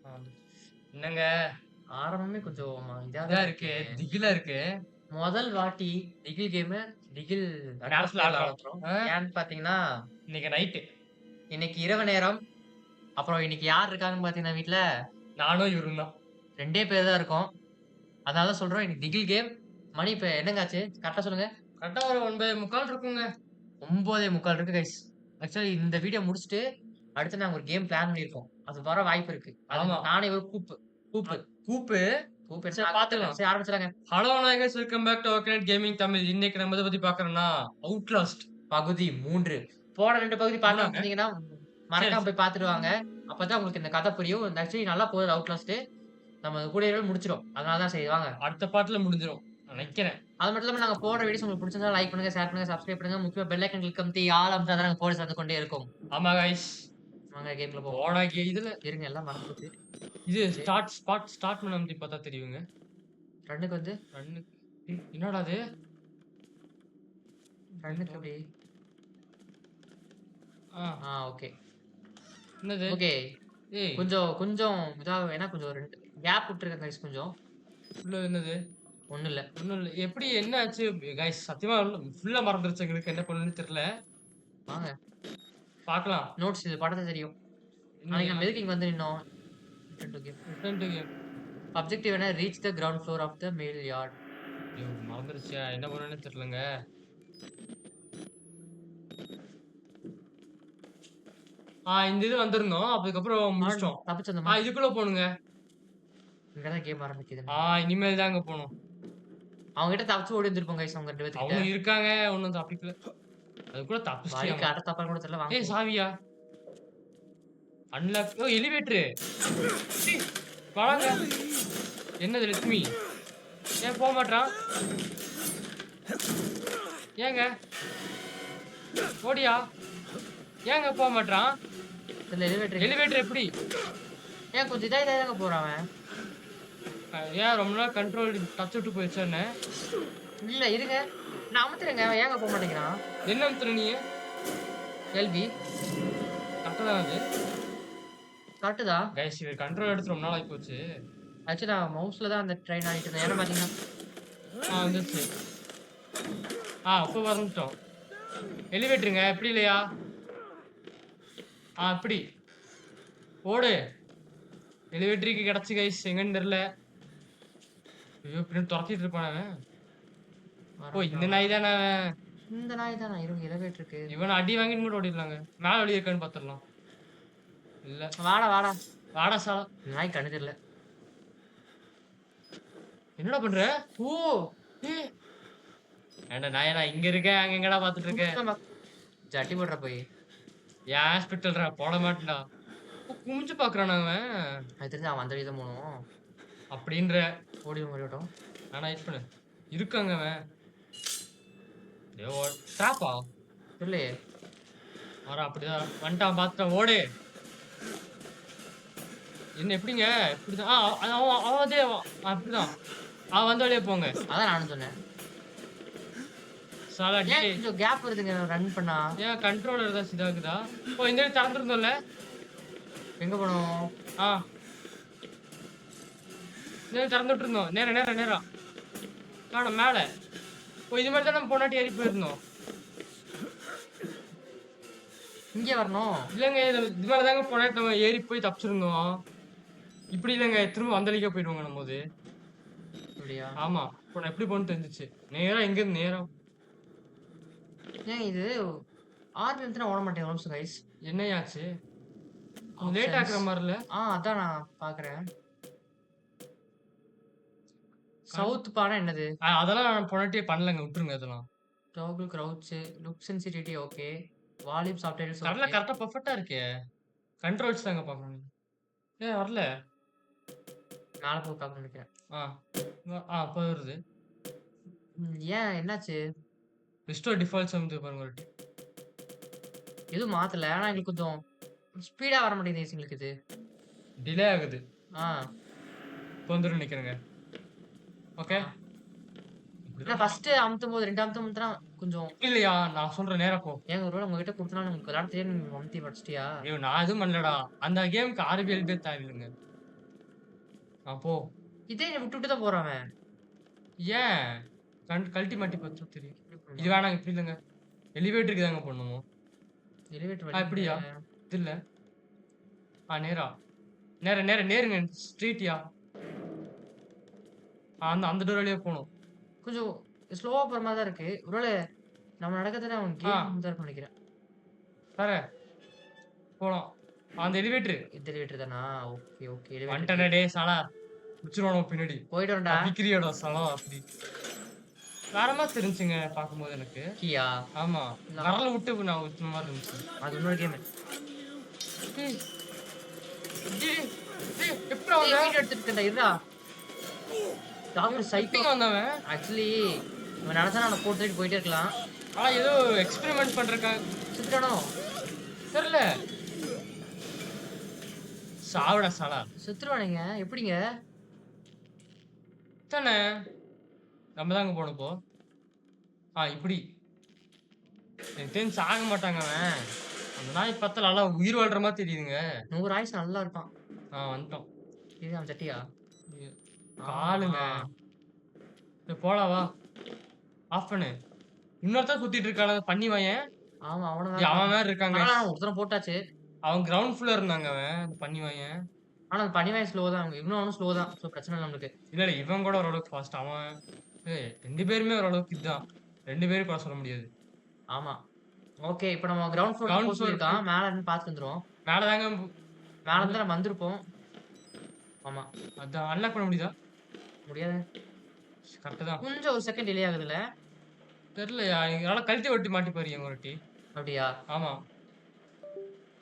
ஆமா. என்னங்க ஆரம்பமே கொஞ்சம் இதா இதா தான் இருக்கு. இருக்குங்க. திகிலா இருக்கு. முதல் வாட்டி திகில் கேமு, திகில் நேரத்துல அட்மாஸ்பியர்ல ஆடுறோம். ஆடுறோம். ஆ ஏன்னு பார்த்தீங்கன்னா, இன்னைக்கு நைட்டு. இன்னைக்கு இரவு நேரம். அப்புறம் இன்னைக்கு யார் இருக்காங்கன்னு பார்த்தீங்கன்னா வீட்ல நானும் இவரும் தான். 2டே பேர் தான் இருக்கோம். அதனால தான் சொல்றோம் இன்னைக்கு திகில் கேம். மணி இப்ப என்னங்க ஆச்சு? கரெக்ட்டா சொல்லுங்க. கரெக்ட்டா ஒரு 9:45 இருக்குங்க. 9:45 இருக்கு கைஸ். ஆக்சுவலி இந்த வீடியோ முடிச்சுட்டு, அடுத்து நாங்க ஒரு கேம் பிளான் பண்ணியிருக்கோம். அது வர வாய்ப்பு இருக்கு. ஆமா. அதுக்கு நானும் இவரும் கூப்பு அ கூப்பு கூப்பு. கூப் எடுத்து சரி நான் குடுத்துடுறேன். பாத்துக்கலாம். சரி ஆரம்பிச்சிடலாங்க. ஹலோ நாயகஸ் welcome back to our gaming Tamil. இன்னைக்கு நம்ம எத பத்தி பாக்குறோம்னா, அவுட்லாஸ்ட் பகுதி 3. போன 2 பகுதி பார்க்காம 3ஆங்க? இருந்தீங்கன்னா, சரி, மறக்காம சரி. போய் பார்த்துட்டு வாங்க. அப்பதான் உங்களுக்கு இந்த கதை புரியும். ஆக்சுவலி நல்லா போகுது அவுட்லாஸ்ட். நம்ம கூடிய முடிச்சிரும். அதனால தான் சரி வாங்க. அடுத்த பார்ட்ல முடிஞ்சிரும். நெனைக்கிறேன். அது மட்டும் இல்லாம நாங்க போடுற வீடியோஸ் உங்களுக்கு பிடிச்சிருந்தா லைக் பண்ணுங்க, ஷேர் பண்ணுங்க, சப்ஸ்கிரைப் பண்ணுங்க. முக்கியமா பெல் ஐகான் கிளிக் அமுத்தி ஆல் அமுத்தா தான் நாங்க போடுறது வந்து கொண்டே இருக்கும். ஆமா காய்ஸ். வாங்க கேம்க்குள்ள போவோம். போன இதுல இருங்க எல்லாம் மறந்து போச்சு. இது சரி. ஸ்டார்ட் பண்ண அமுத்தி பார்த்தா தெரியுங்க. ரன்னுக்கு வந்து ரன்னு என்னடா இது? ரன்னுக்கு எப்படி? ஆ ஓகே. என்னது? ஓகே. ஏய் கொஞ்சம் கொஞ்சம் வேணா கொஞ்சம் 2 கேப் விட்டுருங்க கைஸ் கொஞ்சம். உள்ள என்னது? ஒண்ணும் இல்ல. ஒண்ணும் இல்ல. எப்படி என்ன ஆச்சு? காய்ஸ் சத்தியமா ஃபுல்லா மறந்துருச்சு எங்களுக்கு. என்ன பண்ணணும்னு தெரியல. வாங்க. பார்க்கலாம். நோட்ஸ் இது படத்துல தெரியும். நாளைக்கு என்னையா? நம்ம எதுக்கு இங்க வந்து நின்னோம்? Return to game. Return to game. Objective என்ன? Reach the ground floor of the mail yard. ஐயோ! மறந்துருச்சே. என்ன பண்ணணும்னு தெரியலங்க. இந்த இது வந்திருந்தோம். அதுக்கப்புறம் முடிச்சிட்டோம். தப்பிச்சு வந்தோமா? இதுக்குள்ள போணுங்க. இங்க தான் கேம் ஆரம்பிக்குது. இனிமேல் தாங்க போணும். அவங்க கிட்ட தப்பிச்சு ஓடி வந்துருப்போம் கைஸ் அவங்க 2 பேத்துக்கிட்ட. அவனும் இருக்காங்க. ஒண்ணும் தப்பிக்கல. அதுக்குள்ள வழிக்கு தப்பிச்சிட்டியாமா? அட தப்பான்னு கூட தெரியல. வாங்க ஏய் போவோம். சாவியா? அன்லாக் எலிவேட்டரு. வாங்க. என்னது லட்சுமி? ஏன் போ மாட்றான்? ஏங்க? ஓடியா? ஏங்க போ மாட்றான்? இதுல எலிவேட்டர் எலிவேட்டர் எப்படி? ஏன் கொஞ்சம் இதா தாங்க போறான் அவன். ஏன் ரொம்ப நாள் கண்ட்ரோல் டச் விட்டு போயிருச்சா என்ன? இல்ல இருங்க. நான் அமுத்துறேங்க. அவன் ஏங்க போ மாட்டேங்கிறான்? என்ன அமுத்துன நீ? எல்பி கரெக்ட்டா தான் அது. கரெக்ட் தான். கைஸ் இவர் கண்ட்ரோல் எடுத்து ரொம்ப நாள் ஆயிப்போச்சு. ஆக்சுவலி நான் மவுஸ்ல தான் அந்த ட்ரெயின் ஆடிட்டு இருந்தேன். ஏன்னா பாத்தீங்கன்னா வந்துருச்சு. இப்ப வந்துட்டோம். எலிவேட்டருங்க. இப்படி இல்லையா? இப்படி. ஓடு. எலிவேட்டருக்கு கிடைச்சு கைஸ் எங்கன்னு தெரியல. ஐயோ! பின்னாடி தொரத்திட்டு இருப்பான் அவன். இந்த நாய் தானே அவன். இந்த நாய் தான் இருங்க எலிவேட்டருக்கு. இவன அடி வாங்கிட்டு மட்டும் ஓடிடலாங்க. மேல வழி இருக்கான்னு பாத்துடலாம். இல்ல. வாடா வாடா. வாடா சாலா. இந்த நாய் கண்ணு தெரியல. என்னடா பண்ற? ஓ! ஏய். ஏன்டா நாயே நான் இங்க இருக்கேன். அங்க எங்கடா பாத்துட்டு இருக்க? ஜட்டி போடுற போய். ஏன் ஹாஸ்பிட்டல்ரா போட மாட்டேன்டா. குமிஞ்சு பாக்குறானா அவன்? அது தெரிஞ்சு அவன் அந்த விதம் போகணும். அப்படின்ற. ஓடி ஓடிட்டோம். ஆனா வெயிட் பண்ணு. இருக்காங்க அவன். ட்ராப்பா? இல்லையே. அப்படிதான். வந்துட்டான் பாத்துட்டான். ஓடு. என்ன எப்படிங்க? இப்படிதான். அவன் அதே அப்படிதான். அவன் வந்த வழியா போங்க. அதான் நானும் சொன்னேன். சாலா ஏன் டேய். கொஞ்சம் கேப் வருதுங்க ரன் பண்ணா. ஏன் கண்ட்ரோலர் ஏதாவது இதாகுதா? இந்த வழி திறந்திருந்தோம்ல? எங்க போனோம்? இந்த வழி திறந்துட்டு இருந்தோம். நேரா. காணோம் மேல. இது மாதிரி தான் நம்ம போனாட்டி ஏறி போயிருந்தோம். இங்கே வரணும். இல்லங்க இது மாதிரி தாங்க போனாட்டி நம்ம ஏறி போய் தப்பிச்சிருந்தோம். இப்படி இல்லங்க திரும்ப அந்த வழிக்கே போயிடுவாங்க நம்மோது. அப்படியா? ஆமா. இப்போ நான் எப்படி போகணும்னு தெரிஞ்சிச்சு. நேரா இங்கிருந்து நேரா. ஏன் இது ஆர்மி வந்து ஓட மாட்டேன் ஒரு கைஸ். என்னையாச்சு? லேட் ஆக்குற மாதிரி இல்ல? அதான் நான் பாக்குறேன். சவுத் பானா என்னது? அதெல்லாம் நான் போனாட்டியே பண்ணலங்க. விட்டுருங்க அதெல்லாம். Toggle crouch, look sensitivity okay. Volume subtitles கடல ஓகே. கரெக்டா பெர்ஃபெக்ட்டா இருக்கே. கண்ட்ரோல்ஸ் தாங்க பார்க்கணும். ஏன் வரல? மேல போய் பார்க்கணும்னு நினைக்கிறேன். இப்போ வருது. ஏன் என்னாச்சு? ரிஸ்டோர் டிஃபால்ட் சம்து பாருங்க. எதுவும் மாத்தல. ஆனா எங்களுக்கு கொஞ்சம் ஸ்பீடா வர மாட்டேங்குது எங்களுக்கு இது. டிலே ஆகுது. ஆ. இப்போ வந்துரும் நினைக்கிறேங்க. ஓகே. நான் ஃபர்ஸ்ட் அமுத்தும்போது 2 அமுத்துனா கொஞ்சம் இல்லையா? நான் சொல்றேன் நேரா போ. ஏங்க ஒருவேளை உங்ககிட்ட குடுத்தனால உங்களுக்கு விளையாட தெரியாது நீங்க அமுத்தி படிச்சிட்டியா? ஐயோ! நான் எதுவும் பண்ணலடா. அந்த கேமுக்கு RBLB தேவையில்லைங்க. போ. இதே நீ விட்டு தான் போறான் அவன். ஏன்? கழட்டி மாட்டி பார்த்தா தெரியும். எப்படி இது பண்ணலாம்? வேணாங்க, இப்படி இல்லங்க. எலிவேட்டருக்கு தாங்க போடணுமோ? எலிவேட்டர் வழி இப்படியா? இல்ல. இது இல்ல. நேரா. நேருங்க. ஸ்ட்ரெய்ட்யா. அந்த அந்த டோர் வழியா போணும். கொஞ்சம் ஸ்லோவா போற மாரி தான் இருக்கு. ஒருவேள நம்ம நடக்கிறதுல அவன் ஆ. கேம் தான் இருக்கும்னு நெனைக்கிறேன். வேற போலாம். அந்த எலிவேட்டரு. இந்த எலிவேட்டர் தானா? Okay, okay. எலிவேட்டருக்கு வந்துட்டேனே டேய் சாலா. முடிச்சிருவானோ பின்னாடி. போயிட்டோம்டா. தப்பிக்கிறியாடா சாலா அப்படி. வேற மாதிரி தெரிஞ்சுங்க பார்க்கும்போது எனக்கு. கீயா? ஆமா. இல்ல. விரல விட்டு நான் ஊத்துன மாதிரி இருந்துச்சு. அது இன்னொரு கேமு. டேய், டேய், டேய், எப்படிடா டேய் வந்த? வீடியோ எடுத்துட்டு இருக்கேன்டா இருடா. Doctor psycho. எப்படிங்க வந்தவன்? ஆக்சுவலி இவன் நெனச்சா அவன போட்டு தூக்கிட்டு போயிட்டே இருக்கலாம். ஆனா ஏதோ எக்ஸ்பெரிமெண்ட் பண்றக்கா செத்துட்டானோ? தெரியல. சாவுடா சாலா. செத்துருவானுங்க. எப்படிங்க? தானே. நம்ம தாங்க போணும் இப்போ. இப்படி. எனக்கு தெரிஞ்சு சாக மாட்டாங்க அவன். அந்த நாய் பார்த்தா நல்லா உயிர் வாழ்ற மாதிரி தெரியுதுங்க. 100 ஆயுசு நல்லா இருப்பான். வந்துட்டோம். இது அவன் சட்டியா? இது காலுங்க. ஆ. போலாம் வா. ஆஃப் பண்ணு. இன்னொருத்தன் சுத்திட்டு இருக்கான பன்னி வாயன். ஆமா அவன அவன் தான். மாதிரி இருக்காங்க. ஆனா ஒருத்தன போட்டாச்சு. அவன் கிரவுண்ட் ஃப்ளோர் இருந்தாங்க அவன் அந்த பன்னி வாயன். ஆனா அந்த பனிவாய் ஸ்லோ தான். இன்னும் அவனும் ஸ்லோ தான். சோ பிரச்சனை இல்ல நம்மளுக்கு. இல்ல இவன் கூட ஓரளவுக்கு ஃபாஸ்ட். அவன் 2 பேருமே ஓரளவுக்கு இதுதான். 2 பேரும் கூட சொல்ல முடியாது. ஆமா. ஓகே. இப்ப நம்ம கிரவுண்ட் ஃப்ளோர் கிரவுண்ட் போ ஃப்ளோர் சொல்லிருக்கான். மேல இருந்து பார்த்துட்டு வந்துருவோம். மேலதாங்க. மேல இருந்து நம்ம வந்திருப்போம். ஆமா. அதான் அன்லாக் பண்ண முடியுதா? முடியாது. கரெக்ட் தான். கொஞ்சம் ஒரு செகண்ட் டிலே ஆகுதுல்ல? தெரியலையா? என்னால கழட்டி ஒட்டி மாட்டி பாரு எங்க ஒருட்டி. அப்படியா? ஆமா.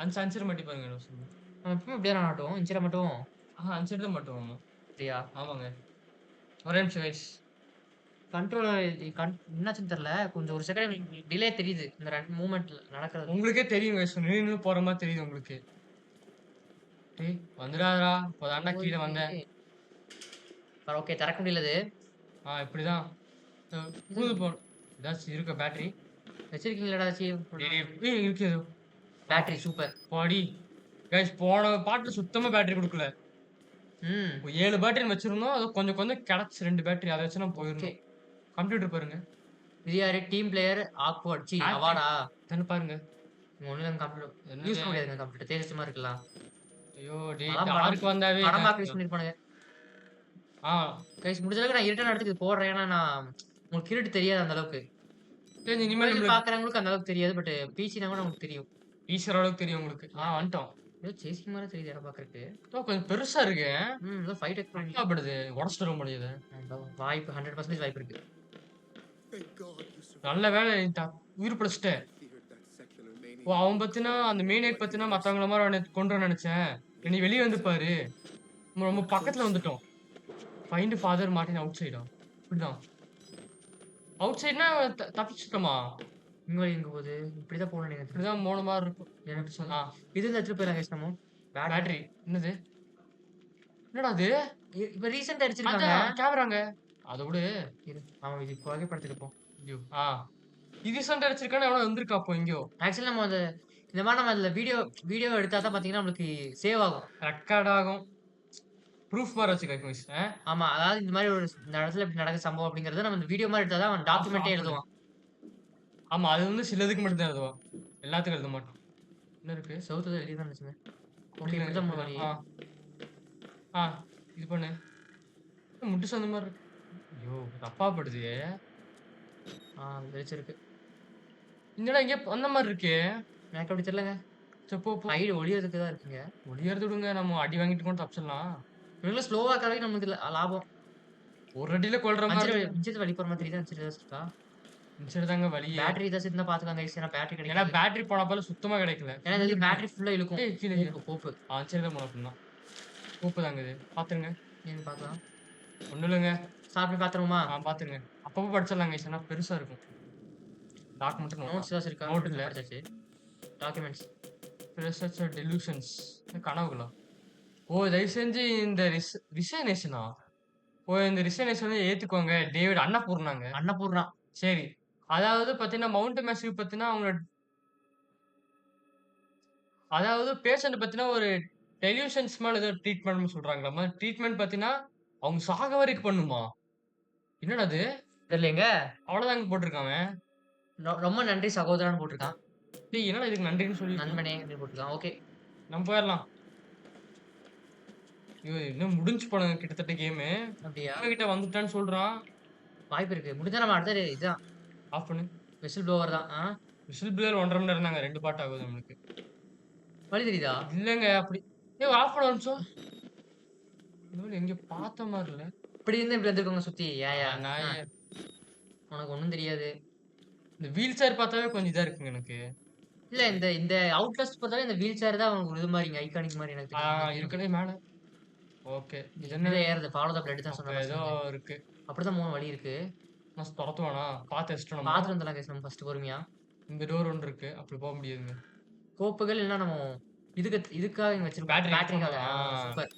அஞ்சு மாட்டி பாருங்க என்ன சொல்லு. நம்ம எப்பவுமே இப்படியே ஆகட்டும். இன்ச்சில மட்டும். அஞ்சு தான் மாட்டுவோம். ஆமா. அப்படியா? ஆமாங்க. ஒரே நிமிஷம் கைஸ். கண்ட்ரோலர் என்னாச்சுன்னு தெரியல. கொஞ்சம் ஒரு செகண்ட் டிலே தெரியுது. இந்த மூவ்மெண்ட்ல நடக்கிறது. உங்களுக்கே தெரியும் கைஸ். நின்னு போற மாதிரி தெரியுது உங்களுக்கு. டேய் வந்துடாதடா. இப்பதான்டா கீழ வந்தேன். ஓகே திறக்க முடியலது. இப்படிதான். புது போன். ஏதாச்சும் இருக்க பேட்டரி? வச்சிருக்கீங்களா இருக்கு ஏதோ. Battery super. பாடி. கைஸ் போன பாட்டுல சுத்தமா பேட்டரி குடுக்கல. ம். 7 பேட்டரி வச்சிருந்தோம். அது கொஞ்சம் கொஞ்சம் கிடைச்சு 2 பேட்டரி. அத வச்சு நான் போயிருந்தோம். கம்ப்யூட்டர் பாருங்க. இது யாரு? Team player awkward. C Battery. அவார்டா? தானே பாருங்க. ஒண்ணுல கம்ப்யூட்டர் என்னது? யூஸ் பண்ண முடியாதுங்க கம்ப்யூட்டர். தேஜஸ்மா இருக்கலாம். ஐயோ டேய் அதான் டார்க் வந்தாவே படம் பார்க்க யூஸ் பண்ணிருப்பானுங்க. ஆ கைஸ் முடிஞ்ச அளவுக்கு நான் இருட்டான இடத்துக்கு இது போடுறேன். ஏன்னா நான் உங்களுக்கு இருட்டு தெரியாது அந்த அளவுக்கு. சரி இனிமேல் மொபைல் நம்மளுக்கு பாக்குறவங்களுக்கு அந்த அளவுக்கு தெரியாது. பட் பிசினா கூட நமக்கு தெரியும். ஈஸியர் அளவுக்கு தெரியும் உங்களுக்கு. வந்துட்டோம். ஏதோ சேசிங் மாதிரி தெரியுது இடம் பாக்குறதுக்கு. கொஞ்சம் பெருசா இருக்கு. ஏதோ ஃபைட் படுது. உடச்சிட்டு வர முடியுது. வாய்ப்பு 100% வாய்ப்பு இருக்கு. நல்ல வேலை உயிர் பிடிச்சிட்ட. அவன் பத்தினா அந்த மெயின் பத்தினா மத்தவங்கள மாதிரி அவனை கொண்டு நினைச்சேன். நீ வெளியே வந்து பாரு. ரொம்ப பக்கத்துல வந்துட்டோம். ஃபைண்ட் ஃபாதர் மார்ட்டின் அவுட் சைடா? இப்படிதான். அவுட் சைடுனா தப்பிச்சிட்டோமா? இங்க போகுது. இப்படிதான் போகணும் நீங்க. இப்படிதான் போன மாதிரி இருக்கும். எனக்கு சொன்னா இது எடுத்துட்டு போயிடலாம் கைஸ் நம்ம. பேட்டரி என்னது? என்னடா அது? இப்ப ரீசெண்டா அடிச்சிருக்காங்க. கேமராங்க. அத விடு. அவன் இது புகைப்படத்துக்கு போ. ஐயோ இது ரீசெண்டா அடிச்சிருக்கானே எவனோ வந்திருக்கா அப்போ எங்கேயோ. ஆக்சுவலி நம்ம அந்த இந்த மாதிரி நம்ம அதுல வீடியோ எடுத்தா தான் பாத்தீங்கன்னா நம்மளுக்கு சேவ் ஆகும். ரெக்கார்ட் ஆகும். ப்ரூஃப் மாதிரி வச்சுக்க கைஸ். ஆமா. அதாவது இந்த மாதிரி ஒரு இந்த இடத்துல இப்படி நடக்கிற சம்பவம் அப்படிங்கறத நம்ம இந்த வீடியோ மாதிரி எடுத்தா தான் அவன் டாக்குமெண்டே எழுதுவான். ஆமா அது வந்து சிலதுக்கு மட்டும் தான் எழுதுவான். எல்லாத்துக்கும் எழுத மாட்டான். என்ன இருக்கு? சவுத்துல எழுதி தான் இருந்துச்சுங்க. ஓகே இப்படிதான் வழி. இது பண்ணு. முட்டு சொந்த மாதிரி இருக்கு. ஐயோ தப்பா படுது. வெளிச்சிருக்கு. என்னடா இங்க அந்த மாதிரி இருக்கு. எனக்கு அப்படி தெரியலங்க. சரி போ போ. சைடு ஒளியறதுக்கு தான் இருக்குங்க. ஒளியறது விடுங்க. நம்ம அடி வாங்கிட்டு கூட தப்பிச்சிடலாம். இவங்கள ஸ்லோவா கறவை நமக்கு லாபம். ஒரு அடியில கொல்ற மாதிரி. இன்ஜின் வழி போற மாதிரி தான் இருக்கா? இன்சைடு தாங்க வழி. பேட்டரி ஏதாச்சும் இருந்தா பாத்துக்கலாம் கைஸ். ஏன்னா பேட்டரி கிடைக்கல. ஏன்னா பேட்டரி போனப்பல சுத்தமா கிடைக்கல. ஏன்னா இது பேட்டரி ஃபுல்லா இழுக்கும். கீழே கோப்பு. சரி தான் போன அப்படின்னா. கோப்பு தாங்க இது. பாத்துருங்க. ஏன்னு பார்க்கலாம். ஒண்ணும் இல்லைங்க. சாப்பிட்டு பாத்துருவோமா? பாத்துருங்க. அப்பப்போ படிச்சிடலாங்க. ஏன்னா பெருசா இருக்கும். டாக்குமெண்ட் நோட்ஸ் ஏதாச்சும் இருக்கா? நோட் இல்ல. படிச்சாச்சு. டாக்குமெண்ட்ஸ். Research delusions. கனவுகளா? தயவு செஞ்சு இந்த ரிசைனேஷனா? இந்த ரிசைனேஷன் ஏத்துக்கோங்க. டேவிட் அன்னபூர்ணாங்க. அன்னபூர்ணா. சரி. அதாவது பாத்தீங்கன்னா மவுண்ட் மேசிவ் பத்தினா அவங்க அதாவது பேஷண்ட் பத்தினா ஒரு டெலியூஷன்ஸ் மேல ஏதோ ட்ரீட்மெண்ட்னு சொல்றாங்களாமா. ட்ரீட்மெண்ட் பார்த்தீங்கன்னா, அவங்க சாக வரைக்கும் பண்ணுமா? என்னடா இது? தெரியலையேங்க. அவ்வளோதாங்க போட்டுருக்கான் அவன். ரொம்ப நன்றி சகோதரான்னு போட்டுருக்கான். டேய் என்னடா இதுக்கு நன்றின்னு சொல்லியிருக்கான். நண்பனே அப்படின்னு போட்டுருக்கான். ஓகே. நம்ம போயிரலாம். ஐயோ! இன்னும் முடிஞ்சு போனது கிட்டத்தட்ட கேமு. அப்படியா? இவன் கிட்ட வந்துட்டான்னு சொல்றான். வாய்ப்பு இருக்கு. முடிஞ்சா நம்ம அடுத்தது இதான் ஆஃப் பண்ணு. விசில் ப்ளோவர் தான். விசில் ப்ளோயர் 1 1/2 மணி நேரம் தாங்க. 2 பார்ட் ஆகுது நம்மளுக்கு. வழி தெரியுதா? இல்லங்க அப்படி ஏய் ஆஃப் பண்ண ஒரு நிமிஷம். இன்னொன்னு எங்கேயோ பார்த்த மாரி இல்ல. இப்படி இருந்து இப்படி வந்துருக்கோங்க சுத்தி. ஏயா? நான் உனக்கு ஒண்ணும் தெரியாது. இந்த வீல் சேர் பார்த்தாவே கொஞ்சம் இதா இருக்குங்க எனக்கு. இல்ல இந்த இந்த அவுட்லஸ்ட் பொறுத்தவரை இந்த வீல் சேர் தான் அவங்களுக்கு இது மாரிங்க. ஐகானிக் மாரி எனக்கு தெரியும். இருக்கறதே மேல. ஓகே. இது என்ன? இப்படிதான் ஏறுது. ஃபாலோ த பிளட் தான் அப்ப சொன்ன ஏதோ ஃபர்ஸ்ட். இருக்கு. அப்படிதான் 3 வழி இருக்கு. நான் தொரத்துவானா? பார்த்து வச்சுட்டோம் நம்ம. பாத்துட்டு வந்துடலாம் கைஸ் நம்ம ஃபர்ஸ்ட் பொறுமையா. இந்த டோர் ஒண்ணு இருக்கு. அப்படி போ முடியாதுங்க. கோப்புகள் இல்லன்னா நம்ம இதுக்காக இங்க வச்சிருக்கோம். பேட்டரி பேட்டரிக்காக. ஆ. சூப்பர்.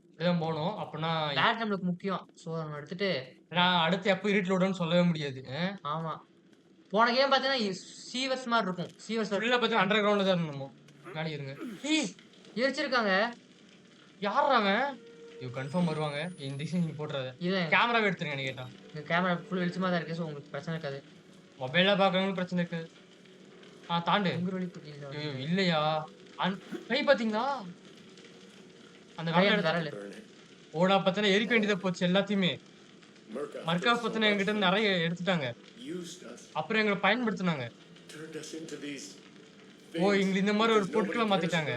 இப்படிதான் போணும். அப்பன்னா பேட்டரி நம்மளுக்கு முக்கியம். சோ நம்ம எடுத்துட்டு நான் அடுத்து எப்ப இருட்டுல விடும்னு சொல்லவே முடியாது. ஆமா. போன கேம் பார்த்தீங்கன்னா சீவர்ஸ் மாரி இருக்கும். சீவர்ஸ் ஃபுல்லா பார்த்தா அண்டர் கிரவுண்ட்ல தான் இருந்தோம். மேலே இருங்க. ஏய் எரிச்சிருக்காங்க. யார்றா அவன்? ஐயோ கன்ஃபார்ம் வருவாங்க. இந்த டிசைன் நீங்க போட்டுறாத. இல்ல கேமராவே எடுத்துருங்க என்ன கேட்டா. இந்த கேமரா ஃபுல் வெளிச்சமா தான் இருக்கு. சோ உங்களுக்கு பிரச்சனை இருக்காது. மொபைல்ல பார்க்கறவங்களுக்கு பிரச்சனை இருக்காது. தாண்டு. உங்க வழி புரியல. ஐயோ இல்லையா? கை பாத்தீங்களா? அந்த வெள்ளை விரல். ஓடா பத்தின எரிக்க வேண்டியதா போச்சு எல்லாத்தையுமே. மர்காவ் பத்தின என்கிட்ட இருந்து நிறைய எடுத்துட்டாங்க. அப்புறம் எங்களை பயன்படுத்தினாங்க. ஓ இங்க இந்த மாதிரி ஒரு பொருட்களை மாத்திட்டாங்க.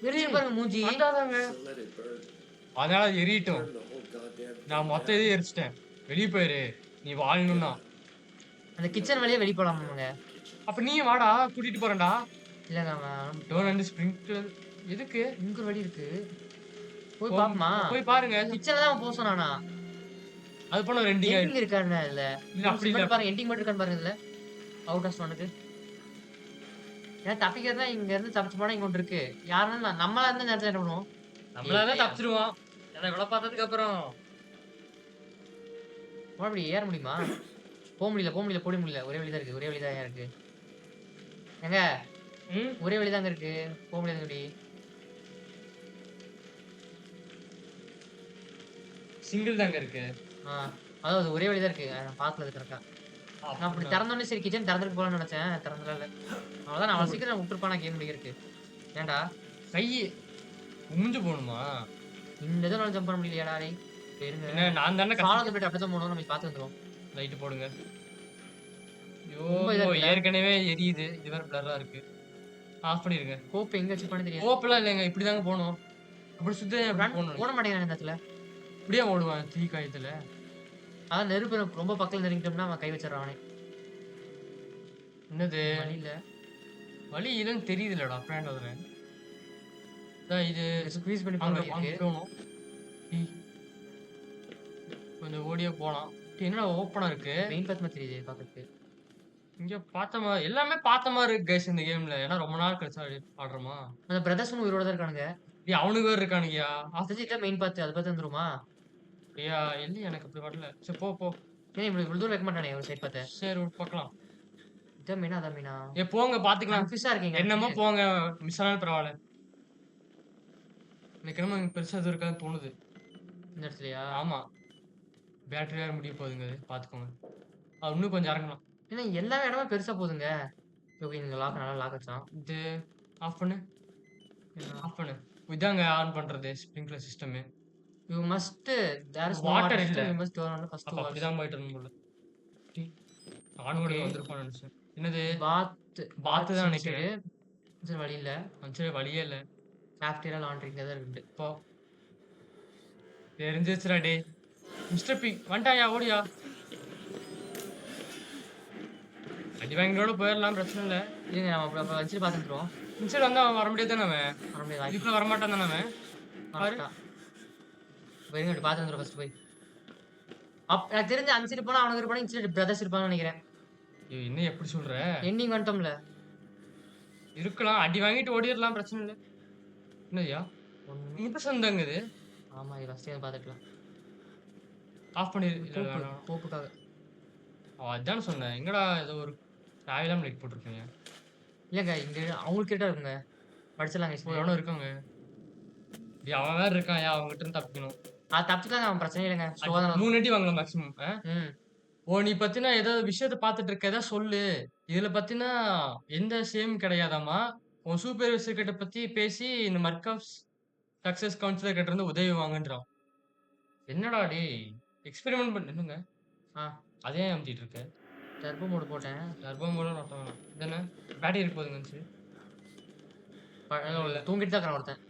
எரிச்சு பாருங்க மூஞ்சி. அதாங்க. அதனால அது எரியட்டும். நான் மொத்த இதையும் எரிச்சிட்டேன். வெளிய போயிரு. நீ வாழணும்னா. அந்த கிச்சன் வழியா வெளிய போலாமாங்க? அப்ப நீயும் வாடா கூட்டிட்டு போறேன்டா. இல்லங்க அவன் டோர் அண்ட் ஸ்ப்ரிங்க்லர் எதுக்கு? இங்க ஒரு வழி இருக்கு. போய் பாப்போமா? போய் பாருங்க. கிச்சன்ல தான் அவன் போ சொன்னானா? அது போன ஒரு எண்டிங் எண்டிங் இருக்கானே இல்ல. இல்ல அப்படி இல்ல. பாருங்க எண்டிங் மட்டும் இருக்கான்னு பாருங்க இதுல. அவுட் ஆஃப் ஸ்டோனுக்கு. ஏன் தப்பிக்கிறதா இங்க இருந்து தப்பிச்சு போனா இங்க ஒன்று இருக்கு. யாருன்னா நம்மளா இருந்த நேரத்துல என்ன பண்ணுவோம்? நம்மளா தான் தப்பிச்சிருவோம். ஏன்னா இவ்வளவு பார்த்ததுக்கு அப்புறம் அப்படி ஏற முடியுமா? போக முடியல போக முடியல. ஒரே வழி தான் இருக்கு. ஒரே வழி தான் இருக்கு. ஏங்க ஒரே வழி தாங்க இருக்கு. போக முடியாது எப்படி? சிங்கிள் தாங்க இருக்கு. அதாவது ஒரே வழி தான் இருக்கு. நான் பார்க்கல அது கரெக்டா. நான் அப்படி திறந்தோடனே சரி கிச்சன் திறந்துட்டு போலாம்னு நினைச்சேன். திறந்துல இல்ல. அவ்வளவுதான் நான் அவ்வளவு சீக்கிரம் விட்டுருப்பானா கேம் முடிக்கிறதுக்கு. ஏன்டா? கை உமிஞ்சு போகணுமா? இந்த இதை ஜம்ப் பண்ண முடியலையாடா டேய். இருங்க. என்ன நான் தானே ஃபாலோ த பிளட் அப்படிதான் போகணும். நம்ம பார்த்து வந்துருவோம். லைட் போடுங்க. ரொம்ப இதா ஐயோ இருக்குல்ல? ஏற்கனவே எரியுது. இது வேற பிளரா இருக்கு. ஆஃப் பண்ணிருங்க. கோப்பு எங்க வச்சிருப்பானே தெரியாது. ஓப்பெல்லாம் இல்லைங்க. இப்படிதாங்க போகணும். அப்படி சுத்த போகணும். ஓட மாட்டேங்கிறான் இந்த இடத்துல. இப்படியே ஓடுவான் தீ காயத்துல. அதான் நெருப்பு ரொம்ப பக்கத்துல நெருங்கிட்டோம்னா அவன் கை வச்சிடறான் அவனே. என்னது? வழி இல்ல. வழி இல்லைன்னு தெரியுதுலடா ஃப்ரெண்ட் அதுல. இது ஸ்குவீஸ் பண்ணி அங்க போக இருக்கு. போகணும். கொஞ்சம் ஓடியே போலாம். என்னடா ஓப்பனா இருக்கு? மெயின் பாத் மாதிரி தெரியுது பாக்கிறதுக்கு. இங்க பார்த்த மாதிரி எல்லாமே பார்த்த மாதிரி இருக்கு கைஸ் இந்த கேம்ல. ஏன்னா ரொம்ப நாள் கழிச்சு ஆடுறோமா. அந்த பிரதர்ஸும் உயிரோட தான் இருக்கானுங்க. அவனுக்கு வேற இருக்கானுங்கயா. அதுக்கு இதான் மெயின் பாத். அதை பார்த்து வந்துருமா? ஐயா இல்லையா எனக்கு அப்படி வரல. சரி போ போ. ஏன் இவ்வளவு தூரம் வைக்க மாட்டானே ஒரு சைட் பார்த்து. சரி பார்க்கலாம். இதான் மீனா அதான் மீனா. போங்க பாத்துக்கலாம். கன்ஃபியூஸா இருக்கீங்க. என்னமோ போங்க. மிஸ் ஆனாலும் பரவாயில்ல. எனக்கு என்னமோ பெருசா எதுவும் இருக்காதுன்னு தோணுது. இந்த இடத்துலயா? ஆமா. பேட்டரி வேற முடிய போகுதுங்க. பாத்துக்கோங்க. இன்னும் கொஞ்சம் இறங்கலாம். ஏன்னா எல்லா இடமும் பெருசா போகுதுங்க. ஓகே இந்த லாக் நல்லா லாக் வச்சான். இது ஆஃப் பண்ணு. ஆஃப் பண்ணு. இதாங்க ஆன் பண்றது sprinkler system. You must there is water இல்ல. You must turn on first water. அப்படிதான் போயிட்டு இருந்தோம் போல. ஆன் கூட வந்திருப்பான்னு நினைச்சேன். என்னது? பாத் தான் நினைக்கிறேன். சரி வழி இல்ல. சரி வழியே இல்ல. காஃப்டீரியா லாண்டரி இங்க தான் இருக்கு. போ. தெரிஞ்சிச்சுடா டேய். மிஸ்டர் பி வந்துட்டாயா ஓடியா. அடி வாங்கினோட போயிடலாம் பிரச்சனை இல்ல. இருங்க நம்ம அப்ப வச்சு பார்த்துருவோம். இன்சைட் வந்தா அவன் வர முடியாது தானே அவன். வர முடியாது. இதுக்குள்ள வர மாட்டான் தானே அவன். பாரு. போய் பார்த்து வந்துரும் ஃபர்ஸ்ட் போய். எனக்கு தெரிஞ்ச அந்த சைடு போனா அவனுக்கு இருப்பானே இன்சைட் பிரதர்ஸ் இருப்பான்னு நினைக்கிறேன். என்ன எப்படி சொல்ற? எண்டிங் வந்துட்டோம்ல. இருக்கலாம். அடி வாங்கிட்டு ஓடிரலாம் பிரச்சனை இல்ல. என்னய்யா? முட்ட சந்தாங்க இது. ஆமா இது ஃபர்ஸ்ட் டைம் பாத்துக்கலாம். ஆஃப் பண்ணி கோப்புக்காக. அதான் சொன்னேன். எங்கடா ஏதோ ஒரு தேவையில்லாம லைட் போட்டுருக்கீங்க. இல்லங்க இங்க அவங்களுக்கு கிட்ட இருக்குங்க. படிச்சிடலாம் ஓ கைஸ். எவனோ இருக்காங்க. டேய் அவன் வேற இருக்கான்யா, அவன்கிட்ட இருந்து தப்பிக்கணும். தப்பிச்சுக்கலாங்க, அவன் பிரச்சனையே இல்லைங்க. ஸ்லோவா தான் 3 வரும். அடி வாங்கலாம் மேக்ஸிமம். ம். ஓ நீ பத்தினா ஏதாவது விஷயத்த பார்த்துட்டு இருக்க, ஏதாவது சொல்லு. இதுல பத்தினா எந்த ஷேம் கிடையாதாம்மா. உன் சூப்பர்வைசர் கிட்ட பத்தி பேசி இந்த மர்கப்ஸ் சக்சஸ் கவுன்சிலர் கிட்ட இருந்து உதவி வாங்குன்றான். என்னடா டேய்! எக்ஸ்பெரிமெண்ட் என்னங்க? ஆ அத ஏன் அமுத்திட்டு இருக்க? டர்போ மோடு போட்டேன். டர்போ மோடும் நொட்டம் வேணாம். இது என்ன? பேட்டரி இருக்க போதுங்கன்னுச்சு. அதெல்லாம் இல்ல. தூங்கிட்டு தான் இருக்கிறான் ஒருத்தன்.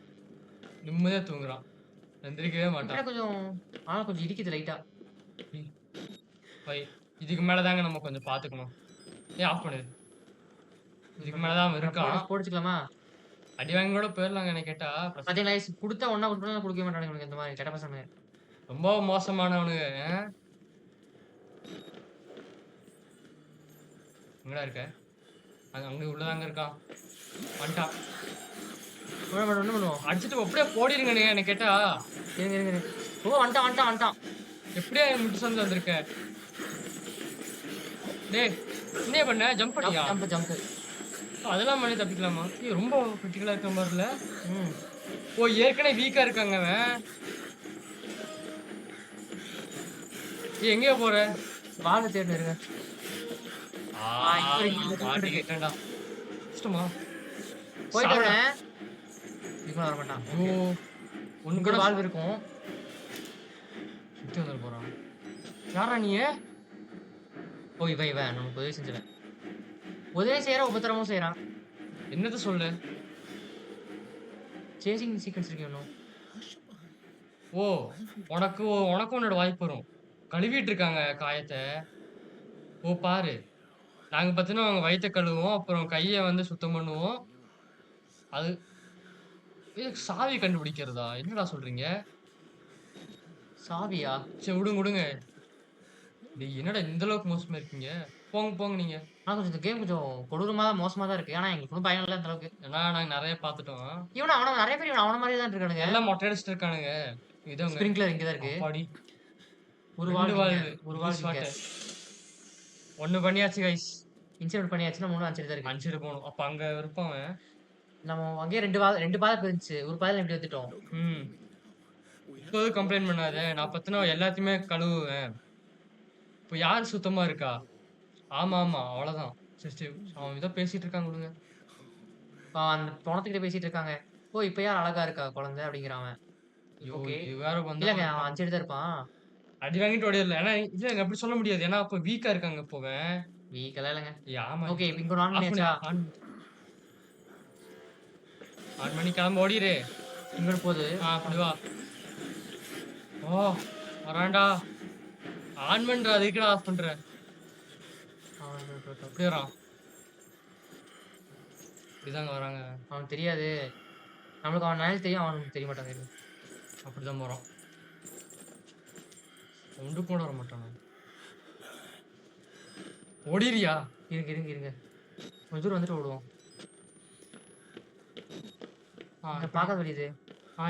நிம்மதியா தூங்குறான். எந்திரிக்கவே மாட்டான். பின்னாடி கொஞ்சம் கொஞ்சம் இடிக்குது லைட்டா. ம். வை. இதுக்கு மேல தாங்க நம்ம கொஞ்சம் பார்த்துக்கணும். ஏன் ஆஃப் பண்ணு. இதுக்கு மேல தான் அவன் இருக்கான். போட்டுச்சுக்கலாமா? அடி வாங்கி கூட போயிரலாங்க என்ன கேட்டா. பாத்தீங்களா guys, குடுத்தா ஒண்ணா குடுக்கணும், குடுக்கவே மாட்டானுங்க இவனுங்க, இந்த மாதிரி கெட்ட பசங்க. ரொம்ப மோசமானவனுங்க. எங்கடா இருக்க? அங்க உள்ளதாங்க இருக்கான். வந்துட்டான். ஒண்ணும் பண்ணுவோம். அடிச்சுட்டு அப்படியே போடிருங்க நீங்க என்ன கேட்டா. இருங்க இருங்க இருங்க. ஓ வந்துட்டான் வந்துட்டான் வந்துட்டான். எப்படியா முட்டு சந்து வந்திருக்க? டேய் என்ன பண்ண? ஜம்ப் பண்ணியா? Jump jump. அதெல்லாம் பண்ணி தப்பிக்கலாமா? ஏய் ரொம்ப கிரிட்டிக்கலா இருக்க மாதிரி இல்ல? ம். ஓ ஏற்கனவே வீக்கா இருக்காங்க அவன். ஏய் எங்கேயோ போற? வாழ தேடினு இருங்க. மாட்டிக்கிட்டேன்டா. கஷ்டமா? போயிட்டு வரேன். இதுக்கு வர மாட்டான். ஓ ஒண்ணு உனக்கு கூட வாழ்வு இருக்கும். சுத்தி வந்துட போறான். யாரா நீ? ஓ இவன் நமக்கு உதவி செஞ்சவன். உதவி செய்யறான், உபத்திரமும் செய்யறான். என்னத்த சொல்லு? சேசிங் சீக்வென்ஸ் இருக்கு இன்னும். ஓ உனக்கும் உன்னோட வாய்ப்பு வரும். கழுவிட்டு இருக்காங்க காயத்தை. ஓ பாரு. நாங்க பார்த்தீங்கன்னா அவங்க வயித்த கழுவுவோம். அப்புறம் கைய வந்து சுத்தம் பண்ணுவோம். அது சாவி கண்டுபிடிக்கிறதா? என்னடா சொல்றீங்க? சாவியா? சரி விடுங்க. டேய் என்னடா இந்த அளவுக்கு மோசமா இருக்கீங்க? போங்க நீங்க. கொஞ்சம் இந்த கேம் கொஞ்சம் கொடூரமா தான், மோசமா தான் இருக்கு. ஆனா எங்களுக்கு ஒன்றும் பயம் இல்லை அந்த அளவுக்கு. ஏன்னா நாங்க நெறைய பார்த்துட்டோம். அவன நிறைய பேர் அவன மாதிரியே தான் இருக்கானுங்க. எல்லாம் மொட்டை அடிச்சிட்டு இருக்கானுங்க. இதோங்க. ஸ்ப்ரிங்க்லர் இங்க தான் இருக்கு. அப்பாடி. ஒரு 2 வாழ்வு. ஒரு வாழ்வு ஸ்பாட். 1 பண்ணியாச்சு கைஸ். இன்சிடென்ட் பண்ணியாச்சுன்னா 3 அடிச்சிட்டு தான் இருக்கு. அடிச்சிட்டு போணும். அப்ப அங்க இருப்பான் அவன். நம்ம அங்கேயே 2 பாதை இருந்துச்சு. ஒரு பாதையில இப்படி வந்துட்டோம். ம். இப்போது கம்ப்ளைண்ட் பண்ணாத. நான் பத்தினா எல்லாத்தையுமே கழுவுவேன். இப்போ யார் சுத்தமா இருக்கா? ஆமா அவ்வளவுதான். சரி அவன் ஏதோ பேசிட்டு இருக்காங்க விடுங்க. அந்த பணத்துக்கிட்ட பேசிட்டு இருக்காங்க. ஓ இப்ப யார் அழகா இருக்கா குழந்தை அப்படிங்கிறான் அவன். ஐயோ ஓகே. இது வேற வந்து இல்லங்க அவன் அடிச்சிட்டு தான் இருப்பான். அடி வாங்கிட்டு ஓடிடல. ஏன்னா இல்லங்க அப்படி சொல்ல முடியாது. ஏன்னா அப்ப வீக்கா இருக்காங்க இப்போவன். வீக்கெல்லாம் இல்லங்க. ஆமா. ஓகே இப்ப இங்க ஆன் பண்ணியாச்சா? ஆன் பண்ணி கிளம்ப ஓடிரு. இங்க போகுது. அப்படி வா. ஓ வரான்டா. ஆன் பண்ற அதுக்குடா ஆஃப் பண்ற. அப்படி வரான். இப்படிதாங்க வராங்க. அவனுக்கு தெரியாது. நம்மளுக்கு அவன் நினைச்சு தெரியும், அவனுக்கு தெரிய மாட்டாங்க. அப்படிதான் போறான். ஒன்று கூட வர மாட்டானு. ஓடிரியா? இருங்க. கொஞ்ச தூரம் வந்துட்டு ஓடுவோம். பார்க்க தெரியுது.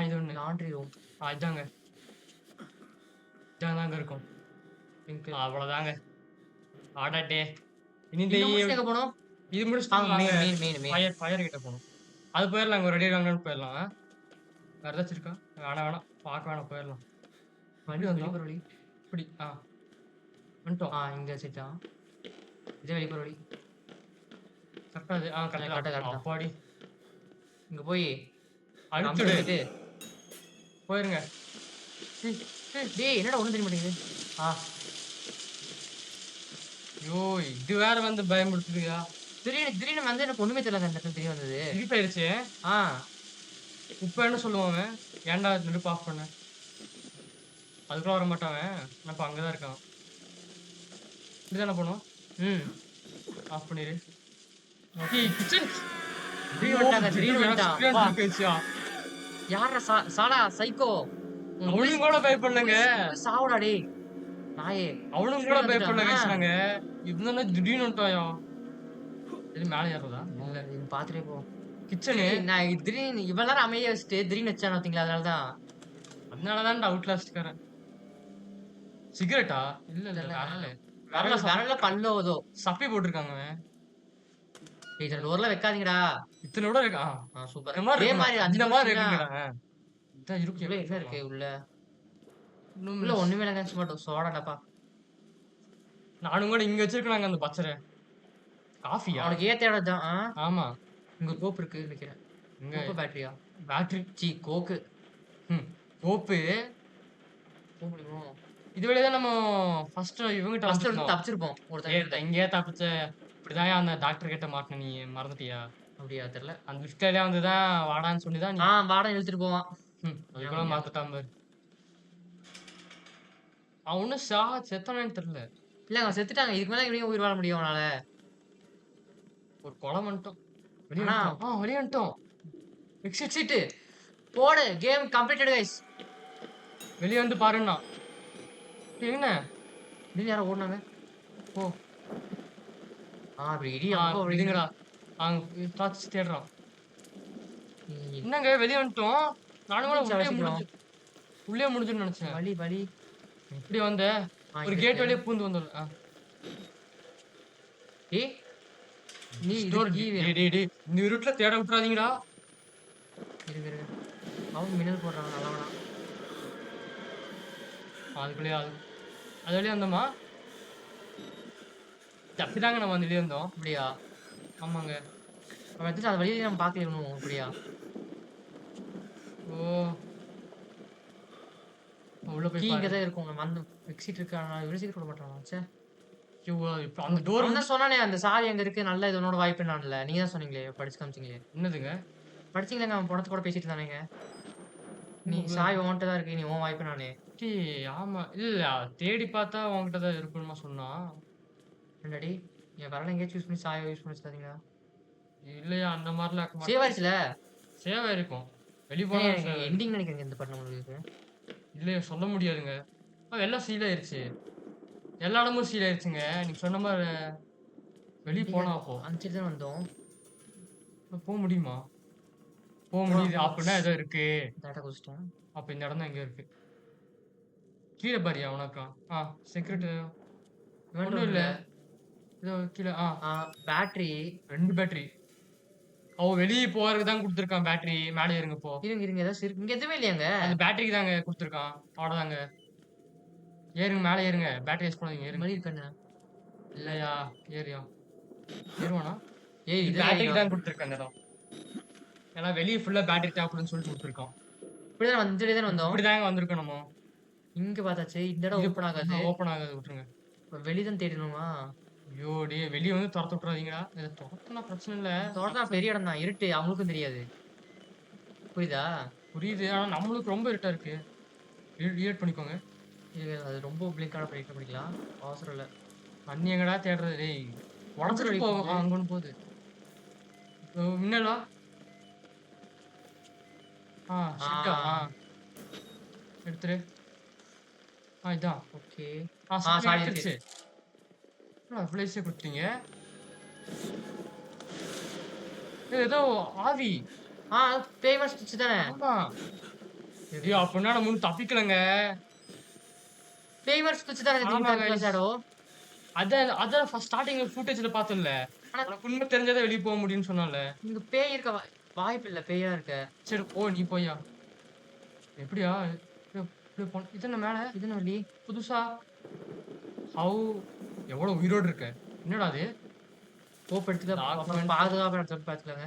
இது ஒண்ணு. Laundry room. இதாங்க. இதாங்க இருக்கும். அவ்வளவுதாங்க. ஆடாட்டே. இனி எங்க போனோம்? இது முடிச்சுட்டு மெயின் ஃபயர் கிட்ட போகணும். அது போயிடலாம். ஒரு ரெடி வாங்கன்னு போயிடலாம். வேற ஏதாச்சும் இருக்கா? வேணாம் பார்க்க வேணாம் போயிடலாம். வண்டி வந்து வழி இப்படி வந்துட்டோம். இங்க வச்சுட்டா. இதே வெளிப்புற வழி கரெக்டா அது கரெக்டா. அப்பாடி இங்க போய் அழுத்துடு. போயிருங்க. டேய் என்னடா ஒண்ணும் தெரிய மாட்டேங்குது. ஐயோ இது வேற வந்து பயமுறுத்துதுயா. திடீர்னு வந்து எனக்கு ஒண்ணுமே தெரியல. அந்த இடத்துல தெரிய வந்தது. திருப்பாயிருச்சு. இப்ப என்ன சொல்லுவாங்க? ஏன்டா நெருப்பு ஆஃப் பண்ண? அதுக்குள்ள வர மாட்டாங்க. நான் இப்ப அங்கதான் இருக்கான். இப்படிதானே போனோம். ஆஃப் பண்ணிரு. கிச்சன் யாரா சாலா சைக்கோ? அவனும் கூட பயப்படலங்க. சாவுடா டேய் நாயே. அவனும் கூட பயப்படலங்க. சொன்னாங்க இதுதானே திடீர்னு வந்துட்டாயா? இது மேல ஏறதா? இல்ல இது பாத்துட்டே போ. கிச்சனு நான் திடீர்னு இவ்வளவு நேரம் அமைதியா வச்சுட்டு திடீர்னு வச்சானு பாத்தீங்களா? அதனாலதான் அவுட்லாஸ்ட்காரன். சிகரெட்டா? இல்ல வரல பல்லோதோ சப்பி போட்டிருக்காங்க. டோர்ல வைக்காதீங்கடா. இத்தனை விட இருக்கா சூப்பர். இந்த மாதிரி இதே இருக்கணும். மாதிரி 5 இந்த பேர் மாதிரி வச்சீங்கன்னா இருக்குங்கடா இதான் இருக்கு உள்ள என்ன இருக்கு உள்ள? இன்னும் உள்ள ஒண்ணுமே இல்லங்க. சும்மா சோடா டப்பா. நானும் கூட இங்க வச்சிருக்காங்க அந்த பச்சரை காஃபியா அவனுக்கு ஏத்த இடம் தான். ஆமா இங்க கோப் இருக்கு நினைக்கிறேன். இங்க கோப்பு பேட்டரியா? பேட்டரி கோக்கு. கோப்பு போக முடியுமோ? இது வழியா தான் நம்ம ஃபர்ஸ்ட் இவங்கிட்ட ஃபர்ஸ்ட் வந்து வந்துட்டோம் தப்பிச்சிருப்போம் ஒருத்தன். இங்கேயே தப்பிச்ச இப்படிதான் அந்த டாக்டர் கிட்ட மாட்டின நீ மறந்துட்டியா அப்படியா தெரியல. அந்த லிஃப்ட்ல வந்துதான் வாடான்னு சொல்லிதான் நீ வாடம் இழுத்துட்டு போவான். அதுக்குள்ள மாத்துட்டான் பாரு அவன் ஒன்னும் செத்தானு தெரியல இல்ல அவங்க செத்துட்டாங்க. இதுக்கு மேல எப்படியும் உயிர் வாழ முடியும் அவனால? ஒரு கொலை வந்துட்டோம் வெளியே ஆனா வந்துட்டோம் வெளியே வந்துட்டோம் எக்ஸிட் போடு. Game completed guys. வெளியே வந்து பாருண்ணா என்ன நீ யாரோ ஓடுனாங்க. ஓ அப்படி இடி விடுங்கடா நாங்க டார்ச் தேடுறோம் என்னங்க வெளியே வந்துட்டோம் நானும் கூட உள்ளே முடிஞ்சுன்னு நினைச்சேன் வலி வலி இப்படி வந்த ஒரு கேட் வழியே பூந்து வந்துடும் நீ இந்த இருட்டுல தேட விட்டுறாதீங்கடா இருக்கு அவன் மின்னல் போடுறான் நல்லவனா. அதுக்குள்ளே அது வழியா வந்தோமா தப்பிதாங்க நம்ம அந்த வெளியே இருந்தோம் அப்படியா? ஆமாங்க அவன் எடுத்துட்டு அது வழியில நம்ம பார்க்கணும். அப்படியா? ஓ உள்ள போய் இங்க தான் இருக்கும். வந்து எக்ஸிட் இருக்கு. ஆனா இவ்வளவு சீக்கிரம் போட மாட்டான். சே இப்ப அந்த டோர் அவன் தான் சொன்னானே அந்த சாவி எங்க இருக்கு நல்ல இதனோட வாய்ப்பு என்னல. நீங்க தான் சொன்னீங்களே படிச்சு காமிச்சீங்களே. என்னதுங்க படிச்சீங்களா? அவன் படத்து கூட பேசிட்டு தானேங்க. நீ சாவி உன்கிட்ட தான் இருக்கு. நீ உன் வாய்ப்பு நானே. ஆமா இல்ல தேடி பார்த்தா உன்கிட்ட தான் இருக்குமா சொன்னா என்னடி என் வரல எங்கேயும் சூஸ் பண்ணி சாவி யூஸ் பண்ணி வச்சுட்டாதீங்களா? இல்லையா அந்த மாதிரிலாம் சேவ் ஆயிடுச்சுல. சேவ் ஆயிருக்கும் வெளியே போனா எண்டிங் நினைக்கிறேன் இந்த படம் உங்களுக்கு. இல்லையா சொல்ல முடியாதுங்க எல்லாம் சீல் ஆயிருச்சு எல்லா இடமும் சீல் ஆயிருச்சுங்க நீங்க சொன்ன மாதிரி வெளியே போனா அப்போ அனுப்பிச்சுட்டு தான் வந்தோம். போக முடியுமா போக முடியுது அப்படின்னா ஏதோ இருக்கு டேட்டா குடிச்சிட்டேன். அப்ப இந்த இடம் தான் எங்க இருக்கு கீழே பாரியா உனக்கா செக்யூரிட்டி ஒன்றும் இல்ல இதோ கீழே பேட்டரி 2 பேட்டரி அவன் வெளியே போறதுக்கு தான் கொடுத்துருக்கான் பேட்டரி மேலே இருங்க போ இருங்க ஏதாவது இருக்கு இங்க எதுவுமே இல்லையாங்க அந்த பேட்டரிக்கு தாங்க கொடுத்துருக்கான் அவ்வளோதாங்க ஏறுங்க மேலே ஏறுங்க பேட்டரி யூஸ் பண்ணாதீங்க ஏறுங்க மாதிரி இருக்கானே இல்லையா ஏறியா ஏறுவானா இது பேட்டரிக்கு தான் கொடுத்துருக்கான் அந்த இடம் ஏன்னா வெளியே ஃபுல்லா பேட்டரி தேவைப்படுன்னு சொல்லிட்டு கொடுத்துருக்கோம் இப்படிதான் வந்து தான் வந்தோம் இப்படிதாங்க வந்திருக்கோம் நம்ம இங்க பார்த்தாச்சு இந்த இடம் ஓப்பன் ஆகாது விட்டுருங்க வெளிதான் தேடணுமா? ஐயோ வெளியே வந்து துரத்து விட்டுறாதீங்களா இதை துரத்துனா பிரச்சனை இல்லை தோட்டம் பெரிய இடம் தான் இருட்டு அவங்களுக்கும் தெரியாது புரியுதா? புரியுது ஆனா நம்மளுக்கு ரொம்ப இருட்டா இருக்கு ஈட் பண்ணிக்கோங்க அது ரொம்ப பிளிங்கான பண்ணிக்கலாம் அவசரம் இல்லை. அண்ணி எங்கடா தேடுறது டேய் உடச்சிட்டு போவோம் அங்கொன்னு போகுது மின்னலா எடுத்துரு இதான் ஓகே எடுத்துருச்சு ஃப்ளேஷே கொடுத்தீங்க ஏதோ ஆவி பேமஸ் ஸ்டிட்ச் தானே? ஆமா ஐயோ அப்படின்னா நம்ம ஒன்றும் தப்பிக்கலங்க பேமஸ் ஸ்டிட்ச் தானே ஷேடோ? அதான் ஃபர்ஸ்ட் ஸ்டார்டிங் ஃபுட்டேஜ்ல பார்த்தோம்ல உனக்கு உண்மை தெரிஞ்சதை வெளியே போக முடியும்னு சொன்னால இங்க பேய் இருக்க வாய்ப்பு இல்லை. பேயா இருக்க சரி நீ போயா எப்படியா இதென்ன மேல இதுன்னு வழி புதுசா எவ்வளவு உயிரோடு இருக்க என்னடா அது கோப் எடுத்துக்க பாதுகாப்பு பார்த்துக்கலாங்க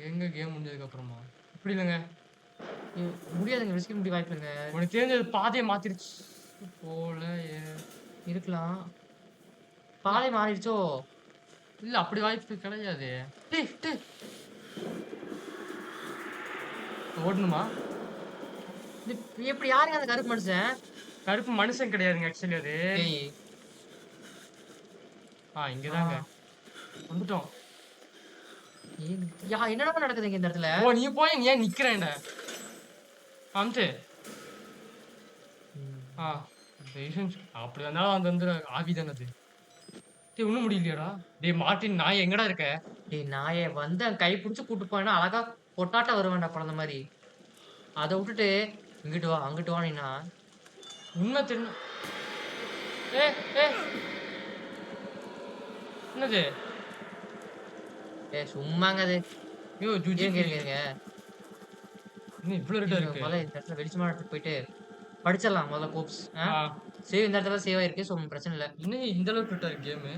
எங்க கேம் முடிஞ்சதுக்கு அப்புறமா இப்படி இல்லைங்க முடியாதுங்க ரிஸ்க் முடிய வாய்ப்பு இல்லைங்க. உனக்கு தெரிஞ்சது பாதையை மாத்திருச்சு போல இருக்கலாம். பாதை மாறிடுச்சோ? இல்ல அப்படி வாய்ப்பு கிடையாது ஓடணுமா? எப்படி யாருங்க அந்த கருப்பு மனுஷன்? கருப்பு மனுஷன் கிடையாதுங்க ஆக்சுவலி அது இங்கதாங்க வந்துட்டோம். என்னடா நடக்குதுங்க இந்த இடத்துல? நீ போய் நீ ஏன் நிக்கிறேன்டா அம்சே அப்படி வந்தாலும் அந்த வந்து ஆவிதானே அது ஒண்ணும் முடியலையாடா மார்ட்டின் நாய் எங்கடா இருக்க? நாயை வந்து கை பிடிச்சு கூட்டு போனா அழகா பொட்டாட்டா வருவேன்டா குழந்த மாதிரி. அதை விட்டுட்டு இங்கிட்டு வா அங்கிட்டு வானா உண்மை தெரியும். என்னது சும்மாங்க அது ஐயோ! இருங்க, ஜுஜிக்கு இருங்க, இருங்க. என்ன இவ்ளோ இருட்டா இருங்க இருக்கு? முதல்ல இந்த இடத்துல வெளிச்சமான இடத்துக்கு போயிட்டு படிச்சிடலாம் முதல்ல கோப்ஸ். ஆ. சேவ் இந்த இடத்துல சேவ் ஆயிருக்கு. ஸோ பிரச்சனை இல்ல. என்னங்க இந்த அளவுக்கு இருட்டா இருக்கு கேமு?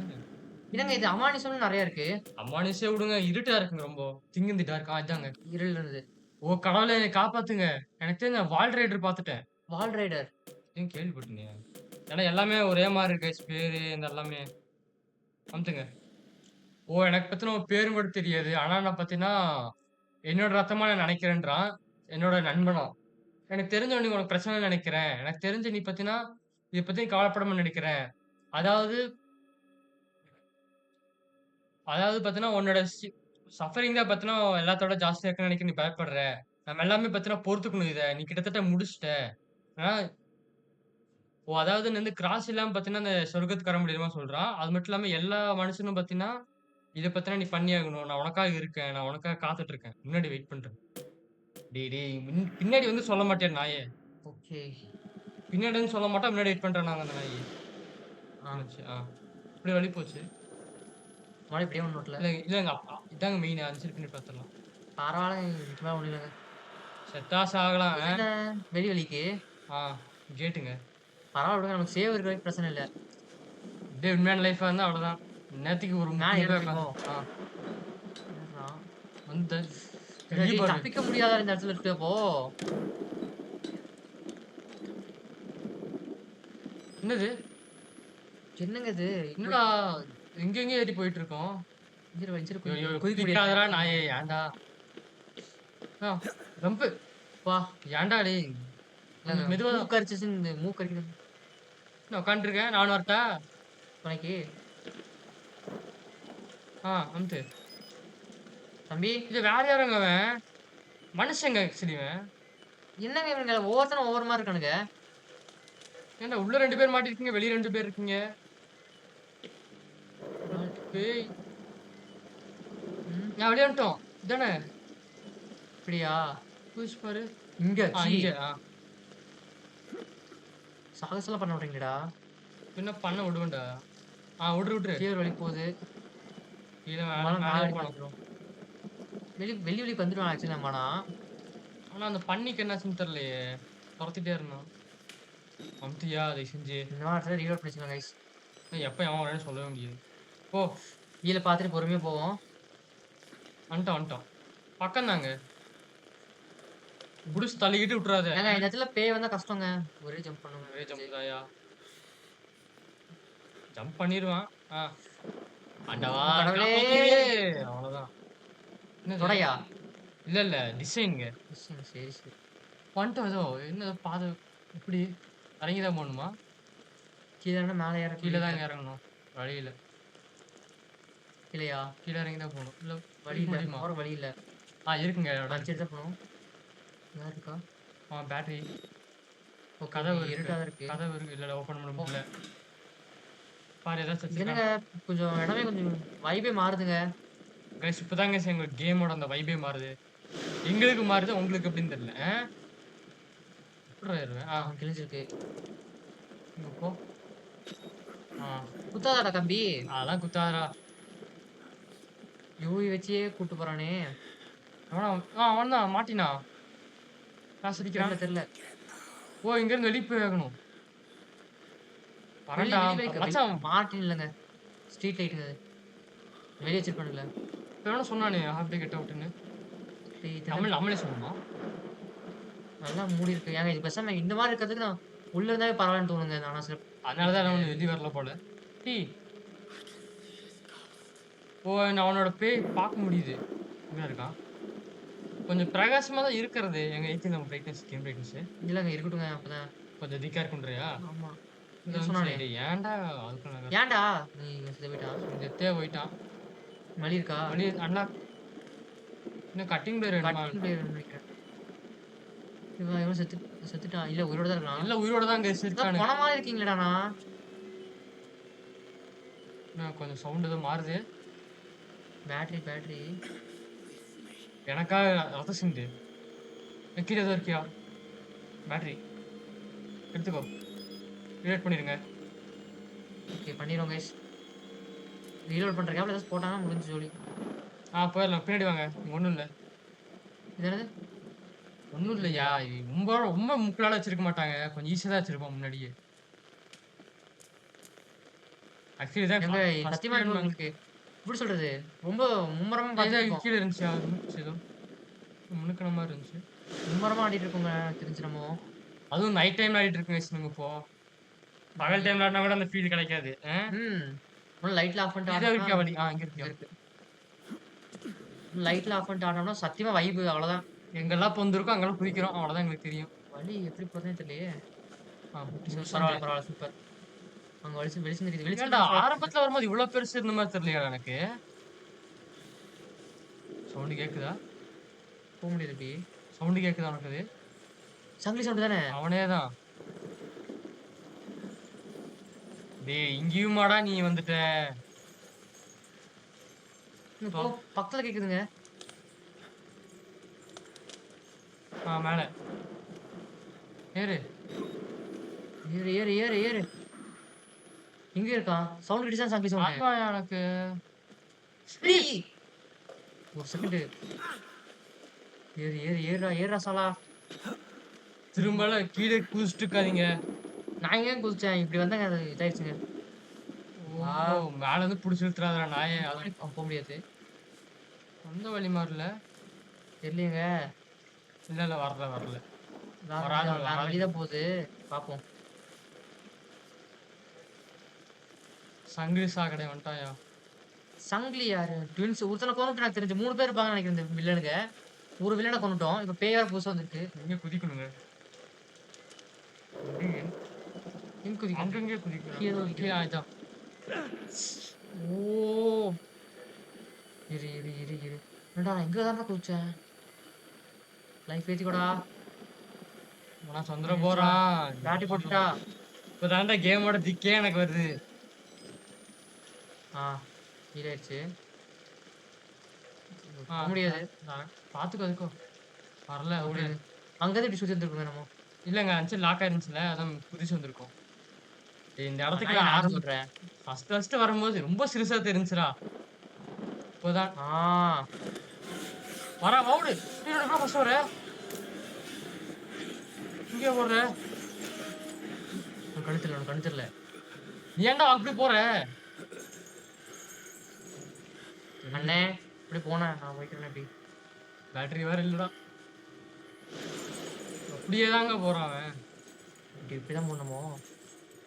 என்னங்க இது அமானுஷம்னு நெறைய இருக்கு. அம்மானிசே விடுங்க. இருட்டா இருக்குங்க ரொம்ப. Thing in the dark. இதாங்க. இருள் இருந்தது. ஓ கடவுளே! என்னை காப்பாத்துங்க. எனக்கு தெரிஞ்சு நான் வால் ரைடர் பாத்துட்டேன். வால் ரைடர். எங்கேயும் கேள்விப்பட்டேனே. ஏன்னா எல்லாமே ஒரே மாரி இருக்கு கைஸ் பேரு இந்த எல்லாமே. அமுத்துங்க. ஓ! எனக்கு பத்தின ஒரு பேரும் கூட தெரியாது. ஆனா நான் பாத்தீங்கன்னா, என்னோட ரத்தமா நான் நெனைக்கிறேன்றான். என்னோட நண்பனாம். எனக்கு தெரிஞ்சு நீ உனக்கு பிரச்சனை இல்லன்னு நெனைக்கிறேன். எனக்கு தெரிஞ்சு நீ பாத்தீங்கன்னா, இத பத்தி கவலைப்படாம நெனைக்கிறேன். அதாவது அதாவது பாத்தீங்கன்னா, உன்னோட சஃபரிங் தான் பாத்தீங்கன்னா, எல்லாத்தோட ஜாஸ்தியா இருக்குன்னு நெனைக்க நீ பயப்படுற. நம்ம எல்லாமே பாத்தீங்கன்னா பொறுத்துக்கணும் இத. நீ கிட்டத்தட்ட முடிச்சுட்ட. ஆ ஓ! அதாவது நீ வந்து கிராஸ் இல்லாம பாத்தீங்கன்னா, அந்த சொர்க்கத்துக்கு வர முடியுமா சொல்றான். அது மட்டும் இல்லாம எல்லா மனுஷனும் பாத்தீங்கன்னா, இத பாத்தீங்கன்னா நீ பண்ணியாகணும். நான் உனக்காக இருக்கேன். நான் உனக்காக காத்துட்டு இருக்கேன். முன்னாடி வெயிட் பண்றேன். டேய் டேய் பின்னாடி வந்து சொல்ல மாட்டியா நாயே? ஓகே. பின்னாடி வந்து சொல்ல மாட்டான். முன்னாடி வெயிட் பண்றானாங்க அந்த நாயி. ஆ. என்னாச்சு? இப்படி வழி போச்சு. மறுபடியும் இப்படியே ஒண்ணும் ஓட்டல. இல்லங்க இதாங்க மெயின். அந்த சைடு பின்னாடி பாத்துரலாம். பரவால்லங்க. இதுக்கு மேல ஒண்ணும் இல்லங்க. செத்தா சாகலாம். என்ன வெளி வழிக்கு? ஆ கேட்டுங்க. பரவால்ல விடுங்க. நமக்கு சேவ் இருக்கிற வரைக்கும் பிரச்சனை இல்ல. இதே உண்மையான லைஃபா இருந்தா அவ்வளோதான். இந்நேரத்துக்கு ஒரு மேல முக்கு ஏற முக்கா முடியுமோ? ஆ ஏறுறா. வந்து கை டேய் பாரு. தப்பிக்க முடியாதா இந்த இடத்துல இருக்கு அப்போ? என்னது? என்னங்க இது? இப்படி என்னடா எங்கெங்கேயோ ஏறி போயிட்டு இருக்கோம். இன்ஜின் ஐயோ! குதிக்க முடியாது. குதிக்காதடா நாயே! ஏன்டா? ஆ ஜம்பு. அப்பா! ஏன்டா டேய்! இல்லங்க கொஞ்சம் மெதுவா மூக்கரிச்சுச்சுன்னு மூக்கரிக்குது நான் உட்காந்துட்டுருக்கேன். நானும் வரட்டா? துணைக்கு. அமுத்து. தம்பி, இது வேற யாருங்க அவன்? மனுஷங்க ஆக்சுவலி இவன். என்னங்க இவனுங்க ஒவ்வொருத்தனும் ஒவ்வொரு மாரி இருக்கானுங்க. ஏன்டா உள்ள 2 பேர் மாட்டிருக்கீங்க, வெளிய 2 பேர் இருக்கீங்க. அட ஆள் பேய்! ம். நான் வெளிய வந்துட்டோம். இதானே? அப்படியா? குதிச்சு பாரு. இங்க ச்சீ! இங்க. சாகசம்லாம் பண்ண விடுறீங்களேடா! பின்ன பண்ண விடுவேன்டா. விட்ரு விட்ரு. கீழ ஒரு வழிக்கு போகுது. கீழ மேல நம்மளால மேல மேலயே வரைக்கும் போணும். வந்துரும். வெளி வழிக்கு வந்துருவான் ஆக்சுவலி நம்ம ஆனா. ஆனா அந்த பன்னிக்கு என்னாச்சுன்னு தெரியலையே. தொரத்திட்டே இருந்தான். அமுத்தியா தயவு செஞ்சு. இந்த மாரி இடத்துல ரீலோட் பண்ணி வச்சுக்கோங்க கைஸ். எப்ப எவன் வரான்னு சொல்லவே முடியாது. போ. கீழ பார்த்துட்டு பொறுமையா போவோம். வந்துட்டோம். பக்கம் தாங்க. புடிச்சு தள்ளிக்கிட்டு விட்டுறாத. ஏங்க இந்த இடத்துல பேய் வந்தா கஷ்டங்க. ஒரே ஜம்ப் பண்ணுங்க. ஒரே ஜம்ப் தான்யா. ஜம்ப் பண்ணிருவான். ஆண்டவா கடவுளே! காப்பாத்துறியே! அவ்வளவுதான். என்னது? தொடையா? இல்ல. டிசைன்ங்க. சரி, சரி. வந்துட்டோம் ஏதோ. என்ன பாதை எப்படி? இறங்கி தான் போகணுமா? கீழ இருந்து மேல ஏற கீழ தாங்க இறங்கணும். வழி இல்ல. கீழயா? கீழ இறங்கி தான் போகணும். இல்ல வழி இல்ல. முடியுமா? போற வழி இல்ல. இருக்குங்க இடம் அடிச்சு இருக்கு. தான் போணும். யார் இருக்கா? பேட்டரி. ஓகே. கதவு இருக்கு. இருட்டா தான் இருக்கு. கதவு இருக்கு. இல்ல ஓப்பன் பண்ண முடியல. பாரு ஏதாச்சும் இது வச்சிருக்கான். என்னங்க கொஞ்சம் இடமே கொஞ்சம் வைபே மாறுதுங்க. கைஸ் இப்பதாங்க எங்க கேமோட அந்த வைபே மாறுது. எங்களுக்கு மாறுது. உங்களுக்கு எப்படின்னு தெரியல. எப்படிடா ஏறுவேன்? கிழிஞ்சிருக்கு. இங்க போ. குத்தாதாடா கம்பி. அதெல்லாம் குத்தாதடா. யூவி வச்சே கூட்டு போறானே. அவன் தான் மாட்டினான். காசு அடிக்கிறான். தெரியல. ஓ இங்க இருந்து வெளிய போய் ஆகணும். வெளி வரேன்டா. வெளி மச்சான் மார்டின் இல்லங்க. ஸ்ட்ரீட் லைட்டுங்க அது. வெளிய வச்சிருப்பானுங்கள. இப்ப எவனோ சொன்னானே ஹாஃப் டே கெட் அவுட்ன்னு. நம்மளே சொல்லணுமா? நல்லா மூடி இருக்கு. ஏங்க இது பேசாம இந்த மாரி இருக்கிறதுக்கு நான் உள்ள இருந்தாவே பரவாயில்லன்னு தோணுங்க. ஆனா சில அதனால தான் அவன் வெளிய வரல போல. டேய். ஓ நான் அவனோட பேய் பார்க்க முடியுது. எங்க இருக்கான்? கொஞ்சம் பிரகாசமா தான் இருக்கிறது. எங்க ஏத்தி நம்ம பிரைட்னஸ் கேம் பிரைட்னஸ். இல்லங்க இருக்கட்டுங்க அப்பதான். கொஞ்சம் திக்கா இருக்குன்றியா? ஆமா. இந்த என்ன சொன்னானே? சைடு ஏன்டா அதுக்குள்ள ஏன்டா? நீ செத்து போயிட்டான். செத்தே போயிட்டான். வலி இருக்கா? வழி அன்லாக். இன்னும் கட்டிங் பிளேயர் வேணுமா? கட்டிங் பிளேயர் நினைக்கிறேன். இவன் செத்துட்டான். இல்ல உயிரோட தான் இருக்கான். இல்ல உயிரோட தான் கைஸ் இருக்கானு. போன மாதிரி இருக்கீங்களேடா நான். கொஞ்சம் சவுண்ட் ஏதோ மாறுது. பேட்டரி. எனக்கா ரத்த சிந்து. கீழே ஏதோ இருக்கியா? பேட்டரி. எடுத்துக்கோ. ரீலோட் பண்ணிருங்க. ஓகே பண்ணிடுவோம் கைஸ். ரீலோட் பண்ற கேப்ல ஏதாச்சும் போட்டானா முடிஞ்சு ஜோலி. போயிடலாம். பின்னாடி வாங்க. ஒண்ணும் இல்ல. இது என்னது? ஒண்ணும் இல்லையா? இல்லையா? ரொம்ப ரொம்ப முக்குலால வச்சிருக்க மாட்டாங்க. கொஞ்சம் ஈஸியா தான் வச்சிருப்போம் முன்னாடியே. ஆக்சுவலி இதான் ஏங்க ஃபர்ஸ்ட் சத்தியமா இப்ப டைம் உங்களுக்கு எப்படி சொல்றது? ரொம்ப மும்முரமா ஏதோ பார்த்துட்டு இருக்கோம். கீழ இருந்துச்சா? இருந்துச்சு ஏதோ. முணுக்குன மாரி இருந்துச்சு. மும்முரமா ஆடிட்டு இருக்கோங்க தெரிஞ்சு நம்ம. அதுவும் நைட் டைம்ல ஆடிட்டு இருக்குங்க நம்ம இப்போ. பகல் டைம்ல ஆடுனா கூட அந்த ஃபீல் கிடைக்காது. ம். லைட்ல ஆஃப் பண்ணிட்டு ஏதோ ஆடுனோம்னா இருக்கா வழி? இங்க இங்க இருக்கியா? இருக்கு. லைட்ல ஆஃப் பண்ணிட்டு ஆடுனோம்னா சத்தியமா வைப் அவ்வளோதான். எங்கெல்லாம் பொந்திருக்கோ அங்கெல்லாம் குதிக்கிறோம். அவ்வளோதான் எங்களுக்கு தெரியும். வழி எப்படி போறதுன்னே தெரியலையே. பரவால்ல. பரவால்ல சூப்பர். அங்க வெளிச்சம் தெரியுது. வெளிச்சம் ஏன்டா தான் ஆரம்பத்துல வரும்போது இவ்ளோ பெருசு இருந்த மாரி தெரியலையாடா எனக்கு? சவுண்ட் கேக்குதா? போ முடியாது இப்படி. சவுண்ட் கேக்குதா உனக்கு அது? சங்கிலி சவுண்ட் தானே? அவனே தான். டேய் இங்கேயுமாடா நீ வந்துட்ட? போ பக்கத்துல கேக்குதுங்க. மேல. ஏறு. ஏறு ஏறு ஏறு ஏறு. எங்க இருக்கான்? சவுண்ட் கிடைச்சா சங்கிலி சவுண்ட். காட்டுவாயா எனக்கு? ஏய்! ஒரு செகண்ட். ஏறு ஏறு ஏறுடா ஏறுடா சாலா. திரும்பலாம் கீழே குதிச்சுட்டு இருக்காதீங்க. நான் எங்க குதிச்சேன்? இப்படி வந்தாங்க அது இதாயிடுச்சுங்க. ஓ! மேல இருந்து புடிச்சு இழுத்துறாதடா நாயே. இந்த அது வழி போ முடியாது. அந்த வழி மாரி இல்ல. தெரியலையேங்க. இல்ல வரல. வேற வராது வழி வேற வராது. வழி தான் போகுது. பாப்போம். சங்கிலி சாக்கடை வந்துட்டாயா? சங்கிலி யாரு? ட்வின்ஸ் ஒருத்தனை கொன்னுட்டு எனக்கு தெரிஞ்சு 3 பேர் இருப்பாங்கன்னு நினைக்கிறேன் இந்த வில்லனுங்க. ஒரு வில்லன கொன்னுட்டோம். இப்ப பேய் வேற புதுசா வந்திருக்கு. எங்க குதிக்கணுங்க? எங்க எங்க குதிக்கணும்? அங்கங்கே குதிக்கணும். கீழ தான் கீழ இதான். ஓ! இரு இரு இரு இரு. என்னடா நான் இங்க தான்டா குதிச்சேன். லைஃப் ஏத்திக்கோடா. நான் சந்திர போறான். பேட்டரி போட்டுட்டா. இப்பதான்டா கேமோட திக்கே எனக்கு வருது. இதாயிடுச்சு. ஆ, போ முடியாது. பாத்துக்கோ அதுக்கோ. வரல ஓடு. அங்கதான் இப்படி சுத்தி வந்துருக்கோங்க நம்ம. இல்லங்க அஞ்சு லாக் ஆயிருந்துச்சுல அதான் குதிச்சு வந்திருக்கோம். இந்த இடத்துக்கு நான் ஆரம்பி சொல்றேன். ஃபர்ஸ்ட் வரும்போது ரொம்ப சிறுசா தெரிஞ்சுடா. இப்போதான் ஓடு. ஃபர்ஸ்ட் வர இங்கே போடுற. உனக்கு கண்ணு தெரியல. நீ ஏன்டா அப்படி போற? அண்ணே இப்படி போனேன் நான் போய்க்கிறேன் அப்படி. பேட்டரி வேற இல்லடா. அப்படியே தாங்க போறான் அவன். இப்படிதான் போடணுமோ?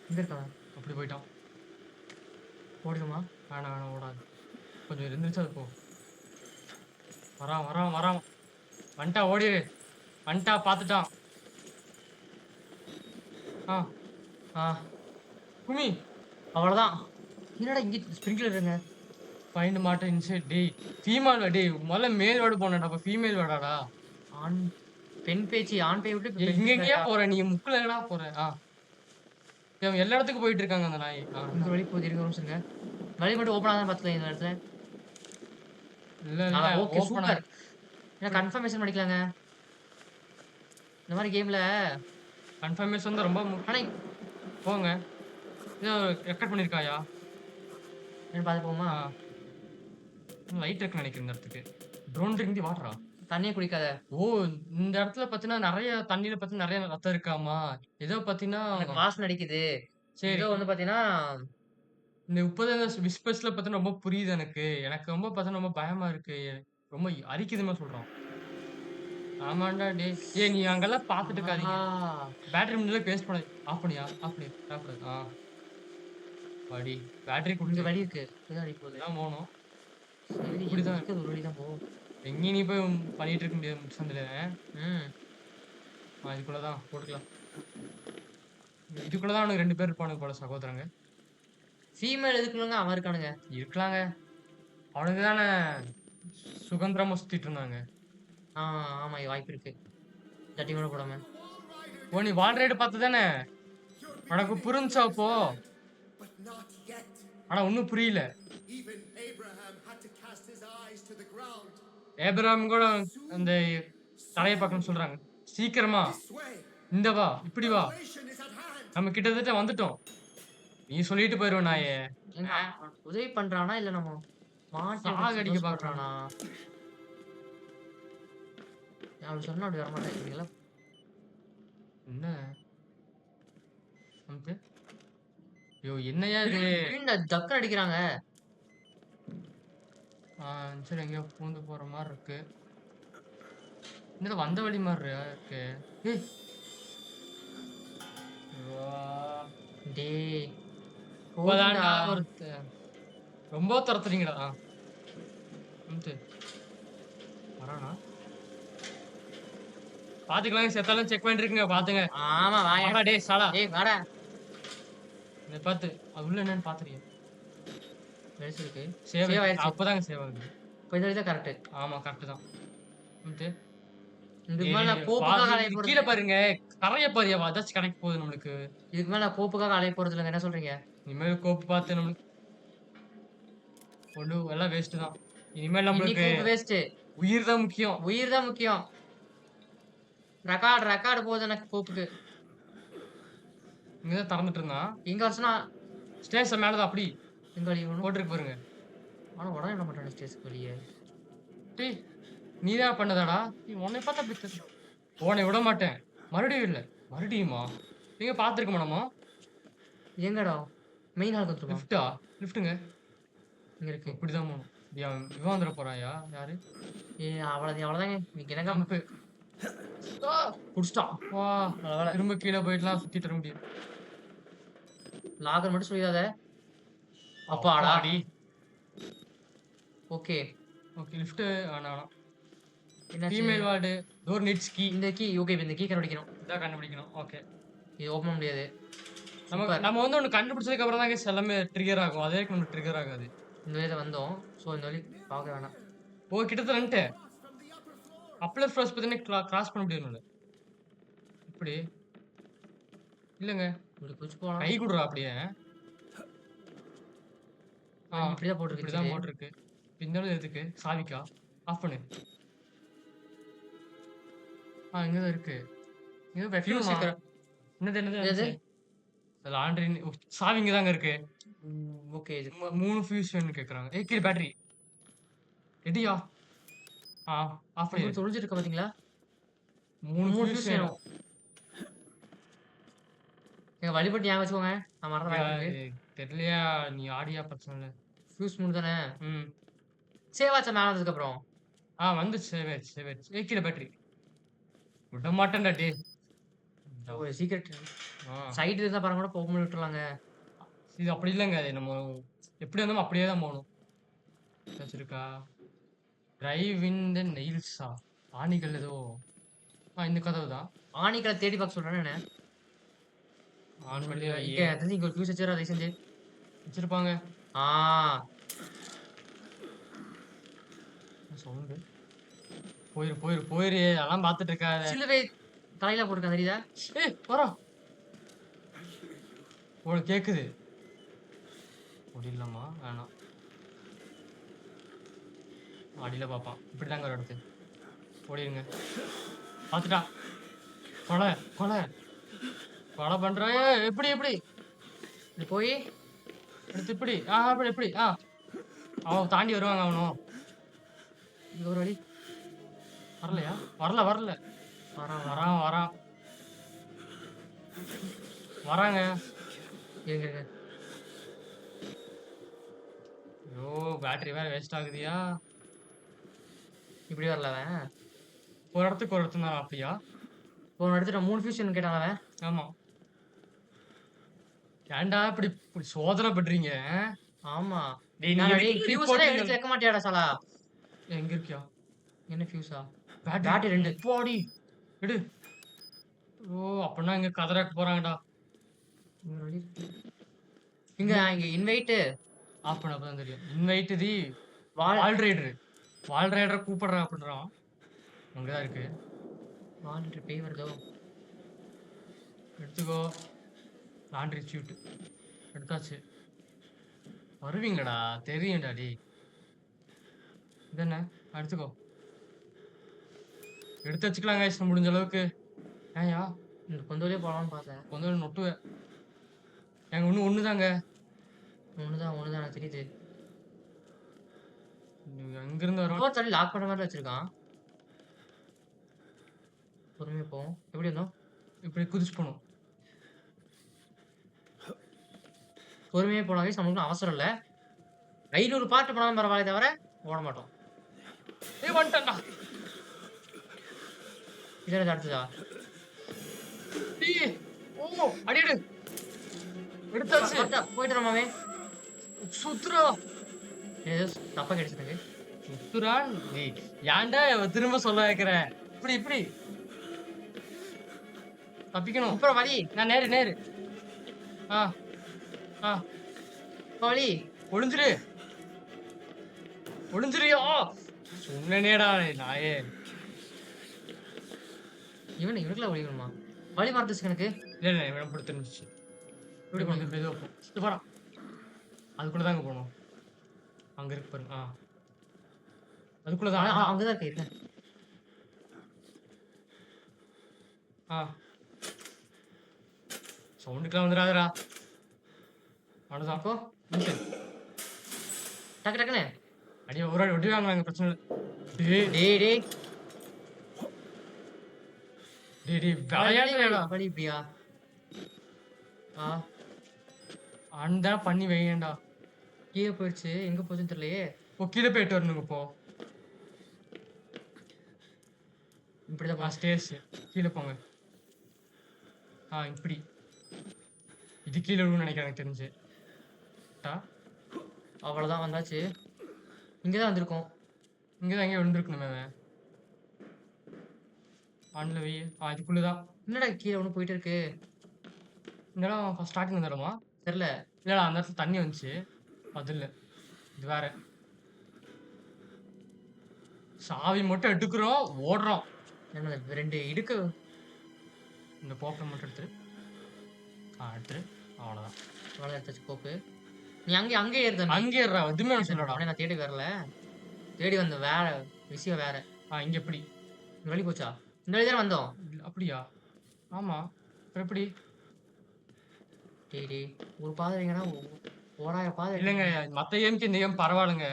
எங்க இருக்கான்? அப்படி போயிட்டான். ஓடிடுமா? வேணாம் ஓடாது. கொஞ்சம் இருந்துச்சு அது போ. வரான். வந்துட்டா ஓடிடு. வந்துட்டா பாத்துட்டான். குமி அவ்வளவுதான். என்னடா இங்க ஸ்ப்ரிங்க்லர் இருங்க. ஃபைண்ட் மாட்ட இன்சைட் டேய். ஃபீமேல் டேய் முதல்ல மேல் வேர்டு போனடா. அப்ப ஃபீமேல் வேர்டாடா. ஆண் பெண் பேச்சு ஆண் பேய் விட்டு பெண் எங்கெங்கயா போற நீ? முக்குல எங்கடா போற? எல்லா இடத்துக்கும் போயிட்டு இருக்காங்க அந்த நாய். இந்த வழி போகுது இருங்க ஒரு நிமிஷங்க. வழி மட்டும் ஓப்பன் ஆகாம பார்த்தல இந்த இடத்துல. இல்ல ஓகே ஓபன் சூப்பர். என்ன கன்ஃபர்மேஷன் பண்ணிக்கலாங்க. இந்த மாதிரி கேம்ல கன்ஃபர்மேஷன் தான் ரொம்ப ஆனா போங்க. இத ரெக்கார்ட் பண்ணிருக்காயா? என்ன பாத்து போமா? லைட் இருக்குன்னு நினைக்கிறேன் இந்த இடத்துக்கு. ட்ரோன் ட்ரிங்க் வாட்டரா? தண்ணியே குடிக்காத. ஓ இந்த இடத்துல பாத்தீங்கன்னா நிறைய தண்ணியில பாத்தீங்கன்னா நிறைய ரத்தம் இருக்காமா. ஏதோ பாத்தீங்கன்னா எனக்கு வாசனை அடிக்குது. சரி ஏதோ வந்து பாத்தீங்கன்னா இந்த 30 விஸ்பர்ஸ்ல பாத்தீங்கன்னா ரொம்ப புரியுது எனக்கு. எனக்கு ரொம்ப பாத்தீங்கன்னா ரொம்ப பயமா இருக்கு. ரொம்ப அரிக்குதுமா சொல்றான். ஆமாண்டா டேய். நீ அங்கெல்லாம் பாத்துட்டு இருக்காதீங்க. பேட்டரி முடிஞ்சல பேஸ்ட் பண்ண ஆஃப் பண்ணியா? ஆஃப் பண்ணு. படி பேட்டரி இங்க குடுத்து வழி இருக்கு. இதான் வழி போகுது. தான் போணும். சரி இப்படிதான் இருக்கிறது ஒரு வழி தான் போ. எங்கேயும் நீ போய் பண்ணிட்டு இருக்க முடியாது சந்தில. ம். இதுக்குள்ளதான் போட்டுக்கலாம். இதுக்குள்ளதான் அவனுக்கு 2 பேர் இருப்பானுங்க போல சகோதரங்க. ஃபீமேல் எதுக்குள்ளங்க அவன் இருக்கானுங்க. இருக்கலாங்க. அவனுக்கு தானே சுதந்திரமா சுத்திட்டு இருந்தாங்க. ஆமா வாய்ப்பு இருக்கு. தட்டி கூட போடாம. ஓ நீ வால் ரைடு பார்த்து தானே? உனக்கு புரிஞ்சா அப்போ? ஆனா ஒன்னும் புரியல. ஏப்ரஹாம் கூட அந்த தலையை பார்க்கணும்னு சொல்றாங்க. சீக்கிரமா இந்த வா, இப்படி வா. நம்ம கிட்டத்தட்ட வந்துட்டோம். நீ சொல்லிட்டு போயிருவ நாயே. உதவி பண்றானா இல்ல நம்ம மாட்டி சாகடிக்க அடிக்க பாக்குறானா? பாக்குறானா? அப்படி சொன்னா அப்படி வரமாட்டேன். நீங்களாம் என்ன? அமுத்து. ஐயோ! என்னய்யா இது? திடீர்னு டக்குன்னு அடிக்கிறாங்க. ஆ சரி எங்கேயோ பூந்து போற மாரி இருக்கு. என்னடா வந்த வழி மாரி இருக்கு. ஏய்! வா டேய் போதும்டா. இப்பதான்டா ரொம்ப தொரத்துறீங்கடா. அமுத்து. வரானா? பாத்துக்கலாம் செத்தாலும் செக் பாயிண்ட் இருக்குங்க பாத்துங்க. ஆமா வாயா. வாடா டேய் சாலா. டேய் வாடா. இத பாத்து. அது உள்ள என்னன்னு பாத்துறியா? மெடிசன் இருக்கு. சேவ் சேவ் ஆயிருச்சு. அப்பதாங்க சேவ் ஆகுது. இப்ப இது வரைக்கும் கரெக்ட். ஆமா கரெக்ட் தான். அமுத்து. இதுக்கு மேல நான் ஏய் கோப்புக்காக அலைய இது போறது கீழ பாருங்க. கரைய பாருயா ஏதாச்சும் கிடைக்க போகுது நம்மளுக்கு. இதுக்கு மேல நான் கோப்புக்காக அலைய போறது இல்லைங்க. என்ன சொல்றீங்க? இனிமேல் கோப்பு பார்த்து நம்மளுக்கு ஒண்ணும் எல்லாம் வேஸ்ட் தான். இனிமேல் இனி நம்மளுக்கு கோப்பு வேஸ்ட். உயிர் தான் முக்கியம். உயிர் தான் முக்கியம். ரெக்கார்டு போகுது எனக்கு கோப்புக்கு. இங்க தான் திறந்துட்டு இருந்தான். இங்க வருஷனா ஸ்டேஷன் மேல தான் அப்படி எங்க வழி போகணும்? போட்டுருக்கு பாருங்க. ஆனா உடனே என்ன பண்றானே ஸ்டேஜ்க்கு வெளியே. டேய் நீ தான் பண்ணதாடா? நீ உன்னை பார்த்தா அப்படி தெரியும். உன்னை விட மாட்டேன். மறுபடியும் இல்ல. மறுபடியுமா? நீங்க பார்த்துருக்க நம்ம எங்கடா மெயின் ஹால் வந்துருமா? லிஃப்ட்டா? லிஃப்ட்டுங்க. இங்க இருக்கு. இப்படிதான் போகணும். இவன் வந்துட போறாயா? யாரு? அவ்வளவுதாங்க. நீங்க என்னங்க நமக்கு புடிச்சிட்டான். வா திரும்ப கீழே போயிட்டுலாம் சுத்திட்டு வர முடியும். லாகர் மட்டும் சொல்லிடாத. அப்பாடா. அடி. ஓகே. ஓகே லிஃப்ட் வேணாம். என்னாச்சு? Female ward door needs key. இந்த கீ ஓகே. இந்த கீ கண்டுபிடிக்கணும். இதான் கண்டுபிடிக்கணும். ஓகே. இது ஓபன் பண்ண முடியாது. நம்ம வந்து ஒண்ணு கண்டுபிடிச்சதுக்கு அப்புறம் தான் எல்லாமே ட்ரிகர் ஆகும். அதே நமக்கு ட்ரிகர் ஆகாது. இந்த வழியில வந்தோம். சோ இந்த வழி பார்க்க வேணாம். ஓ கிட்டத்தட்ட வந்துட்டேன். அப்பளர் ஃப்ளோர்ஸ் பார்த்தீங்கன்னா கிராஸ் பண்ண முடியல. இப்படி இல்லங்க. இப்படி குச்சி போலாம். கை குடுறா அப்படியே. இப்படிதான் போட்டுருக்கு. இப்படிதான் போட்டிருக்கு. பின்னால எதுக்கு? சாவிக்கா? ஆஃப் பண்ணு. இங்கதான் இருக்கு. இது வெஃப்யூஸ் இருக்கற. என்னது? லாண்ட்ரி சாவி இங்க தாங்க இருக்கு. ஓகே. 3 ஃபியூஸ் வேணும்னு கேக்குறாங்க. கீழ பேட்டரி. எடியா? ஆஃப் பண்ணி. தொலைஞ்சிட்டு இருக்க பாத்தீங்களா? 3 ஃபியூஸ் வேணும். எங்க வழிபட்டு ஞாபகம் வச்சுக்கோங்க. நான் மறந்துட்டேன். தெரியலையா நீ ஆடியா பிரச்சனை இல்ல. ஃபியூஸ் மூணு தானே. ம். சேவ் ஆச்சா மேல வந்ததுக்கு அப்புறம்? வந்துச்சு சேவ் ஆச்சு. கீழ பேட்டரி. விட மாட்டேன்டா டேய். ஒரு சீக்ரெட். சைடுல இருந்தா பாருங்க கூட போக விட்டுறலாங்க. இது அப்படி இல்லங்க. அது நம்ம எப்படி வந்தோமோ அப்படியே தான் போகணும். வச்சிருக்கா டிரைவ் இன் தி நெயில்ஸா? ஆணிகள் ஏதோ இந்த கதவு தான். ஆணிகளை தேடி பார்க்க சொல்றேன் என்ன? ஆன் பண்ணி இங்க அது இங்க ஒரு ஃபியூஸ் வச்சிரா தயவு செஞ்சு. வச்சிருப்பாங்க. சவுண்ட் போயிரு அதெல்லாம் பார்த்துட்டு இருக்காத. சிலுவை தலையில போட்டுருக்கேன் தெரியுதா? வரா உங்களுக்கு கேக்குது. முடியலமா வேணாம். அடியில பாப்பான். இப்படிதாங்க ஒரு இடத்து ஓடிடுங்க. பார்த்துட்டா கொலை பண்ற. எப்படி இப்படி போய் எடுத்து இப்படி எப்படி அவன் தாண்டி வருவாங்க. அவனும் இங்க ஒரு வழி வரலையா? வரல வராங்க. இருங்க. ஐயோ பேட்டரி வேற வேஸ்ட் ஆகுதியா? இப்படி வரல அவன். ஒரு இடத்துக்கு தான் அப்படியா? போன இடத்துல 3 ஃபியூஸ் கேட்டான் அவன். ஆமா. ஏன்டா இப்படி சோதனை பண்றீங்க? ஆமா. டேய் ஃபியூஸ் எடுத்து வைக்க மாட்டியாடா சாலா? எங்க இருக்கியா? என்ன ஃபியூஸா? பேட்டரி 2 போடி எடு. ஓ அப்பனா இங்க கதறாக்க போறாங்கடா. இங்க இன்வைட் ஆஃப் பண்ண அப்பதான் தெரியும். இன்வைட் தி வால் ரைடர் கூப்பிடுறான் அப்படின்றான். அங்கதான் இருக்கு. வால் ரைடர் பேய் வருதோ? எடுத்துக்கோ. லாண்ட்ரி சூட் எடுத்தாச்சு. வருவீங்கடா தெரியும்டா டேய். இது என்ன? எடுத்துக்கோ. எடுத்து வச்சுக்கலாம் கைஸ் முடிஞ்ச அளவுக்கு. ஏன்யா இந்த கொந்தோலே போலாம்னு பார்த்தேன். கொந்தோல நொட்டுவேன். எங்க ஒண்ணுதாங்க. ஒண்ணுதான் எனக்கு தெரியுது. எங்கிருந்து வரும்? டோர் தள்ளி லாக் பண்ண மாதிரி வச்சிருக்கான். பொறுமையா போவோம். எப்படி இருந்தோம்? இப்படி குதிச்சு போணும். பொறுமையா போனா கைஸ், நமக்கு அவசரம் இல்ல. 500 பார்ட் போனாலும் பரவாயில்லை தவிர ஓட மாட்டோம். ஏய் வந்துட்டேன்டா. இதில் அடுத்ததா? டேய் ஓ அடிடு. எடுத்தாச்சு. போயிட்டு நம்மவே சுத்துறா. ஏதோ தப்பா கிடைச்சிருக்கு. சுத்துறா. டேய் ஏன்டா திரும்ப சொல்ல வைக்கிற? இப்படி இப்படி தப்பிக்கணும். அப்புறம் வழி. நான் நேரு நேரு. ஆ ஆ வழி ஒளிஞ்சிரு. ஒளிஞ்சிரியா? சொன்னேடா நாயே. இவனுக்குலாம் ஒழிக்கணுமா? வழி மறந்துச்சு எனக்கு. இல்ல இவன் படுத்துருந்துச்சு. இப்படி போகணும். மெதுவா போ. இது போறான். அதுக்குள்ள தாங்க போகணும். அங்க இருக்கு பாருங்க. அதுக்குள்ளதான். அங்கதான் இருக்கு. சவுண்டுக்கெல்லாம் வந்துடாதடா. அவ்வளோதான். அப்போ டக்கு டக்குன்னு அடியே ஒரு அடி ஒட்டி வாங்குவாங்க. பிரச்சனை இல்லை. டேய் டேய் டேய் டேய் டேய் விளையாடுறா. வழி இப்படியா? அந்த பண்ணி வையேண்டா. கீழே போயிடுச்சு. எங்க போச்சுன்னு தெரியலையே. இப்போ கீழே போயிட்டு வரணுங்க. இப்போ இப்படிதான் ஸ்டேஸ் கீழே போங்க. இப்படி இது கீழே விழுன்னு நினைக்கிறேன் எனக்கு தெரிஞ்சு. அவ்வளோதான் வந்தாச்சு. இங்கதான் வந்திருக்கோம். இங்கதான் எங்கேயும் விழுந்துருக்கணுமே அவன். ஆண்டில் வெய்ய. இதுக்குள்ளதான். என்னடா கீழே ஒன்று போயிட்டு இருக்கு? இந்த இடம் ஃபர்ஸ்ட் ஸ்டார்டிங் இந்த இடமா தெரியல. இல்லடா அந்த இடத்துல தண்ணி வந்துச்சு. அது இல்லை, இது வேற. சாவி மட்டும் எடுக்கிறோம், ஓடுறோம். என்ன 2 இடுக்கு. இந்த கோப்பை மட்டும் எடுத்துரு. எடுத்துரு. அவ்வளோதான். அவ்வளோ எடுத்தாச்சு கோப்பு. நீ அங்கே ஏறுத. அங்கே ஏறா. எதுவுமே சொல்லடா. நான் தேடி வரல. தேடி வந்த வேற விஷயம் வேற. இங்க எப்படி இந்த வழி போச்சா? இந்த வழி தானே வந்தோம். அப்படியா? ஆமா. எப்படி? டேய் ஒரு பாதை வைங்கன்னா ஓராய பாதை இல்லைங்க. மற்ற கேமுக்கு இந்த கேம் பரவாயில்லைங்க.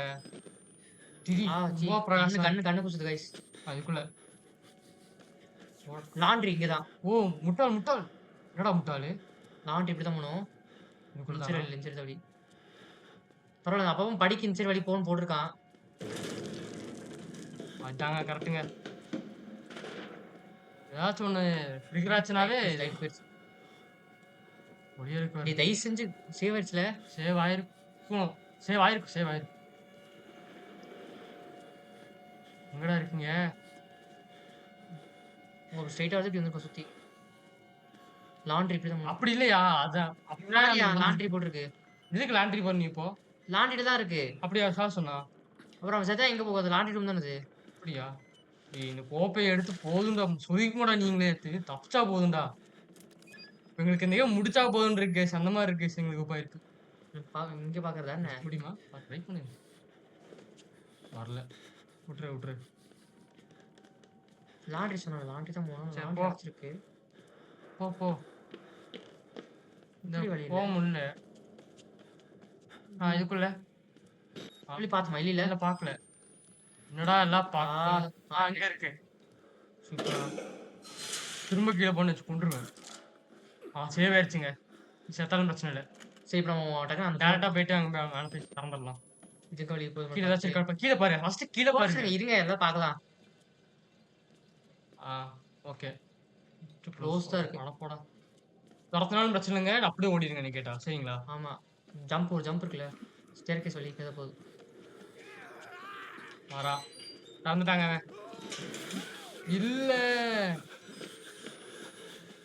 கண்ணு குசுது கைஸ். அதுக்குள்ள லாண்ட்ரி இங்கதான். ஓ முட்டாள் முட்டாள். என்னடா முட்டாளு? லாண்ட்ரி இப்படிதான் போகணும். இதுக்குள்ள இன்சைடு வழி பரவாயில்ல. அப்பவும் படிக்க இன்சைடு வழி போகணும்னு போட்டிருக்கான். அதாங்க கரெக்டுங்க. ஏதாச்சும் ஒன்று ஃபிகர் ஆச்சுனாவே லைட் போயிடுச்சு. ஒளியா இருக்கு. நீ தயவு செஞ்சு சேவ் ஆயிடுச்சுல. சேவ் ஆயிருக்கும். சேவ் ஆயிருக்கு. எங்கடா இருக்கீங்க? ஒரு ஸ்ட்ரைட்டா வந்து இப்படி வந்து சுத்தி லாண்ட்ரி இப்படி தான். அப்படி இல்லையா? அதான் அப்படின்னா லாண்ட்ரி போட்டிருக்கு. இதுக்கு லாண்ட்ரி பண்ணி இப்போ லாண்ட்ரி தான் இருக்கு. அப்படியா? சொன்னா அப்புறம் அவன் செத்தா எங்க போகாது? லாண்ட்ரி ரூம் தானே. அப்படியா? இந்த கோப்பையை எடுத்து போதும்டா. சொல்லிக்குமாடா நீங்களே எடுத்து தப்பிச்சா போதும்டா. எங்களுக்கு இந்த கேம் முடிச்சா போதும் இருக்கு. அந்த மாதிரி இருக்கு எங்களுக்கு போயிருக்கு. இங்க பாக்குறதா என்ன முடியுமா? ட்ரை பண்ணு. வரல. விட்டுரு. லாண்ட்ரி சொன்ன. லாண்ட்ரி தான் போகணும். இருக்கு. போ. இந்த போக முடியல. இதுக்குள்ள பாத்துமா? இல்ல பாக்கல. என்னடா எல்லாம் அங்க இருக்கு. சூப்பரா. திரும்ப கீழே போன வச்சு கொண்டுருவேன். சேவ் ஆயிடுச்சுங்க. செத்தாலும் பிரச்சனை இல்லை. சரி இப்போ நம்ம டேரக்டா போயிட்டு அங்க மேல போய் திறந்துடலாம். இதுக்கு வழி போய் கீழே ஏதாச்சும் இருக்கா? கீழே பாரு. ஃபர்ஸ்ட் கீழே பாருங்க. இருங்க எல்லாம் பார்க்கலாம். ஓகே. க்ளோஸ் தான் இருக்கு. போடா. துரத்தினாலும் பிரச்சனை இல்லைங்க. அப்படியே ஓடிடுங்க நீ கேட்டா. சரிங்களா? ஆமா. ஒரு ஜம்ப் இருக்குல்ல. ஸ்டேர்கேஸ் வழி கேத போகுது. வரா. திறந்துட்டாங்க. இல்ல.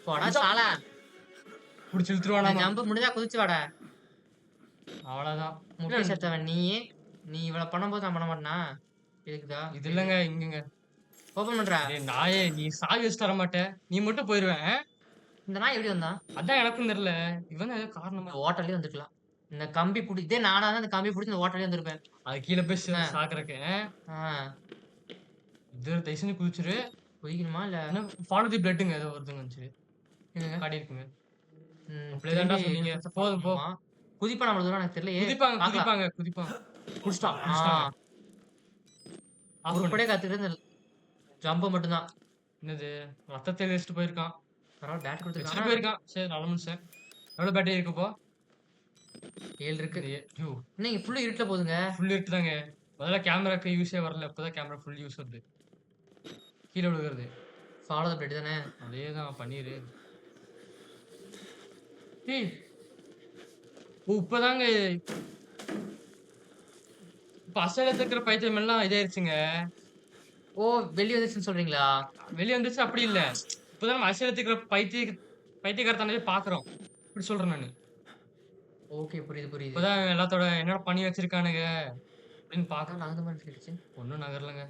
போடா சாலா. புடிச்சு இழுத்துருவானா? ஜம்ப் முடிஞ்சா குதிச்சு வாடா. அவ்வளவுதான். முட்டை செத்தவன் நீ இவ்வளவு பண்ணும்போது நான் பண்ண மாட்டேனா? இதுக்குதா? இது இல்லங்க. இங்கங்க ஓபன் பண்றா. நாயே நீ சாவி வச்சு தர மாட்டே. நீ மட்டும் போயிருவேன். இந்த நாய் எப்படி வந்தான்? அதான் எனக்கும் தெரியல. இவன் ஏதோ காரணமா ஓட்டலே வந்துக்கலாம். இந்த கம்பி புடி இதே நானா தான் இந்த கம்பி புடிச்சு இந்த ஓட்டலே வந்திருப்பேன். அது கீழே போய் சாக்குறக்கு. இது தயவு செஞ்சு குதிச்சிரு. குதிக்கணுமா இல்ல ஃபாலோ தி பிளட்டுங்க ஏதோ வருதுங்க. காடி இருக்குங்க. அப்படியேதான்டா சொன்னீங்க. போதும் போ. குதிப்பா. நம்ம தூரம் எனக்கு தெரியல. குதிப்பாங்க. குடிச்சிட்டான். ஆஃப் பண்ணு. உருப்படியா கத்துக்கிட்டு இந்த ஜம்ப மட்டும் தான். என்னது? ரத்தத்த வச்சுட்டு போயிருக்கான். பரவால்ல பேட் வச்சுட்டு குடுத்துருக்கான். போயிருக்கான். சரி நல்ல மனுஷன். எவ்வளோ பேட்டரி இருக்கு இப்போ? 7 இருக்கு. ஐயோ! என்னங்க ஃபுல்லா இருட்டுல போகுதுங்க. ஃபுல் இருட்டு தாங்க. முதல்ல கேமராக்கு யூஸே வரல. இப்பதான் கேமரா ஃபுல் யூஸ் வருது. கீழ விழுகுறது. ஃபாலோ த பிளட் தானே. அதேதான் பன்னீரு. ஏய்! ஓ! இப்பதாங்க இப்ப அசைலத்துல இருக்கிற பைத்தியம் எல்லாம் இதாயிருச்சுங்க. ஓ! வெளிய வந்துருச்சுன்னு சொல்றீங்களா? வெளிய வந்துருச்சு அப்படி இல்ல. இப்பதான் நம்ம அசைலத்துல இருக்கிற பைத்தியக்காரத்தனவே பார்க்குறோம். இப்படி சொல்றேன் நானு. ஓகே. புரியுது, புரியுது. இப்பதான் எல்லாத்தோட என்னடா பண்ணி வச்சிருக்கானுங்க அப்படின்னு அதான் பார்க்குறோம். நகர்ந்த மாரி சொல்லிடுச்சு. ஒண்ணும் நகரலங்க.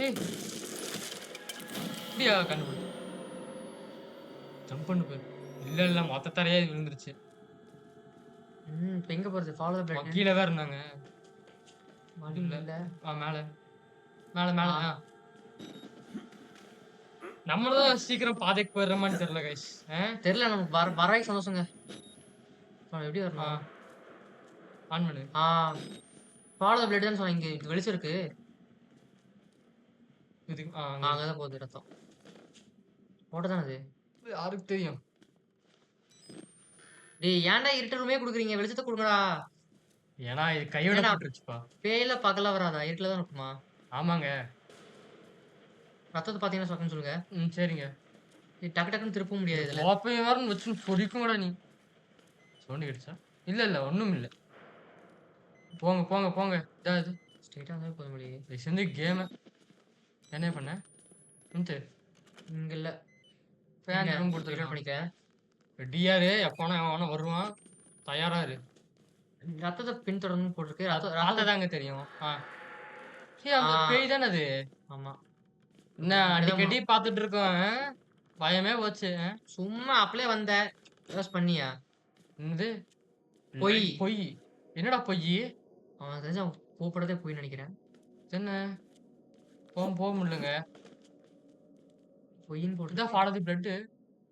ஏய்! இப்படியா கண்டுபிடி ஜம்ப் பண்ணு போய். இல்ல, இல்ல மொத்த தரையே விழுந்துருச்சு. இப்ப எங்க போறது? Follow the blood. கீழ வேற இருந்தாங்க. மடி இல்ல. இல்ல. மேல. மேல, மேல. ஆ. நம்மளும் தான் சீக்கிரம் பாதைக்கு போயிடுறோமான்னு தெரியல கைஸ். தெரியல நமக்கு வர வரைக்கும் சந்தோஷங்க. எப்படி ஆ. வரணும்? ஆன் பண்ணு. ஆ. ஃபாலோ த பிளட் தானே சொன்னேன். இங்க இது வெளிச்சம் இருக்கு. இதுக்கு அங்க தான் போகுது ரத்தம். ஓட்ட தானே அது. யாருக்கு தெரியும்? டேய் ஏன்டா இருட்டு ரூமே குடுக்குறீங்க? வெளிச்சத்த குடுங்கடா. ஏன்னா இது கையோட ஏன்னா போட்டுருச்சுப்பா. பேய்ல பகல்ல வராதா? இருட்டுல தான் இருக்குமா? ஆமாங்க. ரத்தத்த பாத்தீங்கன்னா சொக்கன்னு சொல்லுங்க. சரிங்க. டக்கு டக்குன்னு திருப்ப முடியாது இதுல. கோப்பையும் வேற வச்சு பொறிக்குங்கடா நீ. சவுண்ட் கேட்டுச்சா? இல்ல, இல்ல ஒண்ணும் இல்ல. போங்க, போங்க, போங்க. இதா இது. ஸ்ட்ரெயிட்டா வந்தாலே போத முடியே. தயவு செஞ்சு கேம என்ன பண்ண? இங்க இல்ல. ஃபேன் இங்க ரூம் ரீலோட் கொடுத்துருக்கான். பண்ணிக்க. ரெடியாரு எப்போனா எவனா வருவான். தயாரா இரு. ரத்தத்த பின்தொடர்ந்து போட்டிருக்கு. பார்த்ததாங்க தெரியும். அந்த ஆ. பேய் தானே அது. ஆமா. என்ன அடிக்கடி பார்த்துட்டு இருக்கோம். பயமே போச்சு. சும்மா அப்பளே வந்த. ஏதாச்சும் பண்ணியா? என்னது? பொய். பொய். என்னடா பொய்? அவன் தெரிஞ்சு அவன் கூப்பிடறதே பொய்ன்னு நெனைக்கிறேன். என்ன? போக முடியலங்க. பொய்ன்னு இதான் போட்டு ஃபாலோ தி பிளட்.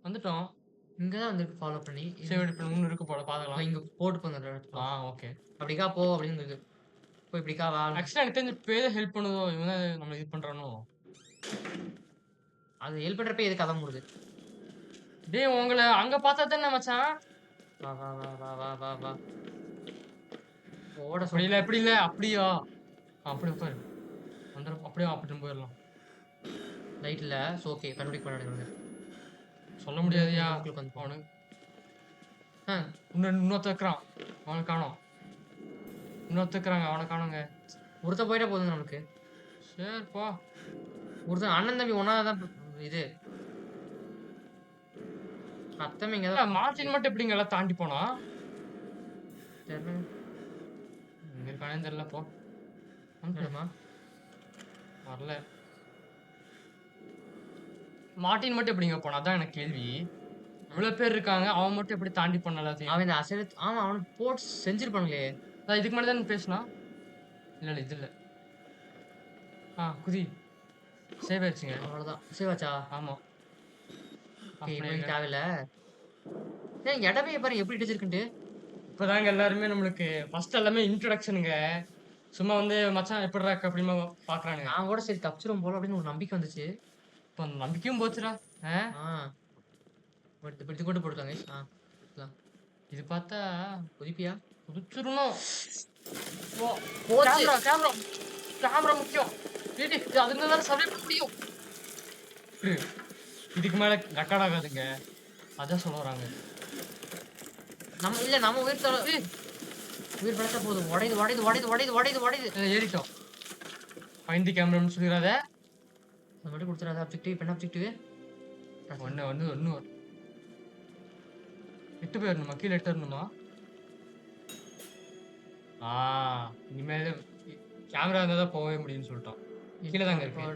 வந்துட்டோம். இங்க தான் வந்திருக்கு ஃபாலோ பண்ணி. சரி இப்ப இன்னும் இருக்கு போல பார்க்கலாம். இங்க போட்டு போங்க அந்த இடத்துல. ஓகே. அப்படிக்கா போ அப்படின்னு இருக்கு. போய் இப்படிக்கா வா. ஆக்சுவலா எனக்கு தெரிஞ்சு பேய் தான் ஹெல்ப் பண்ணுதோ. இவன் தான் நம்மள இது பண்றானோ. அது ஹெல்ப் பண்றப்ப எது கதை மூடுது. டேய் உங்கள அங்க பார்த்தா தானே மச்சான். வா வா வா வா வா வா வா. ஓட அப்படி இல்ல, இப்படி இல்ல. அப்படியா? அப்படி உட்காரு. வந்துரும். அப்படியே அப்படி போயிடலாம். லைட் இல்ல. ஓகே கண்டுபிடிக்க பண்ணானுங்க. சொல்ல முடியாதுயா. உங்களுக்கு வந்து அவனுக்கு ஆ இன்னொருத்த இருக்கிறான். அவனை காணோம். இன்னொருத்த இருக்கிறாங்க. அவனை காணோங்க. ஒருத்த போயிட்டா போதுங்க நமக்கு. சரி போ. ஒருத்தன் அண்ணன் தம்பி ஒண்ணா தான் இது. அத்தம் இங்க தான் மார்டின் மட்டும் எப்படிங்க எல்லாம் தாண்டி போனா? தெரியல. இங்க இருக்கானே தெரியல போ. என்னமா? வரல. மார்டின் மட்டும் எப்படிங்க போனா? அதான் எனக்கு கேள்வி. இவ்வளவு பேர் இருக்காங்க. அவன் மட்டும் எப்படி தாண்டி போன எல்லாத்தையும்? அவன் இந்த அசைல ஆமா அவனுக்கு போட்டு செஞ்சிருப்பானுங்களே. நான் இதுக்கு முன்னாடி தான் பேசினா. இல்ல இல்ல இது இல்ல. குதி. சேவ் ஆயிடுச்சுங்க. அவ்வளவுதான். சேவாச்சா? ஆமா. ஓகே இப்போ தேவையில்ல. ஏன் இடமே பாருங்க எப்படி இடிச்சிருக்குன்ட்டு. இப்பதாங்க எல்லாருமே நம்மளுக்கு ஃபர்ஸ்ட் எல்லாமே இன்ட்ரோடக்ஷனுங்க. சும்மா வந்து மச்சான் எப்படிடா இருக்க அப்படிமா பாக்குறானுங்க. நான் கூட சரி தப்பிச்சிரும் போல அப்படின்னு ஒரு நம்பிக்கை வந்துச்சு. இப்ப அந்த நம்பிக்கையும் போச்சுடா. இது கூட போட்டுருக்காங்க. இது பார்த்தா புதிப்பியா குதிச்சிடணும். போச்சு. கேமரா முக்கியம். அது இருந்தா சர்வே பண்ண முடியும். இதுக்கு மேல ரெக்கார்ட் ஆகாதுங்க. அதான் சொல்ல வராங்க. நம்ம உயிர் பழச்சா போதும். உடையுது. ஏறிட்டோம். ஃபைண்ட் தி கேமரான்னு சொல்லிடாத. அது மட்டும் கொடுத்துறாத. ஆப்ஜெக்டிவ் இப்போ என்ன ஆப்ஜெக்டிவ்? ஒண்ணு எட்டு போயிடணுமா? கீழே எட்டணுமா? இனிமேல் கேமரா இருந்தா தான் போகவே முடியும்னு சொல்லிட்டோம். கீழே தாங்க இருக்கு.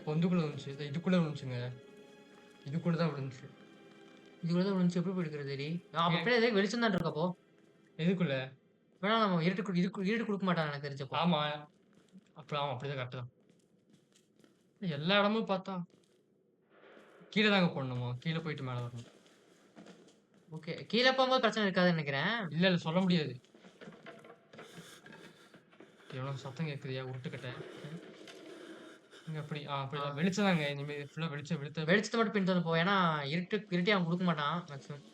பொந்துக்குள்ள இருந்துச்சு. இதுக்குள்ள இருந்துச்சுங்க. இதுக்குள்ள தான் விழுந்துச்சு. எப்படி போயிடுக்கிறது? அப்படியே வெளிச்சம் தான் இருக்கப்போ எதுக்குள்ள வேணா நம்ம இருட்டு கொடுக்க மாட்டாங்க எனக்கு தெரிஞ்சப்போ. ஆமா அப்படிதான் கரெக்ட் தான். எல்லா இடமும் பார்த்தா கீழே தாங்க போடணுமா? கீழே போயிட்டு மேல வரணும். ஓகே கீழே போகும்போது பிரச்சனை இருக்காதுன்னு நினைக்கிறேன். இல்ல சொல்ல முடியாது. எவ்வளோ சத்தம் கேட்குதுயா உருட்டுக்கட்ட. இங்க அப்படி அப்படிதான் வெளிச்சம் தாங்க. இனிமே ஃபுல்லா வெளிச்சம். வெளிச்சத்த மட்டும் பின்தொடர்ந்து போ. ஏன்னா இருட்டி அவன் குடுக்க மாட்டான் மேக்ஸிமம்.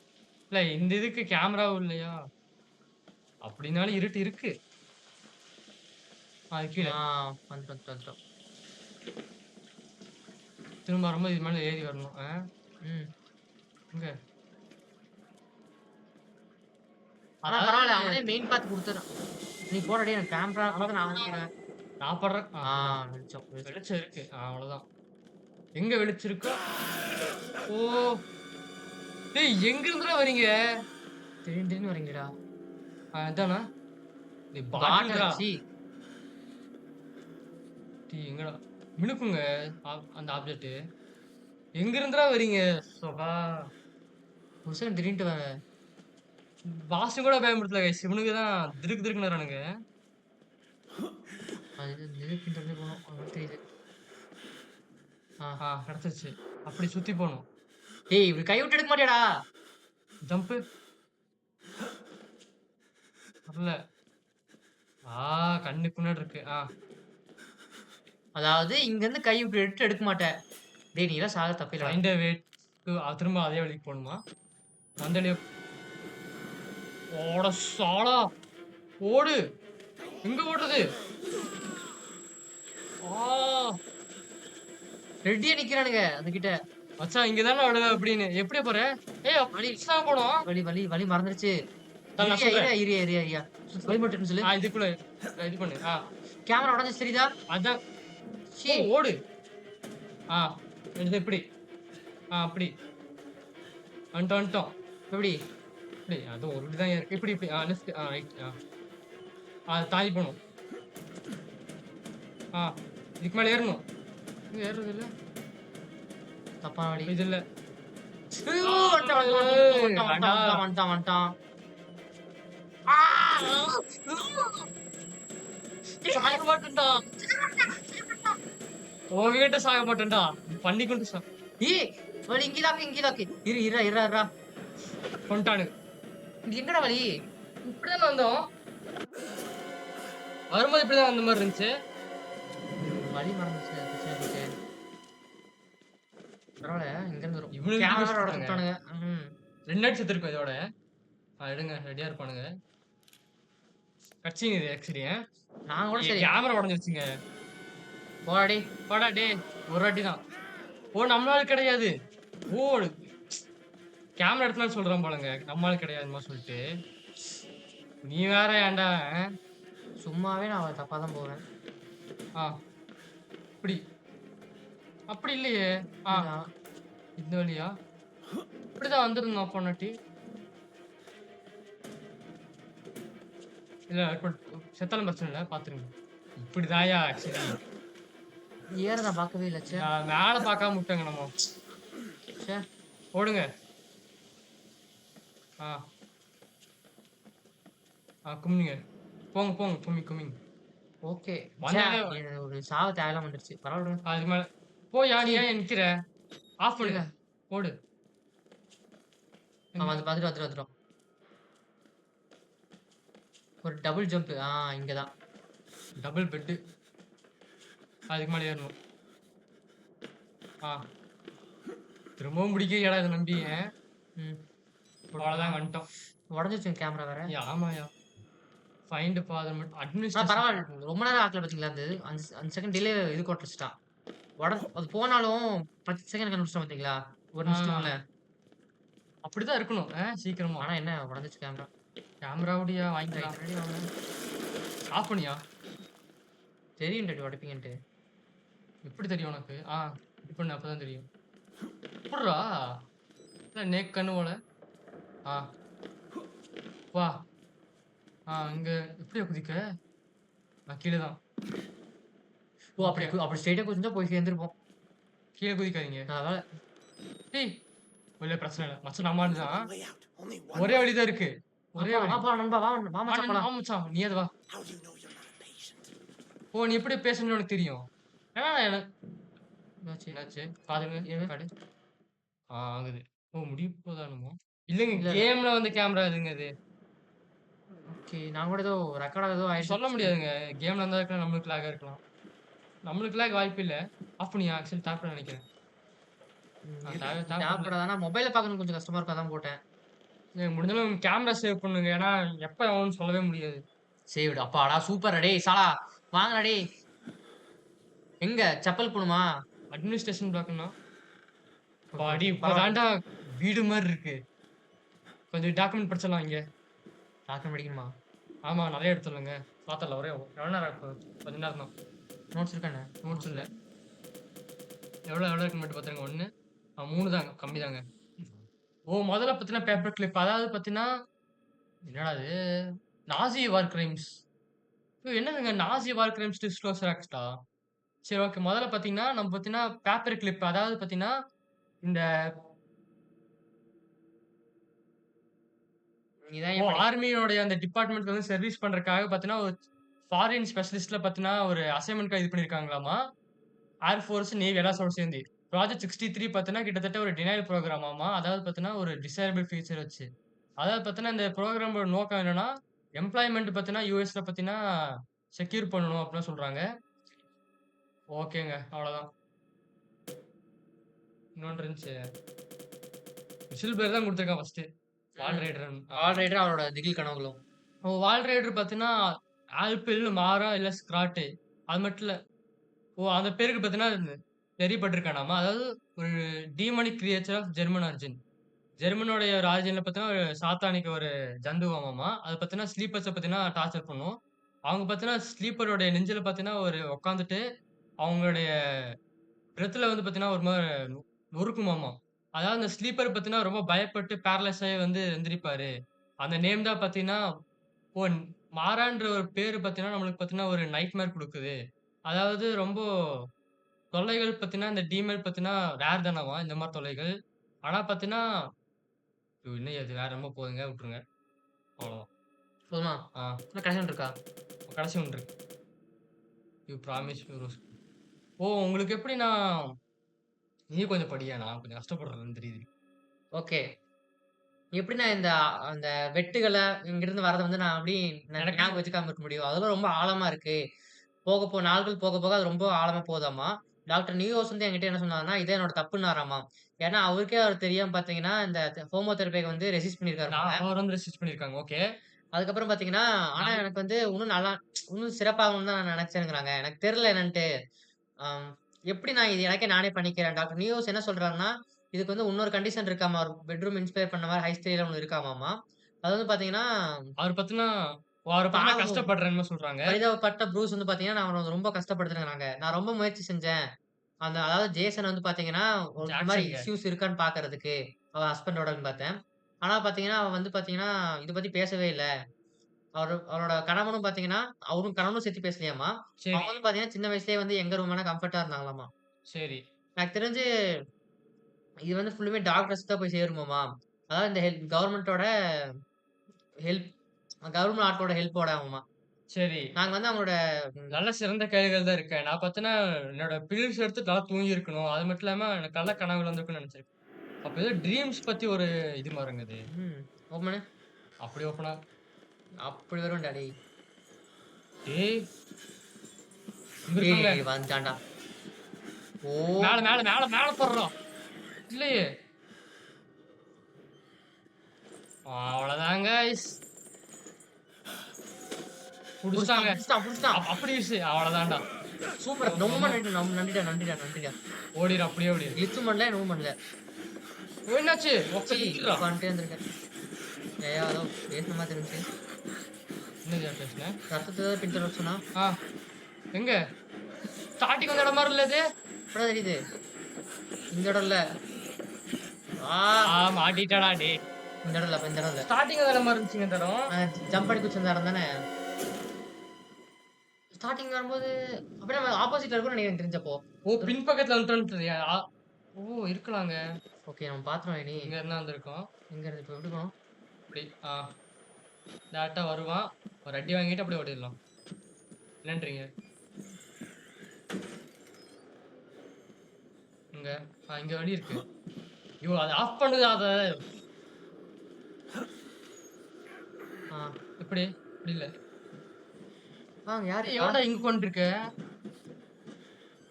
இல்ல இந்த இதுக்கு கேமராவும் இல்லையா? அப்படின்னாலும் இருட்டு இருக்கு. அது கீழ. ஆ வந்துட்டோம். திரும்ப வரும்போது இது மேல ஏறி வரணும். ம். எங்க? ஆனா பரவால்ல. அவனே மெயின் பாத் குடுத்துறான். நீ போடா டேய் எனக்கு கேமரா கூட நான் வாங்கிக்கிறேன். நான் படுறேன். வெளிச்சம். வெளிச்சம் இருக்கு. அவ்வளோதான். எங்க வெளிச்சம் இருக்கோ ஓ! டேய் எங்க இருந்துடா வரீங்க? திடீர்னு வரீங்கடா. இதானா? டேய் பாட்டில்டா. பாட்டில் டேய் எங்கடா? மினுக்குங்க அந்த ஆப்ஜெக்ட். எங்க இருந்துடா வரீங்க? சோபா. ஒரு செகண்ட் திடீர்ன்ட்டு பாஸ் கூட பயன்படுத்தல கைஸ். இவனுங்க தான் திடுக்குறானுங்க. அது பின்தொடர்ந்து போணும். அவனுக்கு தெரியுது. கிடைச்சிருச்சு. அப்படி சுத்தி போணும். டேய் இப்படி கை விட்டு எடுக்க மாட்டியாடா? ஜம்ப். வரல. கண்ணுக்கு முன்னாடி இருக்கு. அதாவது இங்க இருந்து கை விட்டு எடுக்க மாட்ட. டேய் நீலாம் சாக தப்பில்லடா. ஃபைண்ட் எ வே டு திரும்ப அதே வழிக்கு போணுமா? அந்த வழியா ஓட சாலா! ஓடு! எங்க ஓடுறது? ரெடியா நிக்கிறானுங்க அதுகிட்ட. மச்சான் இங்க தானே விடுவ அப்படின்னு. எப்படி போற? ஏய் வழி தான் போனோம். வழி மறந்துருச்சு. நான் சொல்றேன். இரியா. வழி மட்டும் சொல்லு. இதுக்குள்ள இது பண்ணு. கேமரா உடைஞ்சிச்சு தெரியுதா? அதான். சீ. ஓடு. இது எப்படி? அப்படி. வந்துட்டோம். எப்படி? இப்படி. அது ஒரு இப்படி தான் இருக்கு. இப்படி. லெஃப்ட். ரைட். தாண்டி போணும். இதுக்கு மேல ஏறணும். இங்க ஏறுறது இல்ல. தப்பான வழி. இது இல்ல. வந்துட்டான். சாக மாட்டேன்டா. உன்கிட்ட சாக மாட்டேன்டா. பண்ணி கொண்டு ஏய் வழி இங்கதாக்கு. இரு. கொண்டானு. இது எங்கடா வழி? இப்படிதான் வந்தோம். வரும்போது இப்படிதான் வந்த மாதிரி இருந்துச்சு. வழி மறந்துச்சு. பரவாயில்ல இங்க இருந்து வரும். இவனுக்கு கேமரா உடைச்சுட்டானுங்க. 2 அடி செத்துருக்கும் இதோட. எடுங்க ரெடியா இருப்பானுங்க. கட்சிங்க இது ஆக்சுவலி. நான் கூட சரி. கேமரா உடைஞ்சிருச்சுங்க. போடா டேய். ஒரு வாட்டி தான். நம்மளால கிடையாது. கேமரா எடுத்துனாலும் சொல்றான் போலங்க. நம்மளால கிடையாதுமா சொல்லிட்டு. நீ வேற ஏன்டா? சும்மாவே நான் தப்பா தான் போவேன். இப்படி. அப்படி இல்லையே. இந்த வழியா? இப்படிதான் வந்திருந்தோம் போனாட்டி. இல்ல செத்தாலும் பிரச்சனை இல்ல. பாத்துருங்க. இப்படிதாயா ஆக்சுவலி. நான் பார்க்கவே இல்ல. மேல பார்க்காம விட்டங்க நம்ம. ஓடுங்க. கும்மிங்க. போங்க. கும்மிங். ஓகே. வந்தாலே ஒரு சாவ தேவலாம் வந்துருச்சு. பரவாயில்ல. அதுக்கு மேல போய் நீ ஏன் நிக்கிற? ஆஃப் பண்ணுங்க. ஓடு. வந்துடும். ஒரு டபுள் ஜம்ப். இங்கதான். Double bed. அதுக்கு மேல ஏறணும். திரும்பவும் முடிக்கலையாடா இதை நம்பி. அவ்வளவுதான் வந்துட்டோம். உடஞ்சிச்சு கேமரா வேற. ஆமாயா. ஃபைண்ட் ஃபாதர் மட்டும் அட்மினிஸ்ட்ரேஷன். பரவாயில்ல. ரொம்ப நேரம் ஆக்கல பாத்தீங்களா? அந்த 5 செகண்ட் டிலே இது கொட்டுச்சுட்டான். அது போனாலும் 10 செகண்ட் கண்டுபிடிச்சிட்டோம் பாத்தீங்களா? ஒரு நிமிஷத்துக்குள்ள. அப்படிதான் இருக்கணும். சீக்கிரமா. ஆனா என்ன உடஞ்சிச்சு கேமரா. கேமராவுடையா வாங்கிக்கலாம். ஆஃப் பண்ணியா? தெரியும் டாடி உடைப்பீங்கன்ட்டு. எப்படி தெரியும் உனக்கு? இது பண்ணு அப்பதான் தெரியும். எப்படிரா? நேக் கண்ணு போல. வா. இங்க எப்படியா குதிக்க? நான் கீழே தான். அப்படி ஸ்ட்ரைட்டா குதிச்சா போய் சேர்ந்துருப்போம். கீழே குதிக்காதீங்க. அதனால டேய் ஒரே பிரச்சனை இல்ல. மச்சான் நம்மால தான். ஒரே வழிதான் இருக்கு. ஒரே வழி. நண்பா வா மச்சான் நீ அது வா. நீ எப்படி பேசணும்னு உனக்கு தெரியும். என்னாச்சு? காதுங்க காடு. ஆகுது. முடிய போதானுமா? இல்லைங்க கேம்ல வந்து கேமரா இதுங்க அது. ஓகே. நான் கூட ஏதோ ரெக்கார்ட் ஏதோ சொல்ல ஆயிடுச்சு. முடியாதுங்க. கேம்ல இருந்தா இருக்கலாம், நம்மளுக்கு லேக்கா இருக்கலாம். நம்மளுக்கு லேக் வாய்ப்பு இல்ல. ஆஃப் பண்ணியா? ஆக்சுவலி தேவைப்படாதுன்னு நெனைக்கிறேன். தேவைப்படல. தேவைப்படாது. ஆனா மொபைல்ல பார்க்கணும் கொஞ்சம் கஷ்டமா இருக்கும். அதான் போட்டேன். முடிஞ்ச அளவு கேமரா சேவ் பண்ணுங்க. ஏன்னா, எப்ப ஆகும்னு சொல்லவே முடியாது. சேவ்டு. அப்பாடா! சூப்பர்டா டேய் சாலா. வாங்கடா டேய். எங்க செப்பல் போணுமா? அட்மினிஸ்ட்ரேஷன் பிளாக்ன்னா, ஓகே, அப்பாடி! ஓகே. பரவால்ல. இப்ப வீடு மாரி இருக்கு. கொஞ்சம் டாக்குமெண்ட் படிச்சிடலாம் இங்க. டாக்குமெண்ட் படிக்கணுமா? ஆமா, நெறைய எடுத்துடலாங்க. பாத்துரலாம் ஒரே எவ்வளோ நேரம் ஆகப்போது? கொஞ்ச நேரம் தான். நோட்ஸ் இருக்கா என்ன? நோட்ஸ் இல்ல. எவ்வளோ இருக்குன்னு மட்டும் பாத்துருங்க. 1 3 தாங்க. கம்மி தாங்க. முதல்ல பாத்தீங்கன்னா பேப்பர் கிளிப். அதாவது பாத்தீங்கன்னா, என்னடா இது? நாசி வார் கிரைம்ஸ். என்னதுங்க நாசி வார் கிரைம்ஸ் டிஸ்க்ளோசர் ஆக்ட்டா? சரி ஓகே. முதல்ல பாத்தீங்கன்னா, நம்ம பாத்தீங்கன்னா பேப்பர் கிளிப். அதாவது பாத்தீங்கன்னா, இந்த இதான் ஏன் படிக்க ஆர்மியோடைய அந்த டிபார்ட்மென்ட்க்கு வந்து சர்வீஸ் பண்றதுக்காக பாத்தீங்கன்னா, ஒரு ஃபாரின் ஸ்பெஷலிஸ்ட்ல பாத்தீங்கன்னா, ஒரு அசைன்மென்ட்க்காக இது பண்ணியிருக்காங்களாமா. ஏர் ஃபோர்ஸ், நேவி எல்லாத்தோட சேர்ந்து. ப்ராஜெக்ட் 63 பாத்தீங்கன்னா, கிட்டத்தட்ட ஒரு டினையல் புரோகிராமாமா. அதாவது பாத்தீங்கன்னா, ஒரு டிசைரபிள் ஃபியூச்சர் வச்சு. அதாவது பாத்தீங்கன்னா, இந்த புரோகிராமோட நோக்கம் என்னன்னா, எம்ப்ளாய்மென்ட் பாத்தீங்கன்னா, யுஎஸ்ல பாத்தீங்கன்னா, செக்யூர் பண்ணணும் அப்டின்னு சொல்றாங்க. ஓகேங்க. அவ்வளோதான். இன்னொன்னு இருந்துச்சு. விசில் பேர் தான் குடுத்துருக்கான் ஃபர்ஸ்ட்டு. வால் ம். ரைடர்ன்னு. ஆல்ரைடர் அவரோட திகில் கனவுகளும். வால் ரைடர் பாத்தீங்கன்னா, ஆல்பில், மாரா இல்ல ஸ்க்ராட்டு. அது மட்டும் இல்ல. அந்த பேருக்கு பாத்தீங்கன்னா, தெரியப்பட்டிருக்கானாமா. அதாவது ஒரு demonic creature of German origin. ஜெர்மனோடைய ஒரு ஆரிஜின்ல பாத்தீங்கன்னா, ஒரு சாத்தானிக் ஒரு ஜந்துவாமாமா. அது பாத்தீங்கன்னா, ஸ்லீப்பர்ஸ பாத்தீங்கன்னா டார்ச்சர் பண்ணும். அவங்க பாத்தீங்கன்னா, ஸ்லீப்பருடைய நெஞ்சில பாத்தீங்கன்னா, ஒரு உட்காந்துட்டு, அவங்களுடைய பிரெத்ல வந்து பாத்தீங்கன்னா, ஒரு மாரி நொறுக்குமாமா. அதாவது அந்த ஸ்லீப்பர் பாத்தீங்கன்னா, ரொம்ப பயப்பட்டு பேரலைஸ் ஆயி வந்து எந்திரிப்பாரு. அந்த நேம் தான் பாத்தீங்கன்னா, ஓ மாறான்ற ஒரு பேரு பாத்தீங்கன்னா, நம்மளுக்கு பாத்தீங்கன்னா, ஒரு நைட்மேர் குடுக்குது. அதாவது ரொம்ப தொல்லைகள் பாத்தீங்கன்னா, இந்த டீமல் பாத்தீங்கன்னா, ரேர் தானாமா இந்த மாரி தொல்லைகள். ஆனா பாத்தீங்கன்னா, இன்னும் அது வேற என்னமோ போதுங்க விட்டுருங்க. அவ்வளோதான். போதுமா? ஆ இன்னும் கனெக்ஷன் இருக்கா? கடைசி ஒன்று இருக்கு. You promise you rose. உங்களுக்கு எப்படின்னா, நீயும் கொஞ்சம் படியா, நான் கொஞ்சம் கஷ்டப்படுறேன்னு தெரியுது. ஓகே. எப்படிண்ணா இந்த அந்த வெட்டுகள இங்கிருந்து வரத வந்து நான் எப்படி எனக்கு ஞாபகம் வச்சுக்காம இருக்க முடியும்? அதெல்லாம் ரொம்ப ஆழமா இருக்கு. நாள்கள் போக போக அது ரொம்ப ஆழமா போகுதாமா. டாக்டர் நியூரோஸ் வந்து என்கிட்ட என்ன சொன்னாருன்னா, இது என்னோட தப்புன்னாராமா. ஏன்னா அவருக்கே தெரியாம பார்த்தீங்கன்னா, இந்த ஹோமோ தெரபிய வந்து ரெசிஸ்ட் பண்ணியிருக்காரு போல. அவர் வந்து ரெசிஸ்ட் பண்ணியிருக்காங்க. ஓகே. அதுக்கப்புறம் பார்த்தீங்கன்னா, ஆனா நம் எனக்கு வந்து இன்னும் சிறப்பாகணும்னு தான் நான் நினைச்சேங்கிறாங்க. எனக்கு தெரியல என்னன்ட்டு. ஆம். எப்படி நான் இது எனக்கே நானே பண்ணிக்கிறேன். டாக்டர் நியோஸ் என்ன சொல்றாருன்னா, இதுக்கு வந்து இன்னொரு கண்டிஷன் இருக்காமா. ஒரு பெட்ரூம் இன்ஸ்பயர் பண்ண மாரி ஹைஸ்டீரியில ஒண்ணு இருக்காமாமா. அது வந்து பார்த்தீங்கன்னா, அவர் பாத்தீங்கன்னா, அவர பாத்தீங்கன்னா பாவம் கஷ்டப்படுறேன்னு சொல்றாங்க. பரிதாபப்பட்ட ப்ரூஸ் வந்து பார்த்தீங்கன்னா, நான் அவன ரொம்ப கஷ்டப்படுத்துறேங்கிறாங்க. நான் ரொம்ப முயற்சி செஞ்சேன். அதாவது ஜேசன் வந்து பார்த்தீங்கன்னா, இந்த மாரி ஜாக்சன்ங்க. இஷ்யூஸ் இருக்கான்னு பார்க்கறதுக்கு, அவன் ஹஸ்பண்டோடன்னு பார்த்தேன். ஆனா பார்த்தீங்கன்னா, அவன் வந்து பார்த்தீங்கன்னா, இத பத்தி பேசவே இல்ல. அவரோட கணவனும் பார்த்தீங்கன்னா, கணவனும் சேர்த்து பேசலையாமா. சரி, அவங்க வந்து பார்த்தீங்கன்னா, சின்ன வயசுலயே வந்து எங்க ரூம் வேணா கம்ஃபர்ட்டா இருந்தாங்களாமா. சரி, எனக்கு தெரிஞ்சு இது வந்து ஃபுல்லுமே டாக்டர்ஸ்க்கு தான் போய் சேருமாமா. அதாவது இந்த கவர்ன்மென்ட்டோட ஹெல்ப் கவர்ன்மென்ட் ஆட்களோட ஹெல்ப்போடவாமா. சரி. நாங்க வந்து அவங்களோட நல்ல சிறந்த கேள்விகள் தான் இருக்கு. நான் பாத்தீங்கன்னா, என்னோட பில்ஸ் எடுத்து நல்லா தூங்கியிருக்கணும். அது மட்டும் இல்லாம எனக்கு நல்ல கனவுகள் வந்திருக்கும்னு நெனச்சிருக்கேன். அப்ப ஏதோ ட்ரீம்ஸ் பத்தி ஒரு இது மாரிங்க இது. ம். ஓப்பனு அப்படி ஓப்பனா? அப்படி வரும்டா டேய். டேய்! இங்க டேய் இருக்காங்க. டேய் டேய் வந்துட்டான்டா. ஓ! மேல, மேல, மேல, மேல போடுறோம். இல்லையே! அவ்வளோதான் காய்ஸ். புடிச்சுட்டாங்க. புடிச்சுட்டான். அப்படி வீசு. அவ்வளோதான்டா. சூப்பர். ரொம்ப நம்ம நன்றிடா. ஓடிரு, அப்படியே ஓடிரு. கிளிட்சும் பண்ணல, என்னவும் பண்ணல. என்னாச்சு? ச்சீ! நிக்குறா. உட்காந்துட்டே இருந்திருக்கேன். ஏதோ பேசுன மாதிரி இருந்துச்சு. என்னதுயா பேசுன? ரத்தத்த ஏதோ பின்தொடர சொன்னா. ஆ, எங்க? ஸ்டார்டிங் வந்த இடம் மாரி இல்ல இது? இப்பதான் தெரியுது. இந்த இடம் இல்ல. ஆ! மாட்டிட்டடா டேய். இந்த இடம் இல்ல. அப்ப இந்த இடம் இல்ல. ஸ்டார்டிங் வந்த இடம் மாரி இருந்துச்சுங்க இந்த இடம். ஜம்ப் பண்ணி குதிச்சிருந்த இடம் தானே? ஸ்டார்ட்டிங் வரும்போது அப்படியே நம்ம ஆப்போசிட்ல இருக்கும்னு நினைக்கிறேன் எனக்கு தெரிஞ்சப்போ. பின்பக்கத்துல வந்துட்டோன்றியா? இருக்கலாங்க. ஓகே நம்ம பாத்துருவோம் இனி. இங்க இருந்தா வந்திருக்கோம். எங்க இருந்து இப்ப எப்படி போணும்? இப்படி டைரக்ட்டா வருவான். ஒரு அடி வாங்கிட்டு அப்படியே ஓடிரலாம். என்னன்றீங்க? இங்க இங்க வழி இருக்கு. ஐயோ! அத ஆஃப் பண்ணுது அத. ஆ. எப்படி? இப்படி இல்ல. வாங்க யாரு? எவன்டா இங்க கொண்டிருக்க?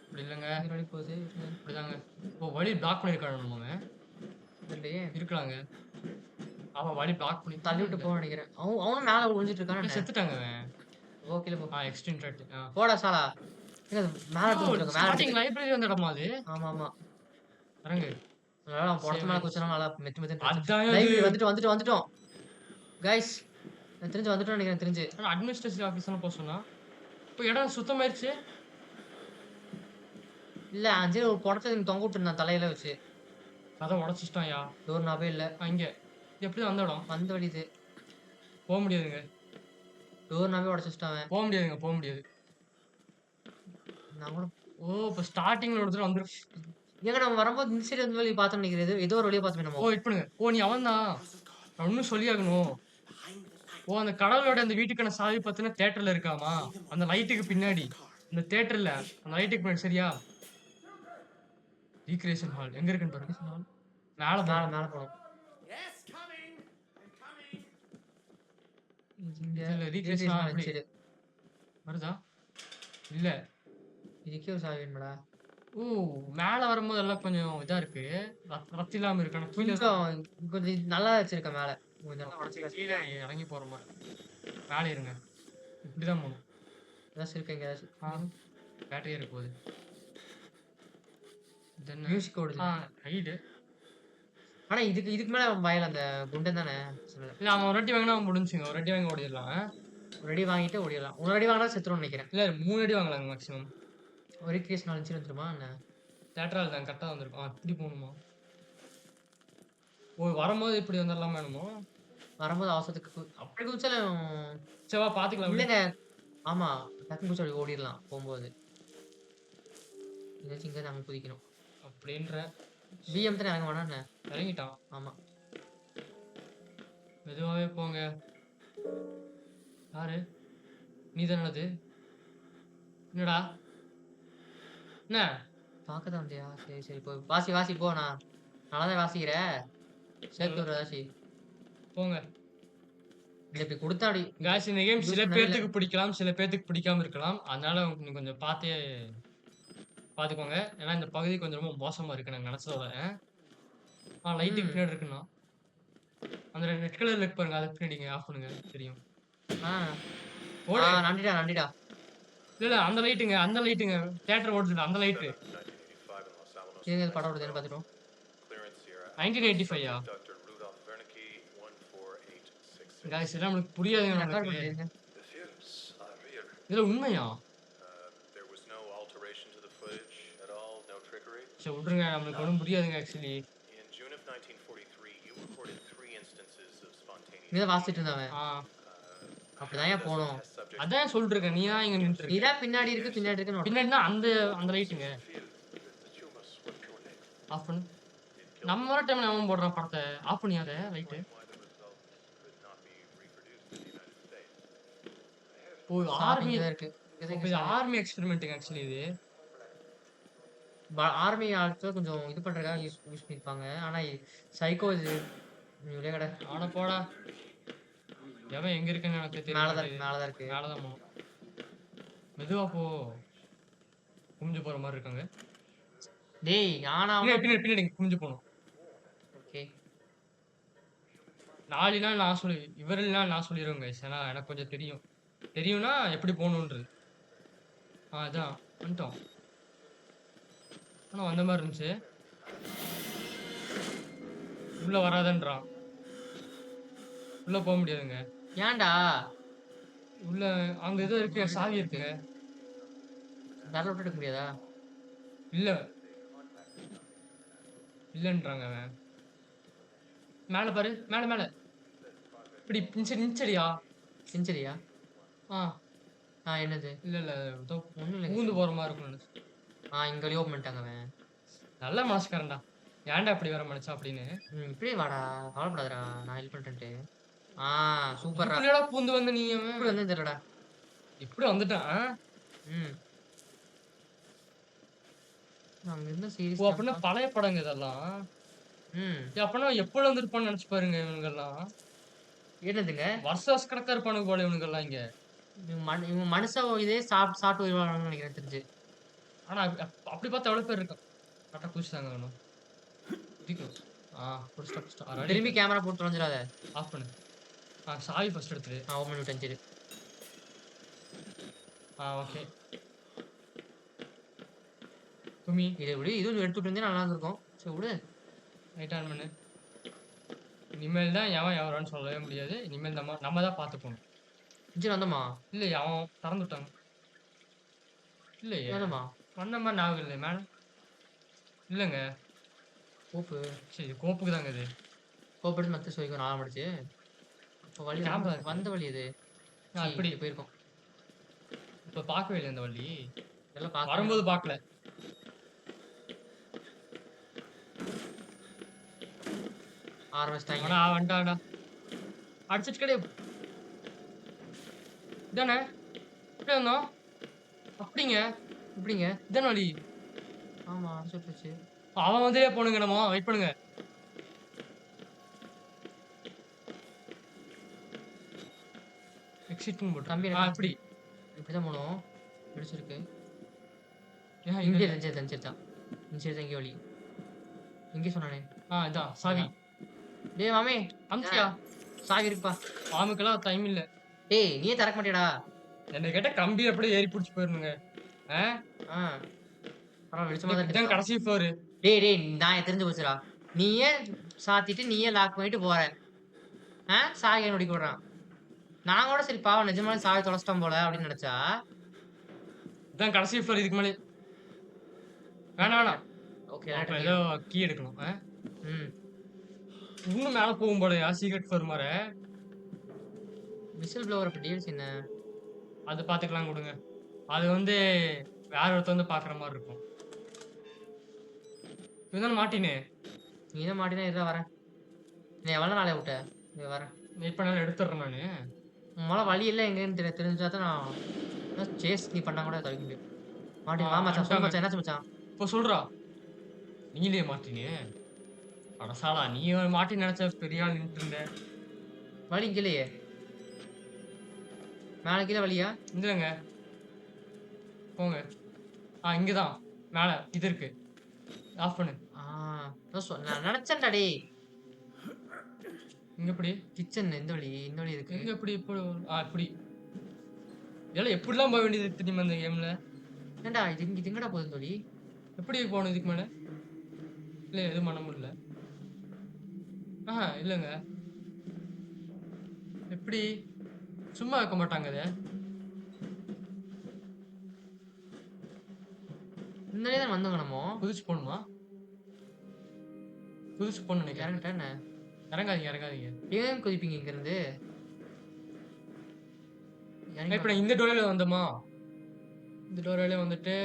இப்படி இல்லங்க. இந்த வழி போகுது. இப்படிதாங்க. ஓ வழி பிளாக் பண்ணிருக்கானுங்க. தெரியலையே. இருக்கலாங்க. அவன் வழி பிளாக் பண்ணி தள்ளி விட்டு போன்னு நெனைக்கிறேன். அவனும் மேல ஒளிஞ்சிட்டு இருக்கானா என்ன? செத்துட்டாங்க அவன். போ கீழ போ. எக்ஸ்டென்ட். போடா சாலா. ஏங்க அது மேல எடுத்து வந்துருங்க. மேல ஸ்டார்டிங் எடுத்துட்டு. லைப்ரரி வந்த இடமா அது? ஆமாமா. இறங்கு. அதனால அவன் பொடத்து சேவ் மேல ஆயிடுச்சு. குதிச்சனால நல்லா மெத்து மெத்துன்னு இருந்துச்சு. அதான் அது. லைப்ரரி வந்துட்டோம். கைஸ் எனக்கு தெரிஞ்சு வந்துட்டோம்னு நெனைக்கிறேன் தெரிஞ்சு. ஆனா அட்மினிஸ்ட்ரேட்டிவ் ஆஃபீஸ்னு போக சொன்னா. இப்போ இடம் சுத்தமாயிருச்சு. இல்ல அஞ்சு ஒரு பொடத்த தொங்க விட்டுருந்தான் தலையில வச்சு. கதவை உடைச்சிட்டான்யா. டோர் நாபே இல்ல. இங்க. இது எப்படி வந்த இடம்? வந்த வழி இது. போக முடியாதுங்க. டோர் நாபே உடைச்சு வச்சுட்டான் அவன். போக முடியாதுங்க. போக முடியாது. நான் கூட ஓ இப்போ ஸ்டார்டிங்ல ஒரு தடவை வந்துரு. ஏங்க நம்ம வரும்போது இந்த சைடு வந்து வழி பார்த்தோம்னு நினைக்கிறேன். ஏதோ ஒரு வழியா பார்த்தோமே நம்ம. ஓ வெயிட் பண்ணுங்க. ஓ நீ அவன்தான். நான் இன்னும் சொல்லியாகணும். ஓ அந்த கடவுளோட அந்த வீட்டுக்கான சாவி பார்த்தீங்கன்னா தியேட்டர்ல இருக்காமா? அந்த லைட்டுக்கு பின்னாடி. அந்த தியேட்டர்ல அந்த லைட்டுக்கு பின்னாடி சரியா? ரீக்ரியேஷன் ஹால் எங்க இருக்குன்னு பாருங்க. மேல மேல போணும். மேல போணும். இங்க இதுல ரீக்ரியேஷன் ரீக்ரியேஷன் ஹால் ஹால் எப்படி? சைடு. வருதா? இல்ல. இதுக்கே ஒரு சாவி வேணுமாடா? ஓ மேல வரும்போது எல்லாம் கொஞ்சம் இதா இருக்கு. ரத்து இல்லாம இருக்கு. ஆனா கீழ கொஞ்சம் நல்லா வச்சிருக்கேன் மேல. கொஞ்சம் நல்லா உடைச்சு கீழ இறங்கி போற மாதிரி. மேல இருங்க. இப்படிதான் போகணும். ஏதாச்சும் இருக்கு எங்க ஏதாச்சும். பேட்டரி இருக்க போகுது. தென் மியூசிக் ஓடுது. ஹைடு. ஆனா இதுக்கு மேல அவன் பயல அந்த குண்டன் தானே சொல்லல. இல்ல அவன் ஒரு வாட்டி வாங்கினா அவன் முடிஞ்சுங்க. ஒரு வாட்டி வாங்கி ஓடிடலாம். ஒரு அடி வாங்கிட்டு ஓடிடலாம். ஒரு அடி வாங்கினா செத்துரும்னு நினைக்கிறேன். இல்ல 3 அடி வாங்கலாங்க மேக்ஸிமம். ஒரு கேஸ் 4 இன்ச்சு வந்துருமா என்ன? தேட்டரால் தான் கரெக்டா வந்திருக்கும். இப்படி போகணுமா? ஓ வரும்போது இப்படி வந்துடலாமா என்னமோ? வரும்போது அவசரத்துக்கு அப்படி குதிச்சாலும் சரி வா பாத்துக்கலாம். இல்லங்க. ஆமா. டக்குனு குதிச்சு அப்படி ஓடிடலாம் போகும்போது. ஏதாச்சும் இங்க நாங்க குதிக்கணும். அப்படின்ற பிஎம் தானே இறங்க வேணாம் என்ன? இறங்கிட்டான். ஆமா. மெதுவாவே போங்க. யாரு? நீ தானே அது? என்னடா? என்ன? பார்க்க தான் வந்தியா? சரி போ. வாசி போ நான். நல்லா தான் வாசிக்கிறேன். சேர்த்து விடுற ஏதாச்சி. போங்க. இல்ல இப்படி கொடுத்தா அப்படி காய்ஸ் இந்த கேம் யூஸ் சில பண்ணவே இல்ல. பேர்த்துக்கு பிடிக்கலாம், சில பேர்த்துக்கு பிடிக்காம இருக்கலாம். அதனால நீங்க கொஞ்சம் பார்த்தே பார்த்துக்கோங்க. ஏன்னா இந்த பகுதி கொஞ்சம் ரொம்ப மோசமா இருக்கு நான் நினைச்சதோட. லைட்டுக்கு பின்னாடி இருக்குண்ணா. அந்த ரெட் கலர்ல இருக்கு பாருங்க. அதுக்கு பின்னாடிங்க ஆஃப் பண்ணுங்க. தெரியும். ஓடு. நன்றிடா. இல்ல அந்த லைட்டுங்க. அந்த லைட்டுங்க. தியேட்டர் ஓடுதுல அந்த லைட்டு. இருங்க படம் ஓடுதுன்னு பார்த்துட்டோம். 1985யா? காய்ஸ் இதெல்லாம் நம்மளுக்கு புரியாதுங்க ரெக்கார்ட் நமக்கு. பண்ணிருங்க. இதுல உண்மையா? சரி விட்ருங்க. நம்மளுக்கு ஒண்ணும் புரியாதுங்க ஆக்சுவலி. இங்க வாசிட்டு இருந்தவன். அப்படிதான் ஏன் போனோம். அதான் சொல்லிட்டு இருக்கேன். நீ தான் இங்க நின்னுட்டு இருக்க. இதான் பின்னாடி இருக்குன்னு பின்னாடினா அந்த லைட்டுங்க. ஆஃப் பண்ணு. நம்ம வர டைம்ல அவன் போடுறான் படத்தை. ஆஃப் பண்ணியாத லைட்டு. ஓ ஆர்மி இருக்கு. இது ஆர்மி எக்ஸ்பெரிமெண்ட்டுங்க ஆக்சுவலி இது. ஆர்மி ஆட்கள் கொஞ்சம் இது பண்றதுக்காக யூஸ் பண்ணிருப்பாங்க. ஆனா சைக்கோ இது கடை. ஆனா போடா. எவன் எங்க இருக்குன்னு எனக்கு தெரியல. மேலதான் இருக்கு. மேலதான் போகணும். மெதுவா போ. குமிஞ்சு போற மாதிரி இருக்காங்க. டேய் ஆனா பின்னாடி குமிஞ்சு போகணும். ஓகே. நாளினா நான் சொல்லி இவரெல்லாம் நான் சொல்லிடுவேங்க. ஏன்னா எனக்கு கொஞ்சம் தெரியும்னா எப்படி போகணுன்றது. அதான் வந்துட்டோம். ஆனா வந்த மாதிரி இருந்துச்சு. உள்ள வராதன்றான். உள்ள போக முடியாதுங்க. ஏன்டா? உள்ள அங்க ஏதோ இருக்கு. சாவி இருக்குங்க. தரல விட்டு எடுக்க முடியாதா? இல்லன்றாங்க அவன். மேல பாரு. மேல இப்படி இன்ச்சடியா? செஞ்சரியா? ஆ என்னது? இல்ல ஏதோ ஒண்ணும் இல்ல. பூந்து போற மாதிரி இருக்கும். இங்க வழி ஓபன் பண்ணிட்டாங்க அவன். நல்ல மனசுக்காரன்டா. ஏன்டா அப்படி வர மனுச்சா அப்படின்னு. இப்படியே வாடா. கவலைப்படாதடா. நான் ஹெல்ப் பண்றேன்ட்டு. சூப்பர்ரா. இப்படியடா பூந்து வந்து நீ இப்படி வந்து தெரியலடா. இப்படி வந்துட்டான். அங்க இருந்த சீரிஸ். ஓ அப்படின்னா பழைய படங்க இதெல்லாம். அப்படின்னா எப்போ வந்திருப்பான்னு நினைச்சு பாருங்க இவங்கெல்லாம். என்னதுங்க? வருஷ கணக்கா இருப்பானுங்க போல இவனுங்கலாம் இங்க. இவங்க மனுஷ இதே சாப்பிட்டு உயிர் நினைக்கிறேன் தெரிஞ்சு. ஆனா அப்படி பார்த்தா எவ்வளோ பேர் இருக்கான். கரெக்ட்டா குதிச்சுட்டாங்க அவனும். குதிக்கணும். ஆ புடிச்சுட்டா. ரெடி. திரும்பி கேமரா போட்டு தொலைஞ்சிடாத. ஆஃப் பண்ணு. சாவி ஃபர்ஸ்ட் எடுத்துரு. ஓப்பன் பண்ணி விட்டேன் சரி. ஓகே. குமி. இதை விடு, இதுவும் எடுத்துட்டு வந்தே நல்லா இருந்திருக்கும். சரி விடு. லைட் ஆன் பண்ணு. இனிமேல் தான் எவன் எவரான்னு சொல்லவே முடியாது. இனிமேல் நம்ம தான் பார்த்துக்கணும். சரி வந்தோமா? இல்லையே அவன் திறந்து விட்டாங்க. இல்லையே. வந்தோமா? வந்த மாதிரி ஞாபகம் இல்லை மேல. இல்லைங்க. கோப்பு. சரி கோப்புக்கு தாங்க இது. கோப்பு எடுத்து மத்த சொல்லிக்கோ நாளா முடிச்சு. இப்போ வழி கேமரா இருக்கு. வந்த வழி இது. இப்படி போயிருக்கோம். இப்போ பார்க்கவே இல்லை இந்த வழி. இதெல்லாம் பார்க்க வரும்போது பார்க்கல. ஆரம்பிச்சிட்டாங்க. வந்துட்டான்டா. அடிச்சிட்டு கிடையாது. இதானே எப்படி வந்தோம்? அப்படிங்க எப்படிங்க? இதான வழி. ஆமா அடிச்சுட்டுருச்சு. அவன் வந்தே போனுங்க நம்ம வெயிட் பண்ணுங்க. எக்ஸிட்னு போட்டு தம்பி இப்படி இப்படிதான் போகணும். பிடிச்சிருக்கு. ஏன் இங்கே இங்க தெரிஞ்சிருச்சான். சரி இங்கே வழி. இங்கே சொன்னானே. இதான் சாவி. டேய் மாமே அம்சியா சாவி இருக்குப்பா. மாமுக்கெல்லாம் டைம் இல்ல. டேய் நீயே திறக்க மாட்டியாடா? என்ன கேட்ட கம்பி அப்படியே ஏறி பிடிச்சி போயிருனுங்க. பரவாயில்ல வெளிச்சமா தான் இதான் கடைசி ஃப்ளோரு. டேய் நான் தெரிஞ்சு போச்சுடா. நீயே சாத்திட்டு நீயே லாக் பண்ணிட்டு போற. சாவி நொடிக்க விடுறான். நான் கூட சரி பாவம் நிஜமாலே சாவி தொலைச்சிட்டோம் போல அப்படின்னு நினைச்சா. இதான் கடைசி ஃப்ளோர். இதுக்கு மேலே வேணாம். ஓகே ஏதோ கீ எடுக்கணும். ம் இன்னும் மேல போகும் போலயா சீக்ரெட் ஃப்ளோர் மாதிரி. விசில் ப்ளோவர் அப்ப டீல்ஸ் என்ன? அது பாத்துக்கலாம் கொடுங்க. அது வந்து வேற ஒருத்தர் வந்து பாக்குற மாதிரி இருக்கும். இதுதான் மாட்டினே. நீ தான் மாட்டினா இருடா வரேன். நீ எவ்வளோ நாளே விட்ட? நீ வரேன். வெயிட் பண்ணாலும் எடுத்துடுறேன் நானு. உங்களால வழி இல்லை எங்கன்னு தெரிஞ்சா தான் நான் சேஸ் நீ பண்ணா கூட தவிக்க முடியும். மாட்டி வா மச்சான். சொல்லு மச்சான் என்னாச்சு மச்சான்? இப்போ சொல்றா. நீங்களே மாட்டினே. அடசாலா நீ மாட்டி நினைச்ச பெரிய ஆள் நின்றுட்டு இருந்த. வழி இங்க இல்லையே. மேலே கீழே வழியா? இல்லைங்க போங்க. இங்கதான் மேல இது இருக்கு. ஆஃப் பண்ணு. நான் நினைச்சேன்டா டேய். இங்க எப்படி கிச்சன் இந்த வழி இருக்கு. இங்க எப்படி இப்போ இப்படி இதெல்லாம் எப்படிலாம் போக வேண்டியது தெரியுமா இந்த கேம்ல? ஏன்டா இது எங்கடா போகுது வழி? எப்படி போகணும் இதுக்கு மேல? இல்ல எதுவும் பண்ண முடியல. இல்லைங்க எப்படி சும்மா வைக்க மாட்டாங்க அதை. இந்த வழி தான் வந்தோங்க நம்ம. குதிச்சு போகணுமா? குதிச்சு போகணும் நினைக்கிறேன். இறங்கிட்டேன் என்ன? இறங்காதீங்க. ஏன் குதிப்பீங்க இங்க இருந்து? இப்ப நான் இந்த டோர்ல வந்தோமா? இந்த டோர்ல வந்துட்டு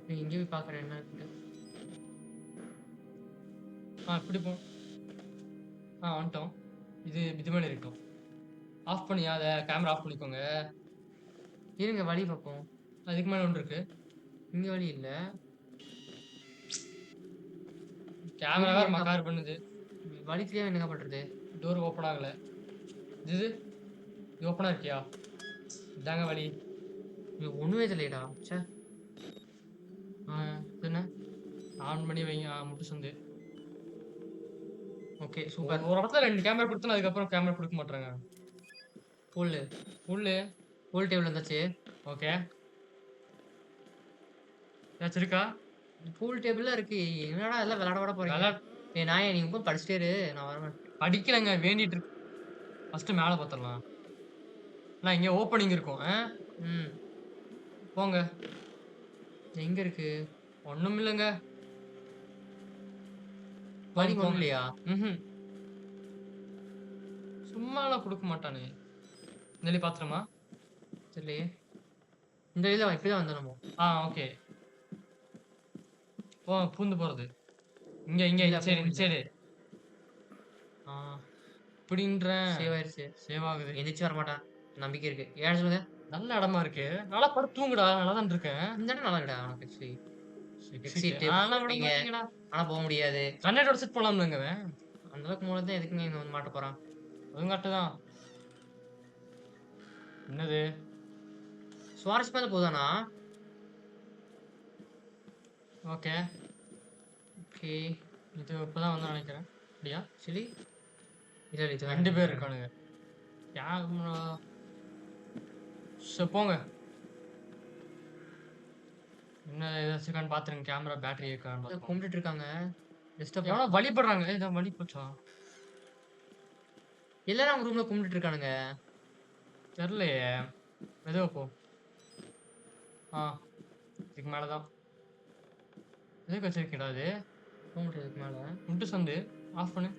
நீ இங்கே போய் பாக்குறேன் என்ன இருக்கு. இப்படி போ. வந்துட்டோம். இது மேல இருக்கட்டும். ஆஃப் பண்ணியா அதை கேமரா ஆஃப் பண்ணிக்கோங்க. இருங்க வழி பார்ப்போம். அதுக்கு மேல ஒன்று இருக்கு. இங்க வழி இல்ல. கேமரா வேற மக்கார் பண்ணுது. வழி தெரியாம என்னங்க பண்றது? டோர் ஓப்பன் ஆகல. இது ஓப்பனா இருக்கியா? இதாங்க வழி. ஒண்ணுமே தெரியலடா. சே என்ன ஆன் பண்ணி வைங்க. முட்டு சந்து. Okay super. ஒரு இடத்துல 2 கேமரா கொடுத்தா அதுக்கப்புறம் கேமரா கொடுக்க மாட்டாங்க. ஃபுல் டேபிள் வந்தாச்சு. ஓகே ஏதாச்சும் இருக்கா? ஃபுல் டேபிள்ல இருக்கு. என்னடா எல்லாம் விளையாட விட போறீங்க? நாயே நீ உட்காந்து படிச்சுட்டே இரு. நான் வரேன். படிக்கலங்க வேண்டிட்டு இருக்கு. ஃபர்ஸ்ட் மேல பார்த்துடலாம். நான் இங்க ஓப்பனிங் இருக்கும். போங்க. எங்க இருக்கு? ஒண்ணும் இல்லைங்க. வழி ஒண்ணும் இல்லையா? சும்மாலாம் கொடுக்க மாட்டானே. இந்த பாத்திரமா தெரியலையே. இந்த வழியில இப்படிதான் வந்தோம் நம்ம. ஓகே. பூந்து போறது. இங்க சரி. இப்படின்ற சேவ் ஆயிடுச்சு. சேவ் ஆகுது. எந்திரிச்சு வர மாட்டான். நம்பிக்கை இருக்கு. ஏன் சொல்லுங்க. நல்ல இடமா இருக்கு. நல்லா படுத்து தூங்குடா. நல்லா தான் இருக்கேன். இந்த இடம் நல்லா இருக்குடா உனக்கு. ஆனா போக முடியாது. கண்ணாடி உடைச்சிட்டு போலாம்லங்க. அந்த அளவுக்கு மூலம் தான் எதுக்குங்க இங்க வந்து மாட்ட போறான்? அதுவும் கரெக்ட் தான். என்னது? சுவாரஸ்யமா போதானா? ஓகே. ஓகே. இது இப்பதான் வந்தோம்னு நினைக்கிறேன். அப்படியா? ஆக்சுவலி இல்ல இதுதான் 2 பேர் நினைக்கிறேன். இருக்கானுங்க. கேமரா சரி போங்க. என்ன ஏதாச்சும் இருக்கான்னு பாத்துருங்க. கேமரா பேட்டரி இருக்கான்னு ஏதோ பாத்துக்கோங்க. கும்பிட்டுட்டு இருக்காங்க. டிஸ்டர்ப் எவனோ வழிபடுறாங்க. ஏய் இதான் வழி போச்சா? எல்லாரும் அவங்க ரூம்ல கும்பிட்டுட்டு இருக்கானுங்க. தெரியலையே. மெதுவா போ. ஆ இதுக்கு மேல தான். எதுக்கு வச்சிருக்கீடா இது? போக முடியாதுக்கு மேல. முட்டு சந்து ஆஃப் பண்ணு.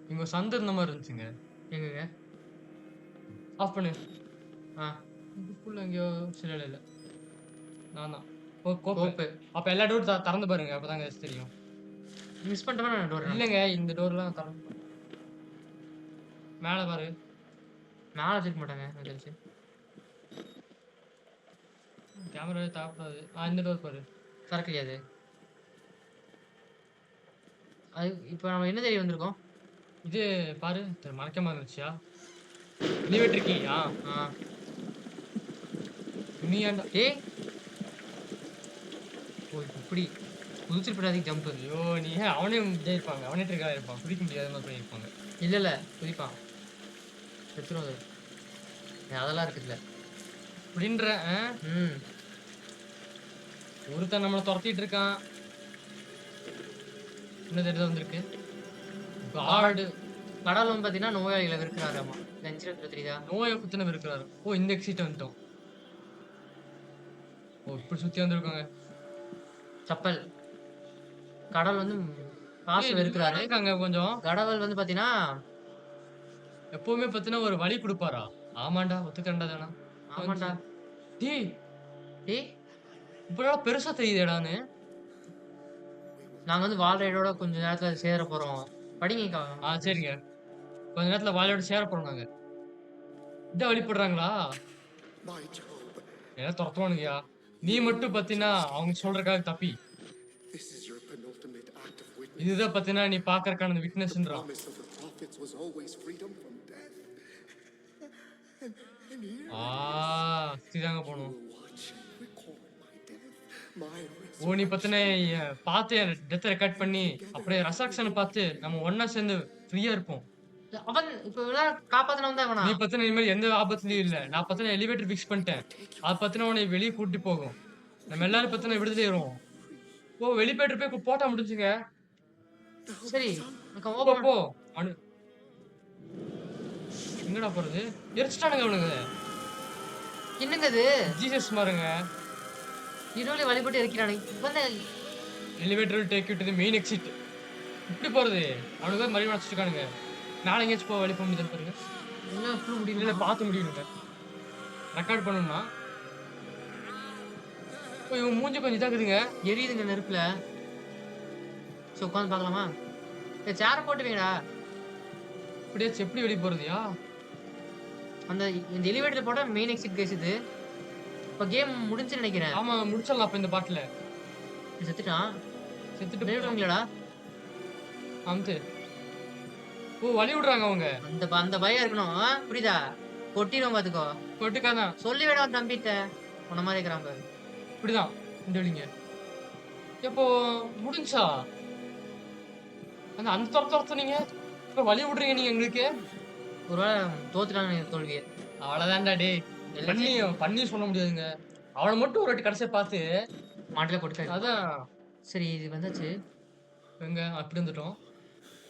இங்க ஒரு சந்து இருந்த மாதிரி இருந்துச்சுங்க. எங்கங்க? ஆஃப் பண்ணு. ஆ. இதுக்குள்ள எங்கேயோ சில இல்ல. நான் தான். ஓ கோப்பு. கோப்பு. அப்ப எல்லா டோரும் திறந்து பாருங்க. அப்பதாங்க தெரியும். மிஸ் பண்ணிட்டோமா நான் டோர்? இல்லங்க இந்த டோர்லாம் திறந்து மேல பாரு. மேல வச்சிருக்க மாட்டாங்க எனக்கு தெரிஞ்சு. கேமராவே தாப்படாது. இந்த டோர் பாரு. திறக்கலையா அது? அது இப்போ நம்ம என்ன தேடி வந்திருக்கோம்? இது பாரு. மறைக்காம இருந்துச்சியா? எலிவேட்டர் கீயா? ஆ. நீ ஏன்டா? ஏய்! ஓ இப்படி குதிச்சிட்டு போயிடாதீங்க ஜம்ப். ஐயோ! நீ ஏன் அவனே இதா இருப்பாங்க. அவனே ட்ரிகரா இருப்பான். குதிக்க முடியாத மாதிரி பண்ணியிருப்பாங்க. இல்ல இல்ல குதிப்பான். செத்துரும் அது. அதெல்லாம் இருக்குதுல்ல. அப்படின்ற ம். ஒருத்தன் நம்மள துரத்திட்டு இருக்கான். என்ன தெரியுது வந்திருக்கு? காடு. கடவுள் வந்து பார்த்தீங்கன்னா நோயாளிகளை வெறுக்கிறாராமா. நெஞ்சில தெரியுதா? நோயை குத்துன இருக்கிறாரு. ஓ இந்த எக்ஸிட் வந்துட்டோம். ஓ இப்படி சுத்தி வந்திருக்காங்க. சப்பல். கடவுள் வந்து பாச ஏய் வெறுக்கிறாரு. இருக்காங்க கொஞ்சம். கடவுள் வந்து பார்த்தீங்கன்னா எப்பவுமே பார்த்தீங்கன்னா ஒரு வழி குடுப்பாரா? ஆமாண்டா ஒத்துக்கண்டா தானா? ஆமாண்டா. டேய் டேய் இப்படிலாம் பெருசா தெரியுதேடான்னு. நாங்க வந்து வாழ்றையோட கொஞ்ச நேரத்துல சேர போறோம். படிங்கக்கா. சரிங்க. கொஞ்ச நேரத்துல வாழையோட சேர போறோம் நாங்க. இதான் வழிபடுறாங்களா? My Job, எல்லாம் துரத்துவானுங்கயா. நீ மட்டும் பாத்தீங்கன்னா அவங்க சொல்றதுக்காக தப்பி. this is your penultimate act of witness. இதுதான் பாத்தீங்கன்னா நீ பாக்குறதுக்கான The விட்னஸ்ன்றான். promise of the prophets was always freedom from death. And here இதுதாங்க you போகணும். will watch and record my death, my ஓ நீ resurrection. பாத்தீங்கன்னா பார்த்து டெத்தை ரெக்கார்ட் பண்ணி அப்படியே ரசாக்ஷனை பார்த்து நம்ம ஒன்னா சேர்ந்து ஃப்ரீயா இருப்போம். அவன் இப்ப இவெல்லாம் காப்பாத்தினவன் தான் இவனா? நீ பத்தின இனிமேல் எந்த ஆபத்துலயும் இல்ல. நான் பத்தின எலிவேட்டர் ஃபிக்ஸ் பண்ணிட்டேன். அது பத்தின உன்னை வெளியே கூட்டி போகும். நம்ம எல்லாரும் பத்தின விடுதலை ஏறுவோம். ஓ வெளிப்பேட்டு போய் போட்டா முடிஞ்சுங்க. சரி. எனக்கு போ ஓபன் போ. எங்கடா போறது? எரிச்சிட்டானுங்க அவனுங்க. என்னங்க இது? ஜீசஸ் மாருங்க. இருளை வழிபட்டு இருக்கிறானுங்க. வந்து elevator take you to the main exit. இப்படி போறது? அவனுங்க மறுபடியும் வச்சிருக்கானுங்க. மேல எங்கேயாச்சும் போ வழி போக முடியாது பாருங்க. என்ன ஃபுல் முடியல. இல்ல பார்த்து முடியணுங்க. ரெக்கார்ட் பண்ணணும்னா ஓ இவன் மூஞ்சி கொஞ்சம் இதாக்குதுங்க. எரியுதுங்க நெருப்புல. சரி உட்காந்து பார்க்கலாமா? ஏய் சேர போட்டு வைங்கடா. இப்படியாச்சும் எப்படி வெளிய போறதுயா? அந்த இந்த எலிவேட்டர்ல போட்டா மெயின் எக்ஸிட் கைஸ் இது. இப்ப கேம் முடிஞ்சுன்னு நினைக்கிறேன். ஆமா முடிச்சிடலாம் அப்ப இந்த பாட்டுல. செத்துட்டான். செத்துட்டு வெளியிடுவாங்களா? அமுத்து. ஓ வழி விடுறாங்க அவங்க. அந்த பயம் இருக்கணும். புரியுதா? கொட்டிடுவோம் பாத்துக்கோ. கொட்டுக்காதான். சொல்லி வேணாம் தம்பிட்ட. உன்ன மாதிரி இருக்கிறான் பாரு. இப்படிதான் இந்த வழிங்க. எப்போ முடிஞ்சா? அந்த துரத்துனீங்க. இப்ப வழி விடுறீங்க நீங்க எங்களுக்கு. ஒருவேளை தோத்துட்டாங்க தோல்வியை. அவ்வளவுதான்டா டேய். பண்ணி சொல்ல முடியாதுங்க. அவனை மட்டும் ஒரு வாட்டி கடைசியா பார்த்து மாட்டில போட்டுட்டாரு. அதான் சரி இது வந்தாச்சு. எங்க அப்படி இருந்துட்டோம்.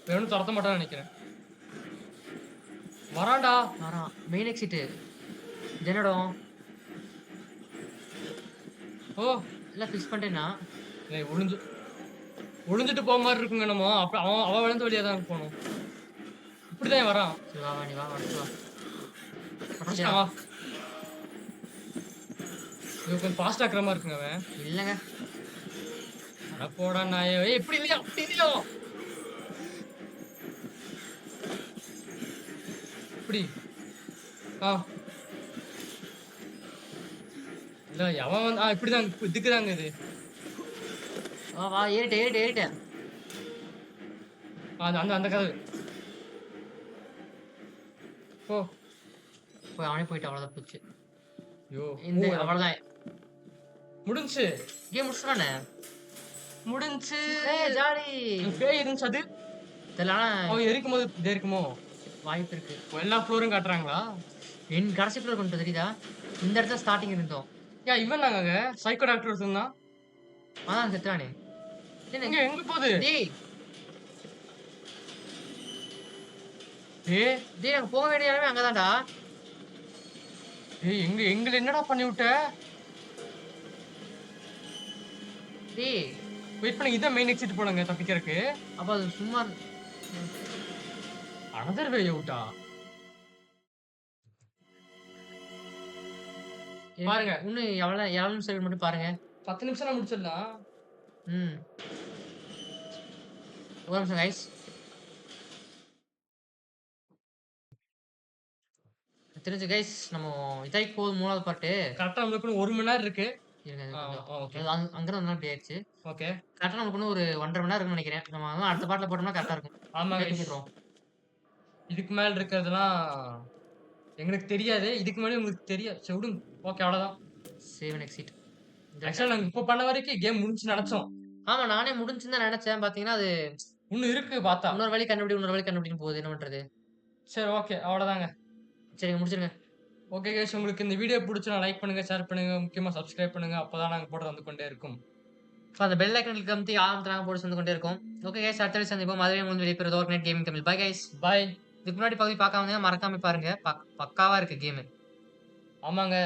வேணும் துரத்த மாட்டான்னு நினைக்கிறேன். வரான்டா. வரான். Main exit. ஜன்னடம். ஓ எல்லாம் ஃபிக்ஸ் பண்ணிட்டேன்னா டேய் ஒளிஞ்சிட்டு போக மாதிரி இருக்குங்க நம்ம. அப்ப அவன் விழுந்த வழியா தான் போகணும். இப்படிதான் வரான். சரி வா நீ வா அடுத்து வா. அடிச்சிட்டான், வா. இது கொஞ்சம் ஃபாஸ்ட் ஆக்குற மாதிரி இருக்குங்க அவன். இல்லைங்க. அட போடா நாயே. ஏய் இப்படி இல்லையா? அப்படி இல்லையா? இப்படி. இல்ல எவன் வந்து இப்படிதான் இதுக்குதாங்க இது. வா வா ஏறிட்டேன். அந்த அந்த கதவு. ஓ அவனே போயிட்டு அவ்வளோதான் போச்சு. ஐயோ! இந்த அவ்வளோதான். முடிஞ்சுச்சு. கேம் முடிச்சிட்டானே. முடிஞ்சுச்சு. ஜாலி. பேய் இருந்துச்சு அது. தெரியல. ஆனா அவன் எரிக்கும்போது இதே இருக்குமோ? வாய்ப்பு இருக்கு. எல்லா ஃப்ளோரும் காட்டுறாங்களா? கடைசி ஃப்ளோர் கொண்டு தெரியுதா? இந்த இடத்துல ஸ்டார்டிங் இருந்தோம். இவன் தாங்கங்க சைக்கோ டாக்டர் ஒருத்தன் தான். அதான் செத்துறானே. எங்க போகுது? டேய் டேய் டேய் அங்க போக வேண்டிய இடமே அங்கதான்டா. டேய் எங்கள என்னடா பண்ணி விட்ட? டேய் வெயிட் பண்ணுங்க, இதான் மெயின் எக்ஸிட் போடுங்க தப்பிக்கிறதுக்கு. அப்ப அது சும்மா அனதர் வே அவுட்டா? பாருங்க. இன்னும் எவ்வளவு நிமிஷம் மட்டும் பாருங்க. 10 நிமிஷம் முடிச்சிடலாம். ம் ஒரு நிமிஷம் கைஸ். தெரிஞ்சு கைஸ் நம்ம இதாக்கி போகுது 3வது பாட்டு. கரெக்டா நம்மளுக்கு 1 மணி நேரம் இருக்கு. ஓகே அங்கிருந்து வந்து அப்படி ஆயிடுச்சு. ஓகே. கரெக்டா நமக்கு இன்னும் ஒரு 1.5 மணி நேரம் இருக்குன்னு நினைக்கிறேன். நம்ம வந்து அடுத்த பாட்டுல போட்டோம்னா கரெக்டா இருக்கும். ஆமா guys. கேட்டுக்கிறோம். இதுக்கு மேல இருக்கிறதெல்லாம் எங்களுக்கு தெரியாது. இதுக்கு முன்னாடி உங்களுக்கு தெரியாது. சரி விடுங்க. ஓகே அவ்வளவுதான். Save and exit. ஆக்சுவலா நாங்க இப்போ பண்ண வரைக்கும் கேம் முடிஞ்சு நினைச்சோம். ஆமா நானே முடிஞ்சுன்னு தான் நினைச்சேன். பாத்தீங்கன்னா அது இன்னும் இருக்கு பார்த்தா. இன்னொரு வழி கண்டுபிடின்னு போகுது. என்ன பண்றது? சரி ஓகே அவ்வளவுதாங்க. சரி முடிச்சிருங்க. ஓகே கைஸ், உங்களுக்கு இந்த வீடியோ பிடிச்சா லைக் பண்ணுங்க, ஷேர் பண்ணுங்க, முக்கியமா சப்ஸ்கிரைப் பண்ணுங்க. அப்பதான் நாங்க போட்டு வந்து கொண்டே இருக்கும். அந்த பெல் ஐக்கன் கிளிக் பண்ணி ஆரம்பத்துல போட்டு வந்து கொண்டே இருக்கும். ஓகே கைஸ், அடுத்த வீடியோ சந்திப்போம். அதுவே முடிஞ்சு வெளியே Organite gaming Tamil. Bye guys. Bye. இதுக்கு முன்னாடி பகுதி பார்க்காம மறக்காம பாருங்க. பக்காவா இருக்கு கேம். ஆமாங்க.